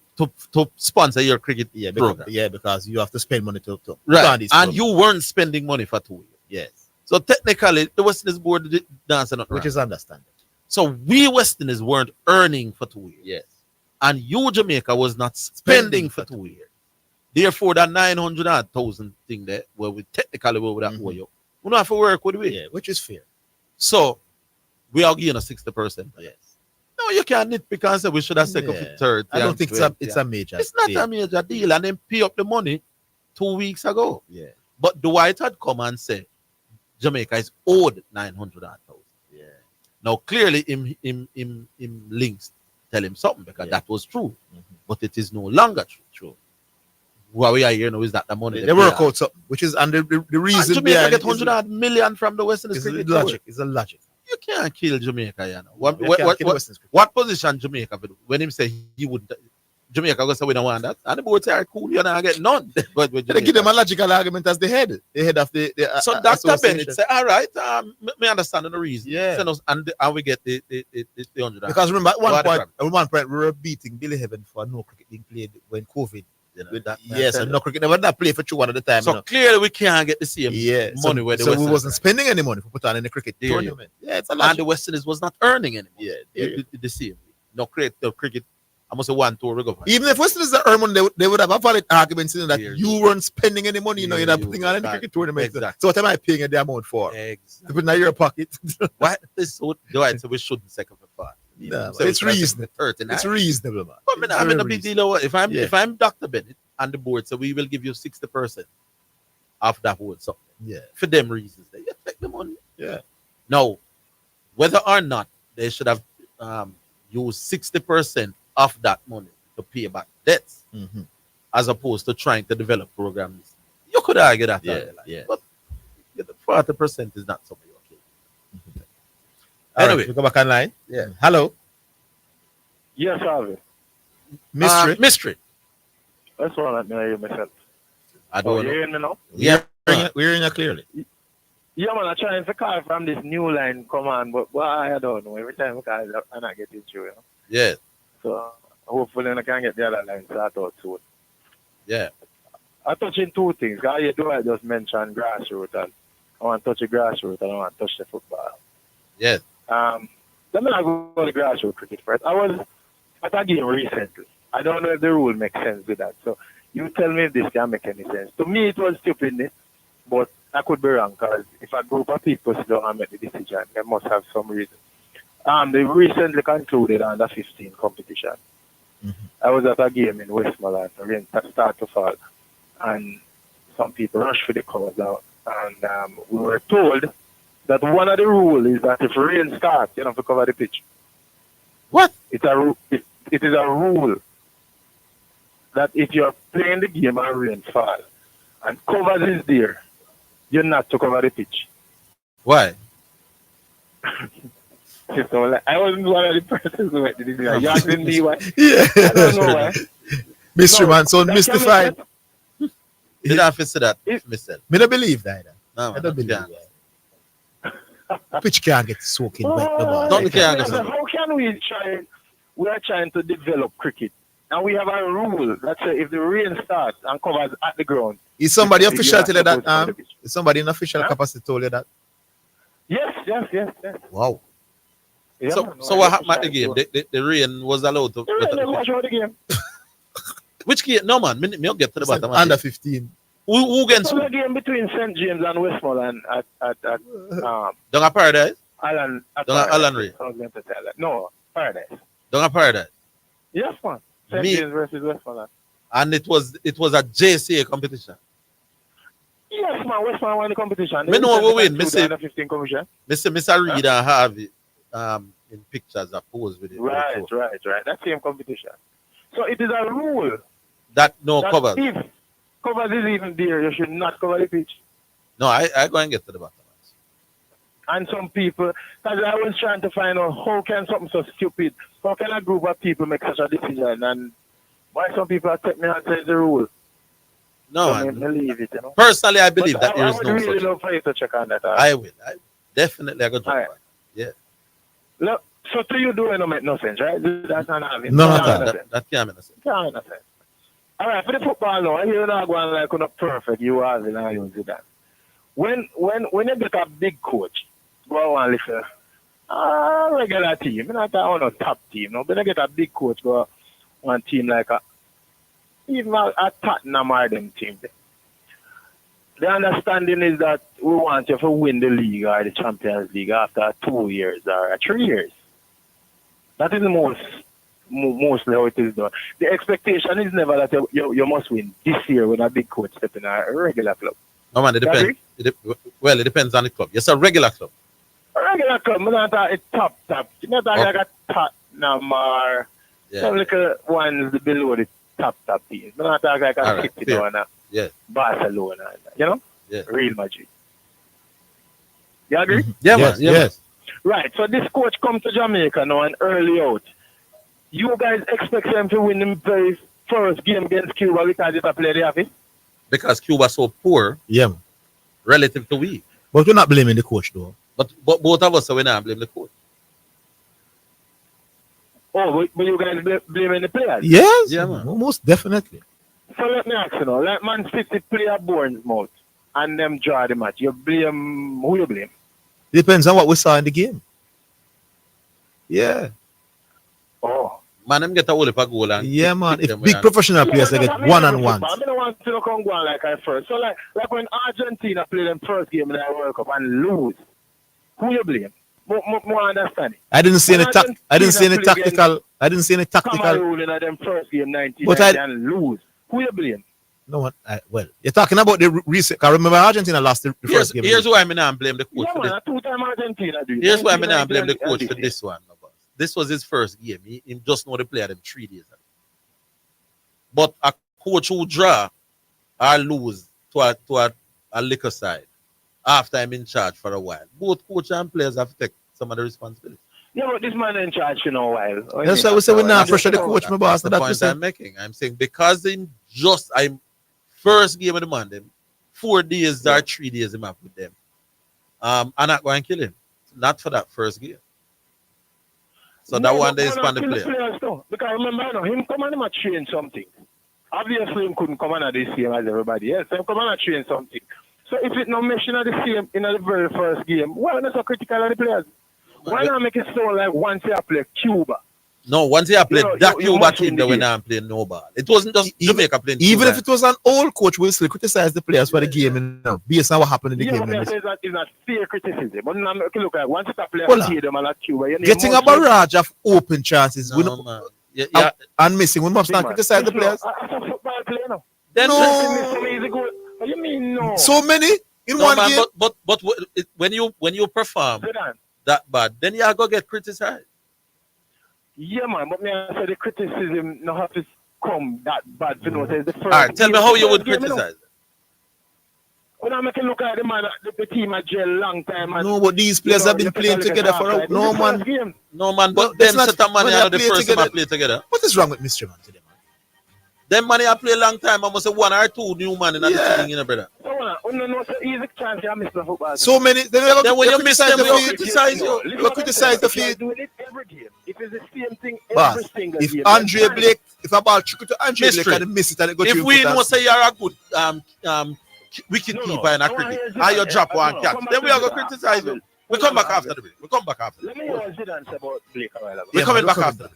sponsor your cricket program. Because you have to spend money to right. And you weren't spending money for 2 years. Yes. So technically, the West Indies board did dance not which is understandable. So we West Indies weren't earning for 2 years. Yes. And you Jamaica was not spending for 2 years. Therefore, that 900,000 thing there, where we technically would have owe you, we don't have to work with we. Yeah, which is fair. So we are getting a 60%. Yes. No, you can't nitpick and say we should have second for third. I don't think it's a major. It's not a major deal, and then pay up the money 2 weeks ago. Yeah. But Dwight had come and say Jamaica is owed 900,000. Yeah. Now clearly, him links tell him something because that was true, but it is no longer true. What we are here now is that the money they work out something, which is and the reason and Jamaica behind get 100 million from the West Indies cricket logic. It's a logic. You can't kill Jamaica, you know. What position Jamaica will do? When him say he wouldn't, Jamaica goes say we don't want that, and the board say cool, you're not get none. But they give them a logical argument as the head of the so Dr. Bennett say, all right, me understand the reason. Yeah. Send us, and we get the 100. Because remember at one point we were beating Billy Heaven for no cricket being played when COVID. You know, yes, and no cricket never that play for 2 1 at the time. So clearly we can't get the same money where the so West we Indies wasn't spending any money for put on in the cricket tournament. Yeah, it's a lot. And the West Indies was not earning any money. Yeah, the same. No cricket. I must say 1 tour ago. Even if West Indies earn money, they would have a valid argument saying that you weren't spending any money. You know, you're not putting on any cricket tournament. Exactly. So what am I paying the amount for? Exactly. To put in your pocket. Why this so Dwight so we shouldn't second for 5. No, so it's reasonable. It's reasonable, man. But I'm in a big deal. If I'm Dr. Bennett and the board, so we will give you 60% of that whole something. Yeah. For them reasons, they take the money. Yeah. Now, whether or not they should have used 60% of that money to pay back debts, as opposed to trying to develop programs, you could argue that. But the 40% is not something okay. Anyway, right, we go back online. Yeah. Hello. Yes, Harvey. Mystery. That's all I hear myself. I don't know. You hearing me now? Yeah. We're hearing you clearly. Yeah, man, I'm trying to call from this new line. Come on, but I don't know. Every time I call, I'm not getting through. You know? Yeah. So hopefully I can get the other line start out soon. Yeah. I'm touching 2 things. I just mentioned grassroots, and I want to touch the grassroots, and I want to touch the football. Yes. Let me go to the grassroots cricket first. I was at a game recently. I don't know if the rule makes sense with that. So you tell me if this can make any sense. To me, it was stupidness, but I could be wrong because if a group of people sit down and make the decision, they must have some reason. They recently concluded under 15 competition. I was at a game in Westmoreland, the rain started to fall, and some people rushed for the covers out. And we were told that one of the rules is that if rain starts, you have to cover the pitch. What? It is a rule that if you're playing the game and rain fall and covers is there, you're not to cover the pitch. Why? So, I wasn't one of the persons who went to this. You asking me why? Yeah. I don't know why. Mystery man, so mystified. Did I say that? Me don't believe that. No, I don't believe that. Pitch can't get soaking wet. How can we try? We are trying to develop cricket, and we have a rule that says if the rain starts and covers at the ground. Is somebody official tell you that? Is somebody in official capacity told you that? Yes. Wow. Yeah, so what happened at the game? The rain was allowed to. The game. Which game? No man, me get to the bottom. Under 15. Who against? So the game between St. James and Westmoreland at Down at Paradise? Alan Ray. I was going to tell that. No, Paradise. Down at Paradise? Yes, man. St. James versus Westmoreland. And it was a JCA competition. Yes, man. Westmoreland won the competition. Me know we win. Me say, Mr. Reed and Harvey in pictures that pose with it. Right. That same competition. So it is a rule that covers. If covers is even there, you should not cover the pitch. No, I go and get to the bottom. And some people, because I was trying to find out how can something so stupid, how can a group of people make such a decision, and why some people accept me outside the rule. No, So I me believe it, you know. personally, I believe But that there I is would no really such. love for you to check on that. I will. I definitely I go drop Alright. by. Yeah. Look, so to you doing don't make no sense, right? That's not having. None No, at all. that can't make no sense. Can't make no sense. All right, for the football now, I hear you not going like not perfect. You are and you Zidane. When you get a big coach, go on listen. Regular team, not a top team, no. But you get a big coach, go on team like even a Tottenham or them team. The understanding is that we want you to win the league or the Champions League after 2 years or 3 years. That is the mostly how it is done. The expectation is never that you must win this year when a big coach step in a regular club. No man, it depends. Well, it depends on the club. Yes, a regular club. A regular club, I'm not talking top. You're not talking like a Tottenham or some little ones below the top teams. I'm not talking like a City or a Barcelona, you know? Yeah. Real Madrid. You agree? Yeah, Yes, man. Yeah, yes. Right, so this coach come to Jamaica now and early out. You guys expect them to win the very first game against Cuba because it's a play the office? because Cuba so poor Yeah, man. relative to we. But we're not blaming the coach, though. But both of us are not blame the coach. Oh, but you guys blaming the players? Yes, Yeah, man. most definitely. So let me ask you now, like Man City play a Bournemouth and them draw the match. You blame, who you blame? Depends on what we saw in the game. Yeah. Oh. Man, them get a whole heap of goal and Yeah, man. kick If them big when- professional players, they get one-on-ones. I don't want to come go on like I first. So like when Argentina play them first game in the World Cup and lose, who you blame? More understanding. I didn't see any When I didn't see any Argentina play tactical. I didn't see any tactical. Cameroon in them first game 19 But and lose. Who you blame? No one. Well, you're talking about the recent. I remember Argentina lost the Here's, first game. here's why I not blame the coach Yeah, for man, this. a two-time Argentina do it. Here's why I not 1990 blame the and coach for this this one. no, boss. This was his first game. He just know the player them 3 days ago. But a coach who draw or lose to a liquor side after I'm in charge for a while, both coach and players have to take some of the responsibility. Yeah, but this man in charge for a while. That's why we say we're not pressure the coach, my boss. That's the That's point what I'm making. I'm saying because in just I'm first game of the month, them 4 days or 3 days him up with them. I'm not going to kill him. Not for that first game. So that one day is on the player. Because remember, him come and him a train something. Obviously, him couldn't come on at the same as everybody else. Him come on and train something. So if it not mentioned at the same in the very first game, why not so critical of the players? Why not make it sound like once you play Cuba? No, once he played that you Cuba must team, win they the were game. not playing no ball. It wasn't just Jamaica playing. Even Cuba. if it was an old coach, we'll still criticize the players for the game, you know, based on what happened in the Yeah, game. but I say that is not fair criticism. But now make it look like once you play Well, them and at Cuba, you need Getting more a barrage of open chances No, man. Yeah, and missing, we must not criticize the players. That's a football player now. Then Some easy goal. What you mean no? So many in no, one man, game. but when you perform Zidane. that bad, then you are gonna get criticized. Yeah, man, but me I say the criticism not have to come that bad. You know, say the first. All right, tell me how you would game, you know. criticize. When I make a look at the man, the team at jail long time. And, No, but these players have been playing together for a no man. No man, but that's them not- set of money when they are the play first time I together- play together. What is wrong with Mr. Man today, man? Them money I play a long time. I must say 1 or 2 new man in the team, you know, brother. So no, it's an easy chance you miss the football. So many. Then when you miss them, the we field. criticize you. You criticize the You're field. doing it every game. If it's the same thing Boss, every single if game. Andre then Blake, if a ball trickle to Andre Blake Mystery. and he miss it and it go If through we foot know and- say you're a good wicket keeper and a cricket, and you drop one catch, then we are gonna criticize you. We come back after the break. We come back after. Let me hear what Zidane say about Blake a while ago. We're coming back after.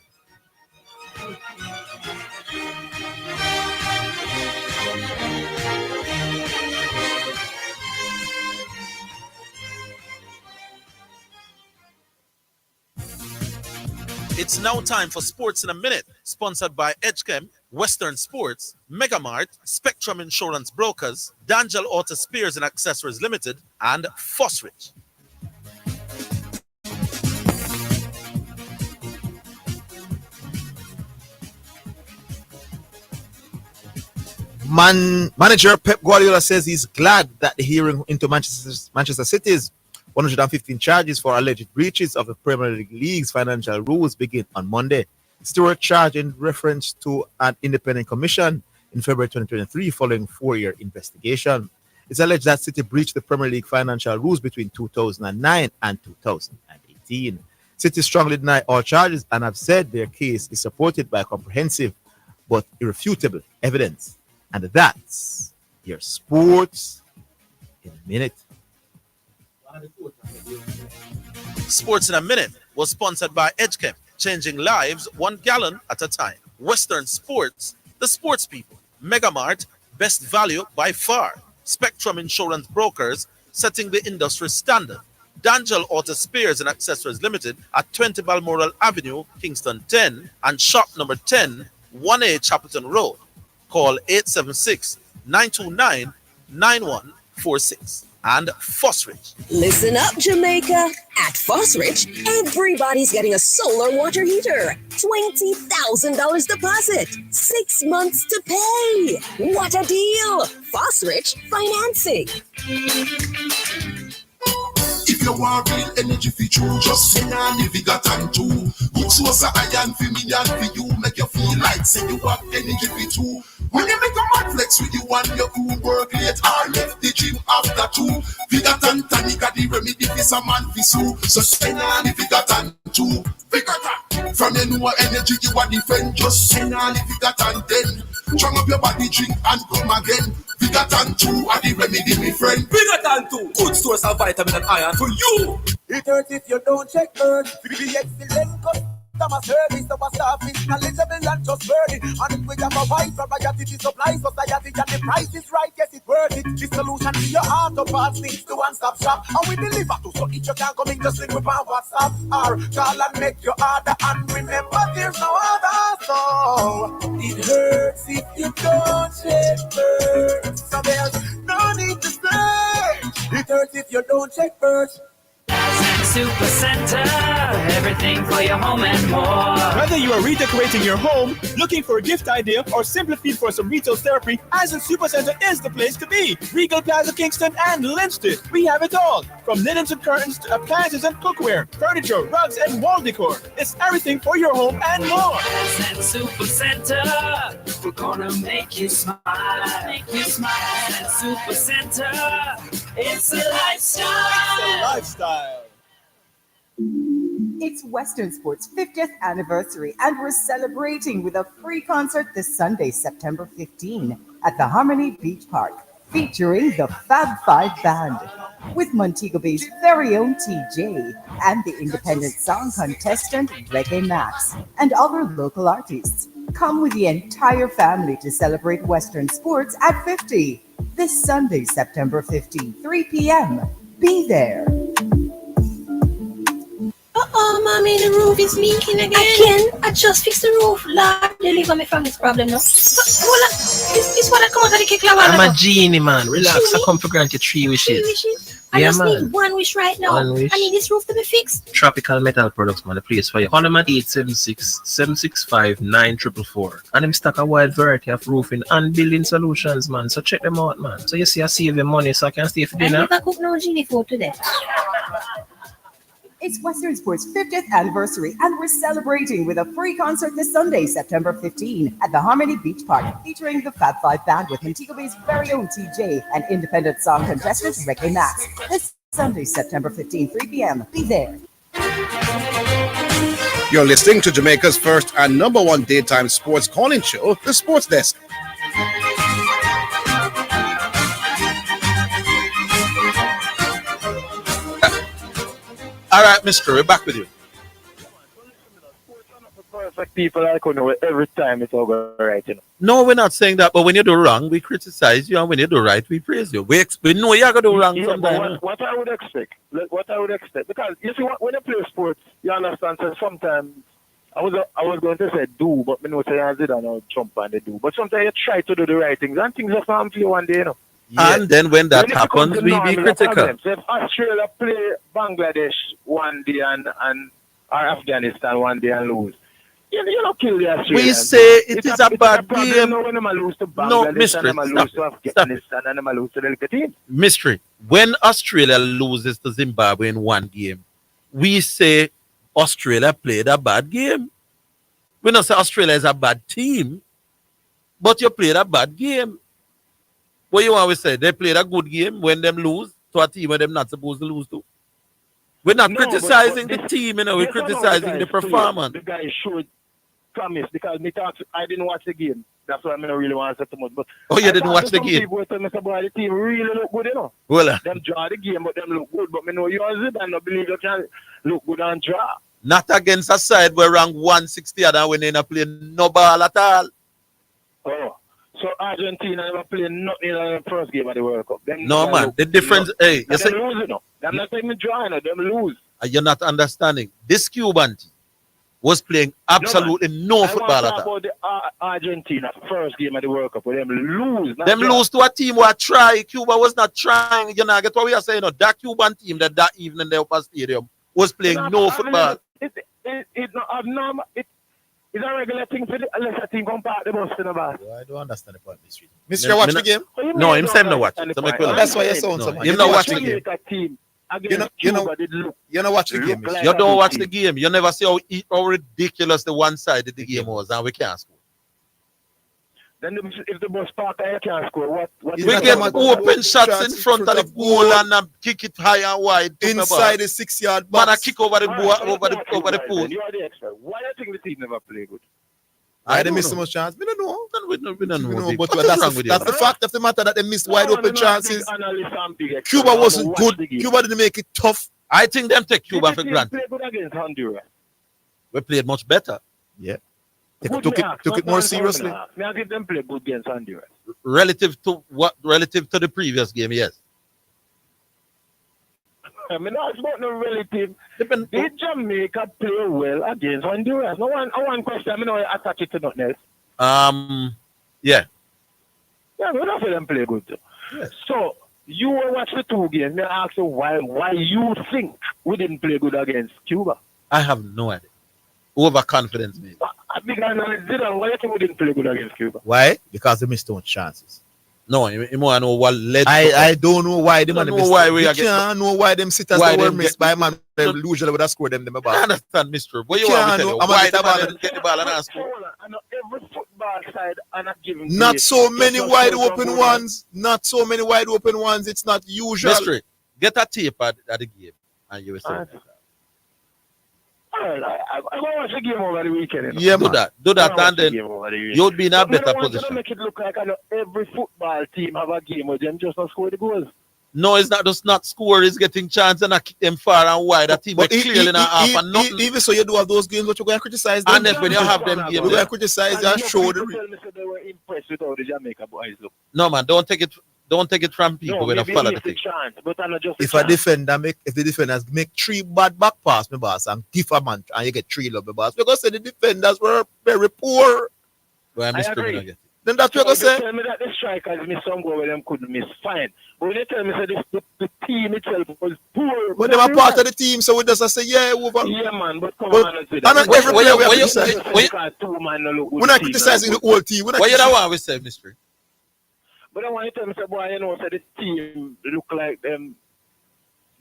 It's now time for Sports in a Minute, sponsored by Edgechem, Western Sports, Megamart, Spectrum Insurance Brokers, Dangel Auto Spears and Accessories Limited, and Fosrich. Manager Pep Guardiola says he's glad that the hearing into Manchester City's 115 charges for alleged breaches of the Premier League's financial rules begin on Monday. Stewart charged in reference to an independent commission in February 2023 following a 4-year investigation. It's alleged that City breached the Premier League financial rules between 2009 and 2018. City strongly deny all charges and have said their case is supported by comprehensive but irrefutable evidence. And that's your sports in a minute. Sports in a Minute was sponsored by EdgeChem, changing lives 1 gallon at a time. Western Sports, the sports people. Megamart, best value by far. Spectrum Insurance Brokers, setting the industry standard. D'Angel Auto Spares and Accessories Limited at 20 Balmoral Avenue, Kingston 10, and shop number 10, 1A Chapelton Road. Call 876-929-9146. And Fosrich. Listen up, Jamaica. At Fosrich, everybody's getting a solar water heater. $20,000 deposit. 6 months to pay. What a deal. Fosrich Financing. If you want real energy for you, just sing on the Vigatan too. Good source of iron for me and for you, make you feel like say you have energy for two. When you make a mad flex with you and your crew work late or left the gym after 2, Vigatan tonic are the remedy for some man for sue. So sing on the Vigatan too. Vigatan, from your new energy you are defend, just sing on the Vigatan then. Strong up your body, drink and come again. Vigatan 2 are the remedy, my friend. Vigatan 2, good source of vitamin and iron for you. It hurts if you don't check birds. Be excellent customer service. Our staff is knowledgeable and trustworthy. And if we have a wide variety to supply society and the price is right, yes, it's worth it. The solution to your auto parts needs to one-stop shop. And we deliver to, so if you can't come in, just link with our WhatsApp or call and make your order. And remember, there's no other. So it hurts if you don't check birds. So there's no need to say. It hurts if you don't check birds. Super Center, everything for your home and more. Whether you are redecorating your home, looking for a gift idea, or simply feel for some retail therapy, Asden Super Center is the place to be. Regal Plaza Kingston and Linstead. We have it all, from linens and curtains to appliances and cookware, furniture, rugs, and wall decor. It's everything for your home and more. Asden Super Center, we're gonna make you smile. Make you smile. Asden Super Center, it's a lifestyle. It's a lifestyle. It's Western Sports' 50th anniversary, and we're celebrating with a free concert this Sunday, September 15, at the Harmony Beach Park, featuring the Fab Five Band, with Montego Bay's very own TJ, and the independent song contestant Reggae Max, and other local artists. Come with the entire family to celebrate Western Sports at 50, this Sunday, September 15, 3 p.m. Be there. Oh, mommy, the roof is leaking again. I just fixed the roof. Lord, deliver me from this problem now. Hold on. This what I come out of the cake. I'm a genie, man. Relax. I come for grant you 3 wishes. 3 wishes? I just need 1 wish right now. 1 wish. I need this roof to be fixed. Tropical Metal Products, man. The place for you. Call them at 876-765-9444. And them stock a wide variety of roofing and building solutions, man. So check them out, man. So you see I save your money so I can stay for dinner. I never cook no genie food today. It's Western Sports' 50th anniversary, and we're celebrating with a free concert this Sunday, September 15, at the Harmony Beach Park, featuring the Fab Five Band with Montego Bay's very own TJ and independent song contestant Reggae Max. This Sunday, September 15, 3 p.m. Be there. You're listening to Jamaica's first and number one daytime sports calling show, The Sports Desk. All right, Mr. We're back with you. Perfect people like you know every time it's over right, you know. No, we're not saying that, but when you do wrong, we criticize you, and when you do right, we praise you. We know you're gonna do wrong sometimes. What I would expect, because you see, when you play sports, you understand. So sometimes I was going to say do, but me know say Zidane or jump and they do. But sometimes you try to do the right things, and things will come to you one day, you know. Yes. And then when that happens, we be critical. So if Australia play Bangladesh one day and or Afghanistan one day and lose, You don't kill the Australians. We say it is a bad game. No, when them lose to No, Bangladesh mystery. and them lose to Afghanistan and them lose to the little team. Mystery. When Australia loses to Zimbabwe in one game, we say Australia played a bad game. We don't say Australia is a bad team, but you played a bad game. What you always say? They played a good game when them lose to a team where them not supposed to lose to. We're not criticizing the team, we're criticizing the performance. The guy showed promise because I didn't watch the game. That's why I don't really want to say too much. But you didn't watch the game? People tell me boy, the team really look good, Well, them draw the game, but them look good. But I know you and Zidane don't believe you can look good and draw. Not against a side where rank 160 and when they not playing no ball at all. Oh. So Argentina never played nothing in the first game of the World Cup. No, man. The difference, hey, you say, losing, they're not even drawing, them lose. You're not understanding. This Cuban team was playing absolutely no football at all. About the Argentina first game of the World Cup, where them lose. Them lose to a team who try. Cuba was not trying. You know, get what we are saying. That Cuban team that evening there at stadium was playing no football. It's a regular thing for the unless a team come back the bus in the bar. I don't understand the point, Mystery. Mystery, watch the game? No, him say no watch. That's why you sound so much. You know watch the game. You know watch the game. You don't watch the game. You never see how ridiculous the one sided the game was, and we can't score. Then if the bus park, I can't score. What we get open shots in front of the goal and kick it high and wide inside the 6-yard box. Man, I kick over the over the post. You are the expert. Why do you think the team never play good? They missed so much chance. We don't know. We don't know. But that's the fact of the matter that they missed wide open chances. Cuba wasn't good. Cuba didn't make it tough. I think them take Cuba for granted. Play good against Honduras. We played much better. Yeah. Took it more seriously. May I give them play good against Honduras? Relative to what? Relative to the previous game, yes. I mean, that's about no relative. Did Jamaica play well against Honduras? No one question. I mean, I attach it to nothing else. Yeah. Yeah, we don't feel them play good too. Yes. So you will watch the two games. May I ask you why you think we didn't play good against Cuba? I have no idea. Overconfidence, maybe. Because Zidane, why do you think we didn't play good against Cuba? Why? Because they missed too much chances. No, you want to know what led. I don't know why them missed. You can't know why them sitters were missed by man. Usually would have scored them about. I understand, Mr. But you want to tell why the man didn't get the ball and ask for? I know every football side are not giving. Not so many wide open ones. Not so many wide open ones. It's not usual. Mr. Get a tape at the game and you will see. I'm going to watch the game over the weekend. Yeah, do that, and then you'll be in a better position. To make it look like I know every football team have a game where them just not score the goals. No, it's not just not score, it's getting chance and I kick them far and wide. That team clearly not half and nothing. Even so, you do have those games, but you're going to criticize them. And then when you have them games, you're going to criticize and show the. They were impressed with how the Jamaica boys look. No, man, don't take it from people when they follow the thing. If the defenders make 3 bad back pass, my boss, and give a man, and you get 3 love, my boss, because the defenders were very poor. Well, I agree. Then that's what I say. Tell me that the strikers missed some goal where them couldn't miss, fine. But when they tell me that the team itself was poor. But they were part of the team, so we just say, yeah, over. Yeah, man, but come on. And every player we are criticizing. We're not criticizing the whole team. What you don't want to say, Mystery? But I want to tell me, boy, you know, so the team look like them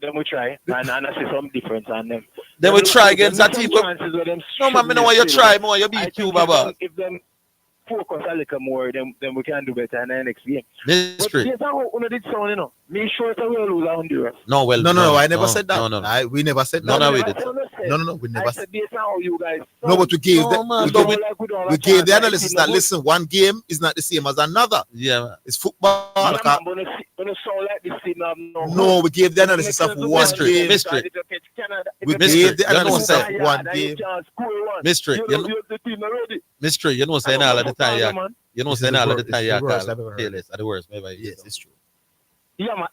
we try, and I see some difference on them. They will try against that team. No, man, I know why you try more, you beat Cuba, but if them focus a little more, then we can do better in the next game. Mystery. But that's how we did sound, you know. Me sure that we'll lose Honduras. No, well, no, I never said that. No. We never said that. No, we did. No, we never said based on how you guys. No, but we gave we gave the analysis that listen, one game is not the same as another. Yeah, it's football. Yeah, when you sound like this team, no, we gave the analysis of one game. Mystery. We gave the analysis of one game. Mystery. Mystery. You know, saying all of the time. You know, saying all of the time. Yeah, careless at the worst. Maybe. Yes, it's true. Yeah, man.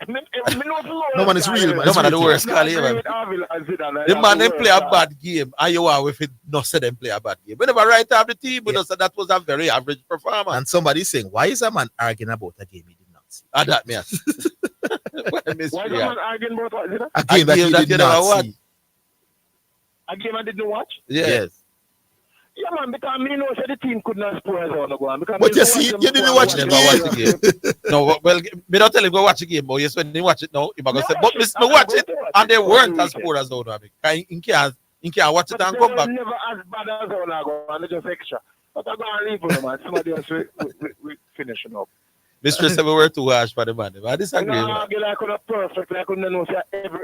No man is real, man. No man, the worst call here, man. The man them play a bad game, and you are with it. Not say them play a bad game. Whenever right have the team, but say that was a very average performance. And somebody saying, why is a man arguing about a game he did not see? That me. Why is a man arguing about what? A game that he did not see. A game I didn't watch? Yes. Yeah, man, because me know that the team could not score as on the go on. Because But me you see, watch them you didn't score, watch them the Never watch score. the game. No, well, me don't tell him go watch the game, but yes, when he watch it now, he gonna say, but me watch it, and they weren't as poor as out of it. In can't watch it and They come were back. never as bad as on the go on. They just extra. But I'm going to leave them, man. Somebody else we finishing up. Mr. said we were too harsh for the man. I disagree. No, man. I get like on a perfect, like on the nose.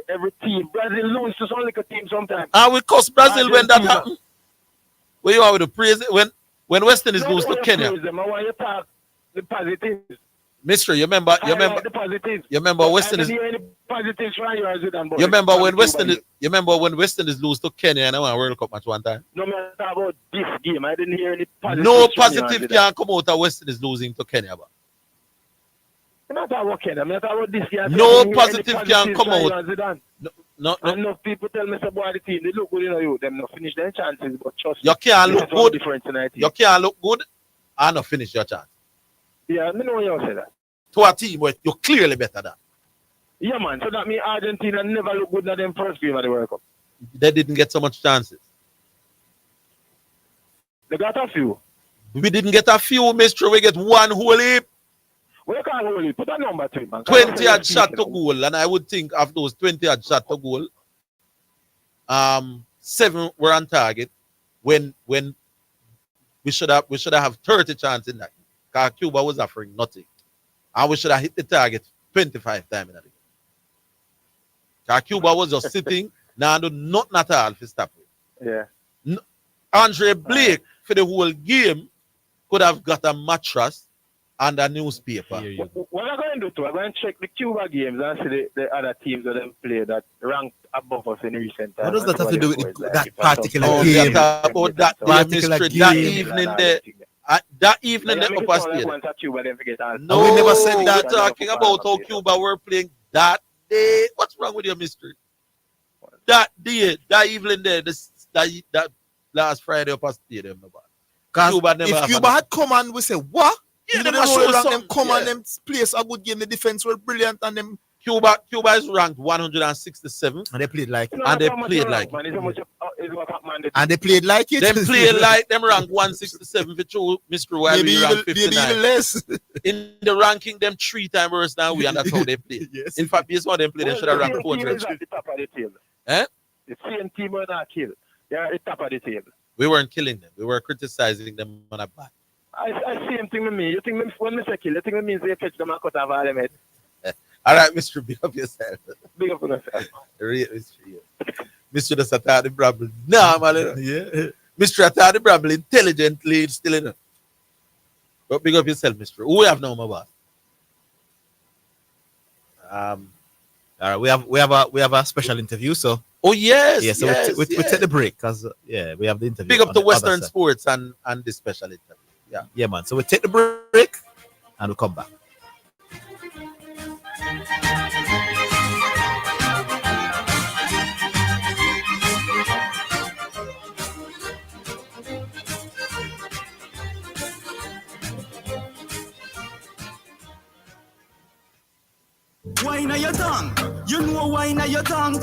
Every team. Brazil lose to some little team sometimes. And we cost Brazil when that Argentina. happened. Where you are with the praise when West Indies lose to Kenya. Them. I want you to talk the positives. Mister, you remember The positives. you remember West I Indies. didn't hear any positives from you, Zidane, boy. You remember when West Indies lose to Kenya and I won a World Cup match one time? No, man, talk about this game. I didn't hear any positives. No from you, positive Zidane. can come out of West Indies losing to Kenya. But. I'm not talking about Kenya. I'm not talking about this game. No positive can come out. No. Enough people tell me about the team. They look good, you. Them not finish their chances, but trust You can't me, look good. Difference tonight. You can't look good and not finish your chance. Yeah, I know you say that. To a team where you're clearly better than. Yeah, man. So that means Argentina never look good in them first game of the World Cup. They didn't get so much chances. They got a few. We didn't get a few, Mister. We get one whole heap. What you call holy? Put a number to it, man. 20 had shot to goal, and I would think of those 20 had shot to goal, 7 were on target. When we should have 30 chances in that, because Cuba was offering nothing, and we should have hit the target 25 times in that. Because Cuba was just sitting, now do nothing at all to stop it. Yeah. Andre Blake for the whole game could have got a mattress and a newspaper. What I'm going to do too, I'm going to check the Cuba games and see the other teams that them play that ranked above us in recent times. What does that have to do with that particular Oh, game? about that Particular mystery, that game. evening there. That evening Like, the make it upper sound like state. once a Cuba, then forget all. No, we never said that. we're talking about how Cuba were playing that day. What's wrong with your mystery? That day, that evening there, that last Friday upper stadium. Because Cuba never if have Cuba an- had come and we say, what? Yeah, You them didn't a know show them something, come and yeah. them place a good game. The defense were brilliant and them Cuba is ranked 167th. and they played like You know, And they how much played you like rank, man. It's how much it's what happened, man. and they played like it. Them play like them ranked 167 for true, Mr. Wiley maybe ranked even 59. less. In the ranking, them 3 times worse than we, and that's how they play. Yes. In fact, based on them play, they should have ranked The same team is 400. at the top of the table. Eh? The same team were not killed. They're at the top of the table. We weren't killing them. We were criticizing them on a back. I same thing with me. You think me, when me say kill, you think it means they catch them and cut off all them head? All right, Mr. Big up yourself. Big up on yourself. Real Mr. The Satani Brabble. No, man. Yeah. Mr. Atani Brabble intelligently still in it. But big up yourself, Mr. Who we have now, my boss? All right, we have a special interview. So Oh yes, yeah, so yes, we take the break because we have the interview. Big up on to the other Western side. Sports and this special interview. Yeah. Yeah, man. So we take the break and we'll come back. Wine on your tongue. You know wine on your tongue.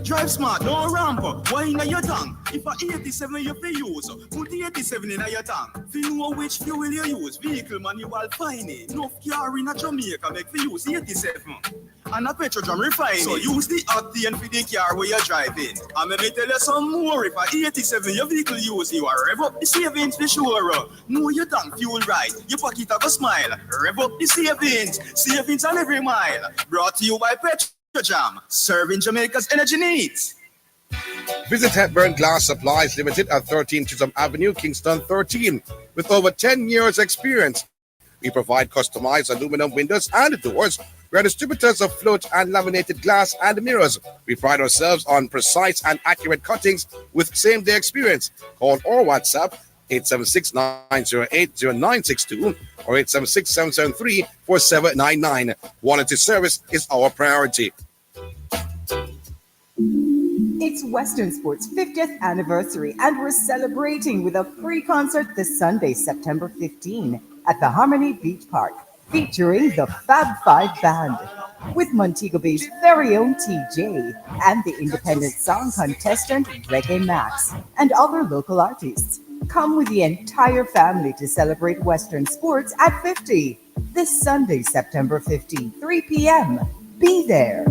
Drive smart, no ramp. Wine on your tongue. If a 87 you pay use, put the 87 in your tongue. If you know which fuel you use, vehicle manual fine it. No car in a Jamaica make for use 87. And a petrol refine so use the octane for the car where you're driving. And let me tell you some more. If a 87 your vehicle use, you are rev up the savings for sure. Know your tank fuel right. Your pocket have a smile. Rev up the savings. Savings on every mile. Brought to you by Petrojam, serving Jamaica's energy needs. Visit Hepburn Glass Supplies Limited at 13 Chisholm Avenue, Kingston 13. With over 10 years experience, we provide customized aluminum windows and doors. We are distributors of float and laminated glass and mirrors. We pride ourselves on precise and accurate cuttings with same-day experience. Call or WhatsApp 876-908-0962 or 876-773-4799. Quality service is our priority. It's Western Sports' 50th anniversary, and we're celebrating with a free concert this Sunday, September 15, at the Harmony Beach Park, featuring the Fab Five Band, with Montego Bay's very own TJ and the independent song contestant Reggae Max, and other local artists. Come with the entire family to celebrate Western sports at 50 this Sunday, September 15, 3 p.m. Be there.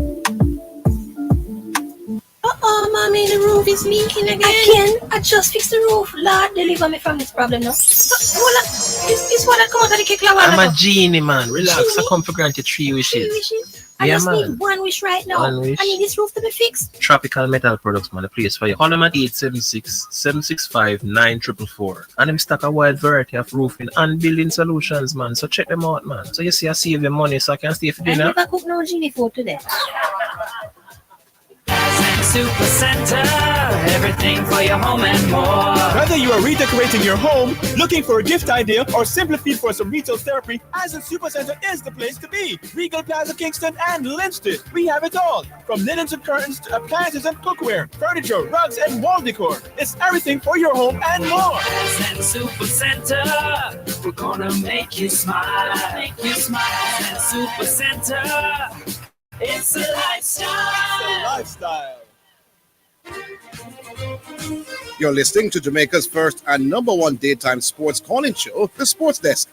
Mommy, the roof is leaking again. I just fixed the roof. Lord, deliver me from this problem now. Hold on. This what I come out of the cake lava. I'm a genie, man. Relax. I come for granted 3 wishes. 3 wishes? I Yeah, just man. need 1 wish right now. 1 wish. I need this roof to be fixed. Tropical Metal Products, man, the place for you. Call them at 876-765-9444. And them stock a wide variety of roofing and building solutions, man. So check them out, man. So you see, I save your money so I can stay for I dinner. never cook no genie food today. Super Center, everything for your home and more. Whether you are redecorating your home, looking for a gift idea, or simply feel for some retail therapy, Asden Supercenter is the place to be. Regal Plaza Kingston and Linstead. We have it all. From linens and curtains to appliances and cookware, furniture, rugs, and wall decor. It's everything for your home and more. Asden Super Center, we're gonna make you smile. Make you smile. Asden Super Center, it's a lifestyle. It's a lifestyle. You're listening to Jamaica's first and number one daytime sports calling show, The Sports Desk.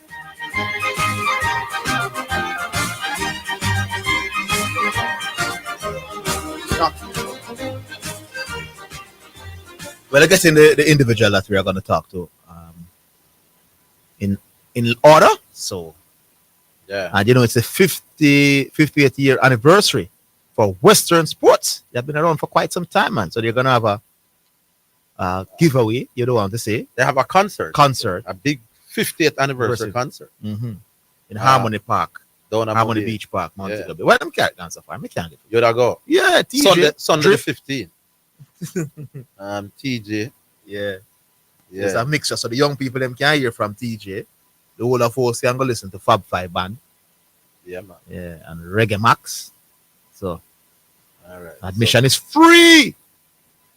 Well, I guess in the individual that we are going to talk to in order. So, Yeah. and you know, it's the 58th year anniversary for Western sports. They've been around for quite some time, man. So they're going to have a giveaway, you don't want to say. They have a concert. A big 50th anniversary concert. Mm-hmm. In Harmony Park. Down Harmony Beach Park, Montego Bay. Well, I'm carrying on so far. I can't get You'd go. Yeah, TJ. Sunday the 15th. TJ. Yeah. Yeah. It's a mixture. So the young people them can hear from TJ. The whole of us can go listen to Fab Five Band. Yeah, man. Yeah, and Reggae Max. So all right. Admission is free.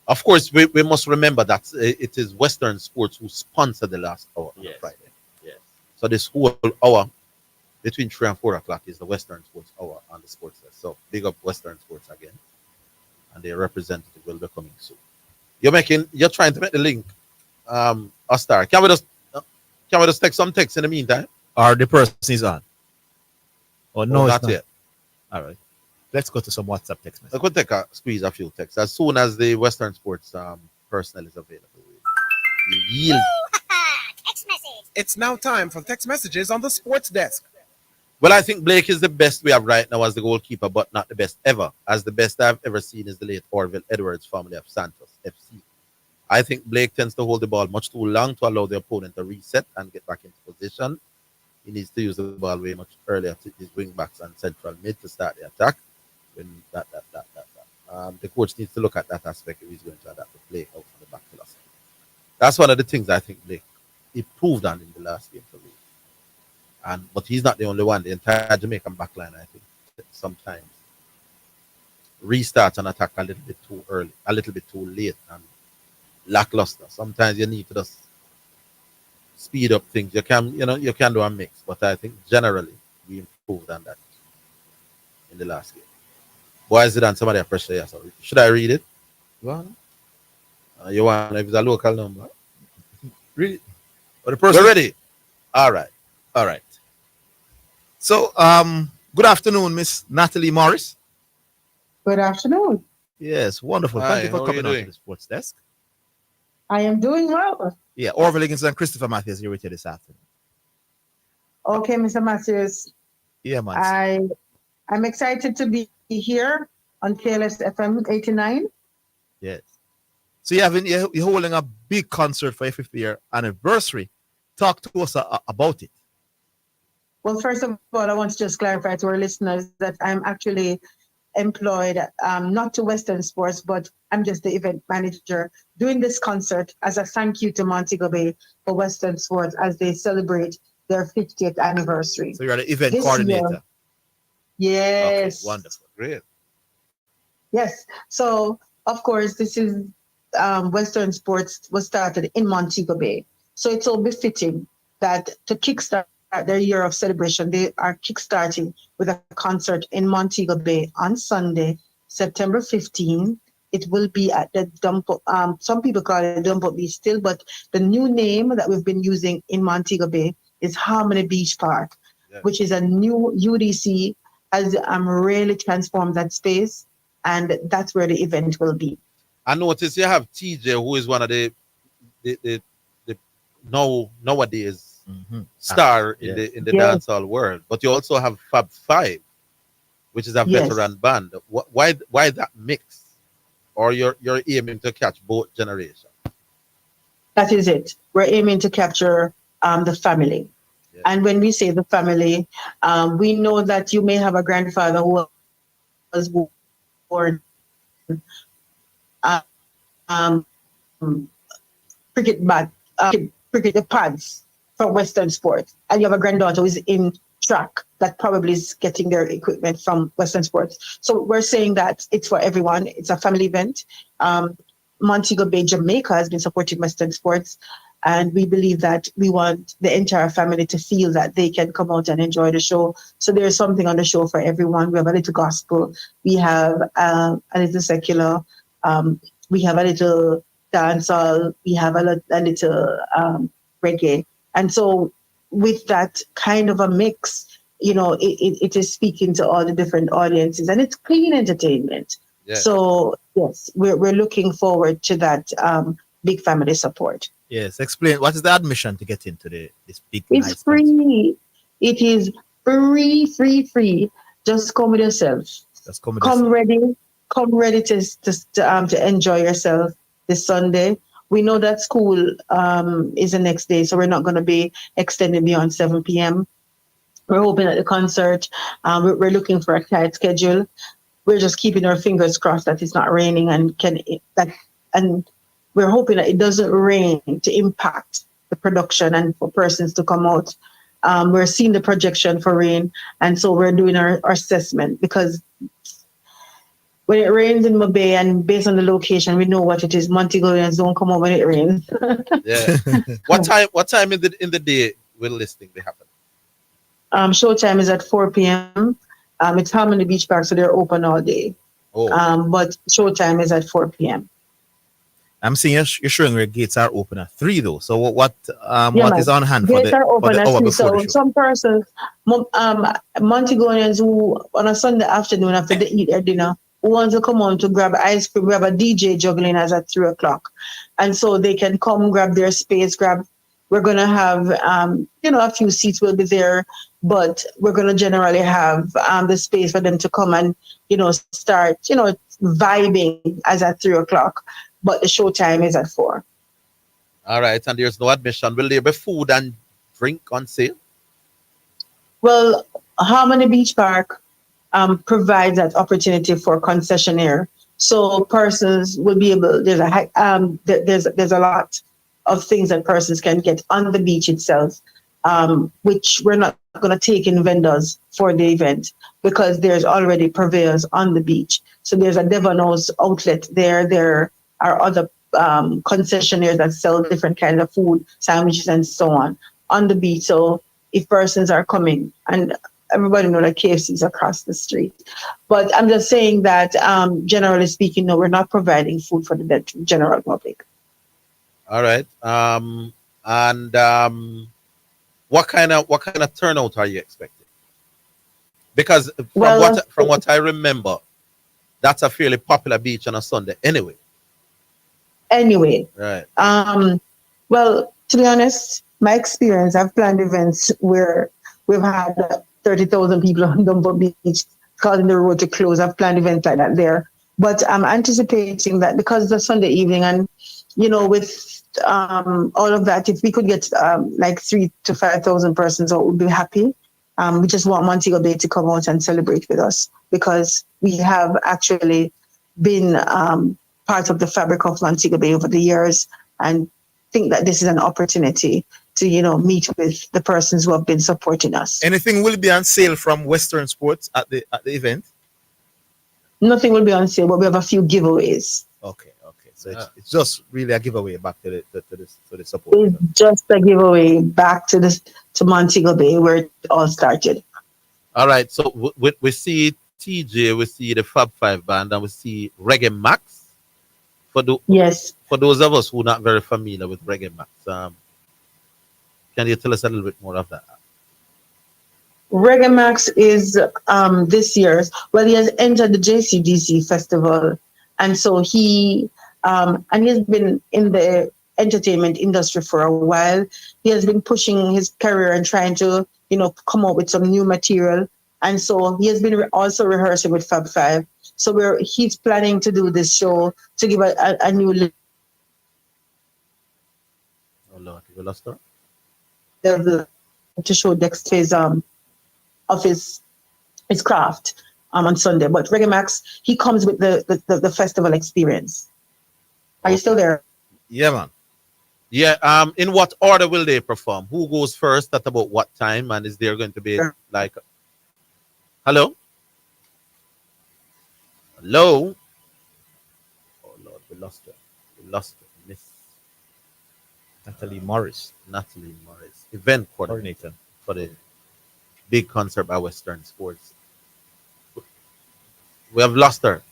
Of course, we must remember that it is Western Sports who sponsor the last hour on Friday. Yes. So this whole hour between 3 and 4 o'clock is the Western Sports hour on the Sports Desk. So big up Western Sports again. And their representative will be coming soon. You're trying to make the link. Ostar, can we just take some text in the meantime? Or the person is on. Oh no, not it's not yet. All right. Let's go to some WhatsApp text message. I could take squeeze a few texts as soon as the Western Sports personnel is available. You yield. Text message. It's now time for text messages on the Sports Desk. Well, I think Blake is the best we have right now as the goalkeeper, but not the best ever. As the best I've ever seen is the late Orville Edwards, formerly of Santos FC. I think Blake tends to hold the ball much too long to allow the opponent to reset and get back into position. He needs to use the ball way much earlier to his wing backs and central mid to start the attack. When the coach needs to look at that aspect if he's going to adapt the play out from the back philosophy. That's one of the things I think Blake improved on in the last game for me. But he's not the only one. The entire Jamaican backline, I think, sometimes restarts an attack a little bit too early, a little bit too late, and lackluster. Sometimes you need to just speed up things. You can do a mix, but I think generally we improved on that in the last game. Why is it on somebody pressure? Yes, should I read it? You want if it's a local number? Read it. We're ready. All right. So, good afternoon, Miss Natalie Morris. Good afternoon. Yes, wonderful. Hi, Thank you how for are coming you on doing? to the Sports Desk. I am doing well. Yeah, Orville Higgins and Christopher Matthews, you're with you this afternoon. Okay, Mr. Matthews. Yeah, man. I'm excited to be here on KLS FM 89. Yes. So you're holding a big concert for your 50th year anniversary. Talk to us about it. Well, first of all, I want to just clarify to our listeners that I'm actually employed not to Western Sports, but I'm just the event manager doing this concert as a thank you to Montego Bay for Western Sports as they celebrate their 50th anniversary. So you're the event This coordinator. year. Yes. Okay, wonderful. Great. Yes. So, of course, this is Western Sports was started in Montego Bay. So it's all befitting that to kickstart their year of celebration, they are kickstarting with a concert in Montego Bay on Sunday, September 15, it will be at the dump. Some people call it Dump Beach still, but the new name that we've been using in Montego Bay is Harmony Beach Park, which is a new UDC, has really transformed that space, and that's where the event will be. I notice you have TJ, who is one of the nowadays star in the dancehall world, but you also have Fab Five, which is a veteran band. Why that mix? Or you're aiming to catch both generations? That is it. We're aiming to capture the family. And when we say the family, we know that you may have a grandfather who was born cricket pads for Western sports, and you have a granddaughter who is in track that probably is getting their equipment from Western sports. So we're saying that it's for everyone. It's a family event. Montego Bay, Jamaica has been supporting Western sports, and we believe that we want the entire family to feel that they can come out and enjoy the show. So there's something on the show for everyone. We have a little gospel. We have a little secular. We have a little dancehall. We have a little reggae. And so with that kind of a mix, it is speaking to all the different audiences, and it's clean entertainment. Yeah. So yes, we're looking forward to that big family support. Yes, explain what is the admission to get into this big. It's nice free. concert? It is free. Just come with yourself. Just come ready. Come ready to enjoy yourself this Sunday. We know that school is the next day, so we're not going to be extending beyond 7 p.m. We're hoping at the concert. We're looking for a tight schedule. We're just keeping our fingers crossed that it's not raining and we're hoping that it doesn't rain to impact the production and for persons to come out. We're seeing the projection for rain, and so we're doing our assessment, because when it rains in Mobay and based on the location, we know what it is. Montegoreans don't come out when it rains. Yeah. What time in the day will listing be happening? Showtime is at 4 p.m. It's Harmony Beach Park, so they're open all day. But showtime is at 4 p.m. I'm seeing you're showing where gates are open at 3 though. So what is on hand for gates the are open hour at 3. before So the show? some persons, Montegonians who on a Sunday afternoon after they eat their dinner, who wants to come on to grab ice cream, we have a DJ juggling us at 3 o'clock. And so they can come grab their space, we're going to have, a few seats will be there, but we're going to generally have the space for them to come and, start, vibing as at 3 o'clock. But the show time is at 4. All right. And there's no admission. Will there be food and drink on sale? Well, Harmony Beach Park provides that opportunity for concessionaire. So persons will be able, there's a lot of things that persons can get on the beach itself, which we're not going to take in vendors for the event, because there's already purveyors on the beach. So there's a Devono's outlet there. There are other concessionaires that sell different kinds of food, sandwiches, and so on the beach. So if persons are coming, and everybody knows that KFC is across the street. But I'm just saying that generally speaking, no, we're not providing food for the general public. All right. What kind of turnout are you expecting? Because from what I remember, that's a fairly popular beach on a Sunday anyway. Right. Well, to be honest, my experience, I've planned events where we've had 30,000 people on Dumbo Beach causing the road to close. I've planned events like that there. But I'm anticipating that because it's a Sunday evening and, with all of that, if we could get like 3,000 to 5,000 persons, we'd be happy. We just want Montego Bay to come out and celebrate with us, because we have actually been part of the fabric of Montego Bay over the years, and think that this is an opportunity to, meet with the persons who have been supporting us. Anything will be on sale from Western Sports at the event? Nothing will be on sale, but we have a few giveaways. Okay. So it's just really a giveaway back to the support. It's just a giveaway back to Montego Bay, where it all started. All right. So we see TJ, we see the Fab Five band, and we see Reggae Max. Yes. For those of us who are not very familiar with Reggae Max, can you tell us a little bit more of that? Reggae Max is this year's. Well, he has entered the JCDC festival, and so and he's been in the entertainment industry for a while. He has been pushing his career and trying to, come up with some new material. And so he has been also rehearsing with Fab Five. So he's planning to do this show to give a new Lord, we lost her. level to show Dexter's of his craft on Sunday. But Reggae Max, he comes with the festival experience. Are you still there? Yeah, man. Yeah. In what order will they perform? Who goes first? At about what time? And is there going to be like? Hello? Hello? Oh Lord, we lost her. We lost her. Miss Natalie Morris, event coordinator for the big concert by Western Sports. We have lost her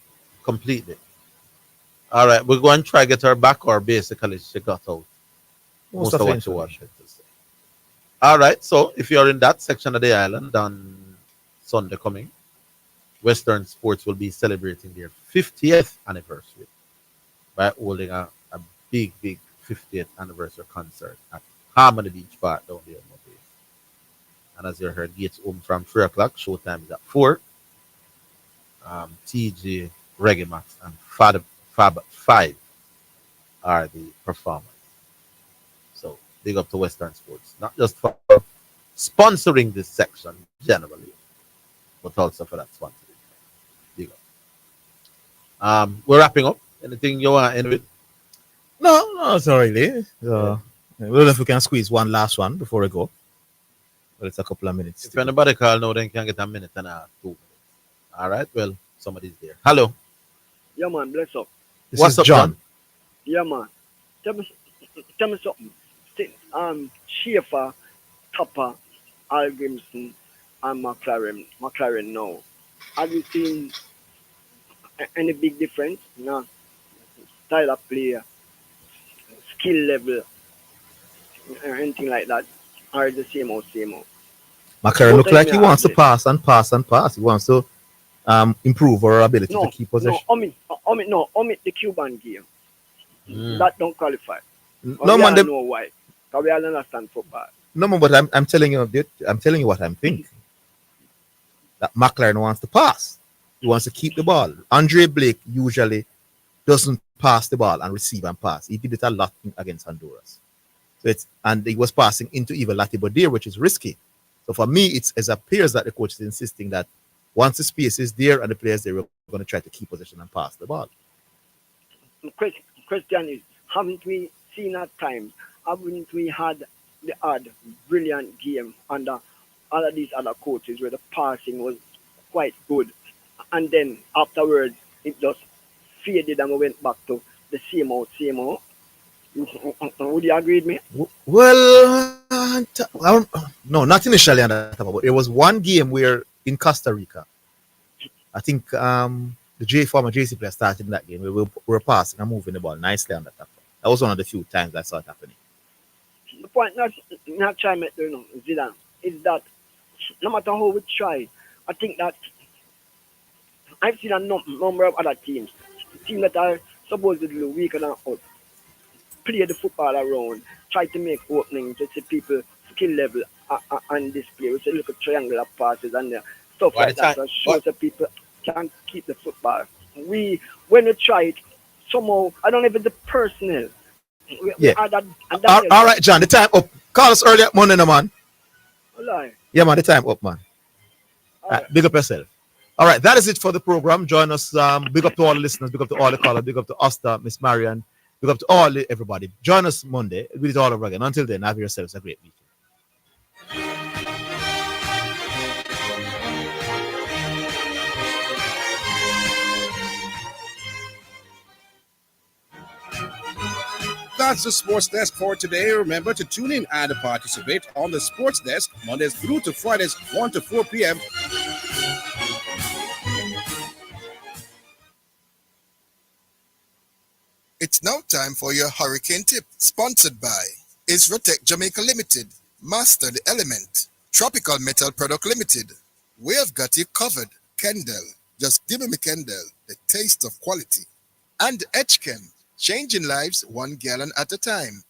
completely. All right, we're going to try to get her back, or basically she got out. Most of what she wanted to say. All right, so if you're in that section of the island on Sunday coming, Western Sports will be celebrating their 50th anniversary by holding a big 50th anniversary concert at Harmony Beach Park down there in Mobile. And as you heard, gates open from 3 o'clock, showtime is at 4. TG, Reggae Max, and Fab 5 are the performers. So big up to Western Sports, not just for sponsoring this section generally, but also for that sponsoring. Big up. We're wrapping up. Anything you want to end with? No, it's not really. So, I don't know if we can squeeze one last one before we go. But it's a couple of minutes. If anybody call now, then can get a minute and a half, 2 minutes. All right, well, somebody's there. Hello. Yeah, man, bless up. What's up, John? Yeah, man. Tell me something. Schaefer, Topper, Al Grimson, and McLaren now. Have you seen any big difference? No. Style of play, skill level, or anything like that? Or the same old? McLaren look like he wants to pass and pass and pass. He wants to improve our ability to keep possession. Omit the Cuban game. That don't qualify. No, man. Know why? Because we all understand football. No, man, but I'm telling you what I'm thinking. That McLaren wants to pass. He wants to keep the ball. Andre Blake usually doesn't pass the ball and receive and pass. He did it a lot against Honduras. And he was passing into even Latibodir, which is risky. So for me, it appears that the coach is insisting that once the space is there and the players there, we're going to try to keep possession and pass the ball. Question is, haven't we seen at times, haven't we had the odd brilliant game under all of these other coaches where the passing was quite good, and then afterwards it just faded and we went back to the same old? Would you agree with me? Well, no, not initially on that, but there was one game where in Costa Rica, I think former JC player started in that game. We were passing and moving the ball nicely on that. That was one of the few times I saw it happening. The point not trying to Zidane is that no matter how we try, I think that I've seen a number of other teams that are supposedly weaker than us, play the football around, try to make openings to see people skill level and display. We say look at triangular passes and stuff like that. So shows that people can keep the football. When we try it, somehow I don't know if it's the personnel. All right, John, the time up. Call us early Monday, no, man. Right. Yeah, man, the time up, man. Big up yourself. All right, that is it for the program. Join us. Big up to all the listeners. Big up to all the callers. Big up to Asta, Miss Marian. Big up to everybody. Join us Monday. We'll do it all over again. Until then, have yourselves a great week. That's the Sports Desk for today. Remember to tune in and participate on the Sports Desk Mondays through to Fridays, 1 to 4 p.m. It's now time for your hurricane tip, sponsored by Isratech Jamaica Limited, Master the Element, Tropical Metal Product Limited. We have got you covered. Kendall, just give me Kendall, the taste of quality. And Etchchem, changing lives 1 gallon at a time.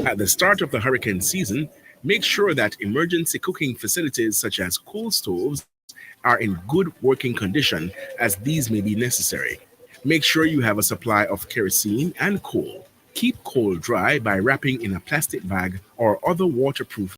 At the start of the hurricane season, make sure that emergency cooking facilities such as coal stoves are in good working condition, as these may be necessary. Make sure you have a supply of kerosene and coal. Keep coal dry by wrapping in a plastic bag or other waterproof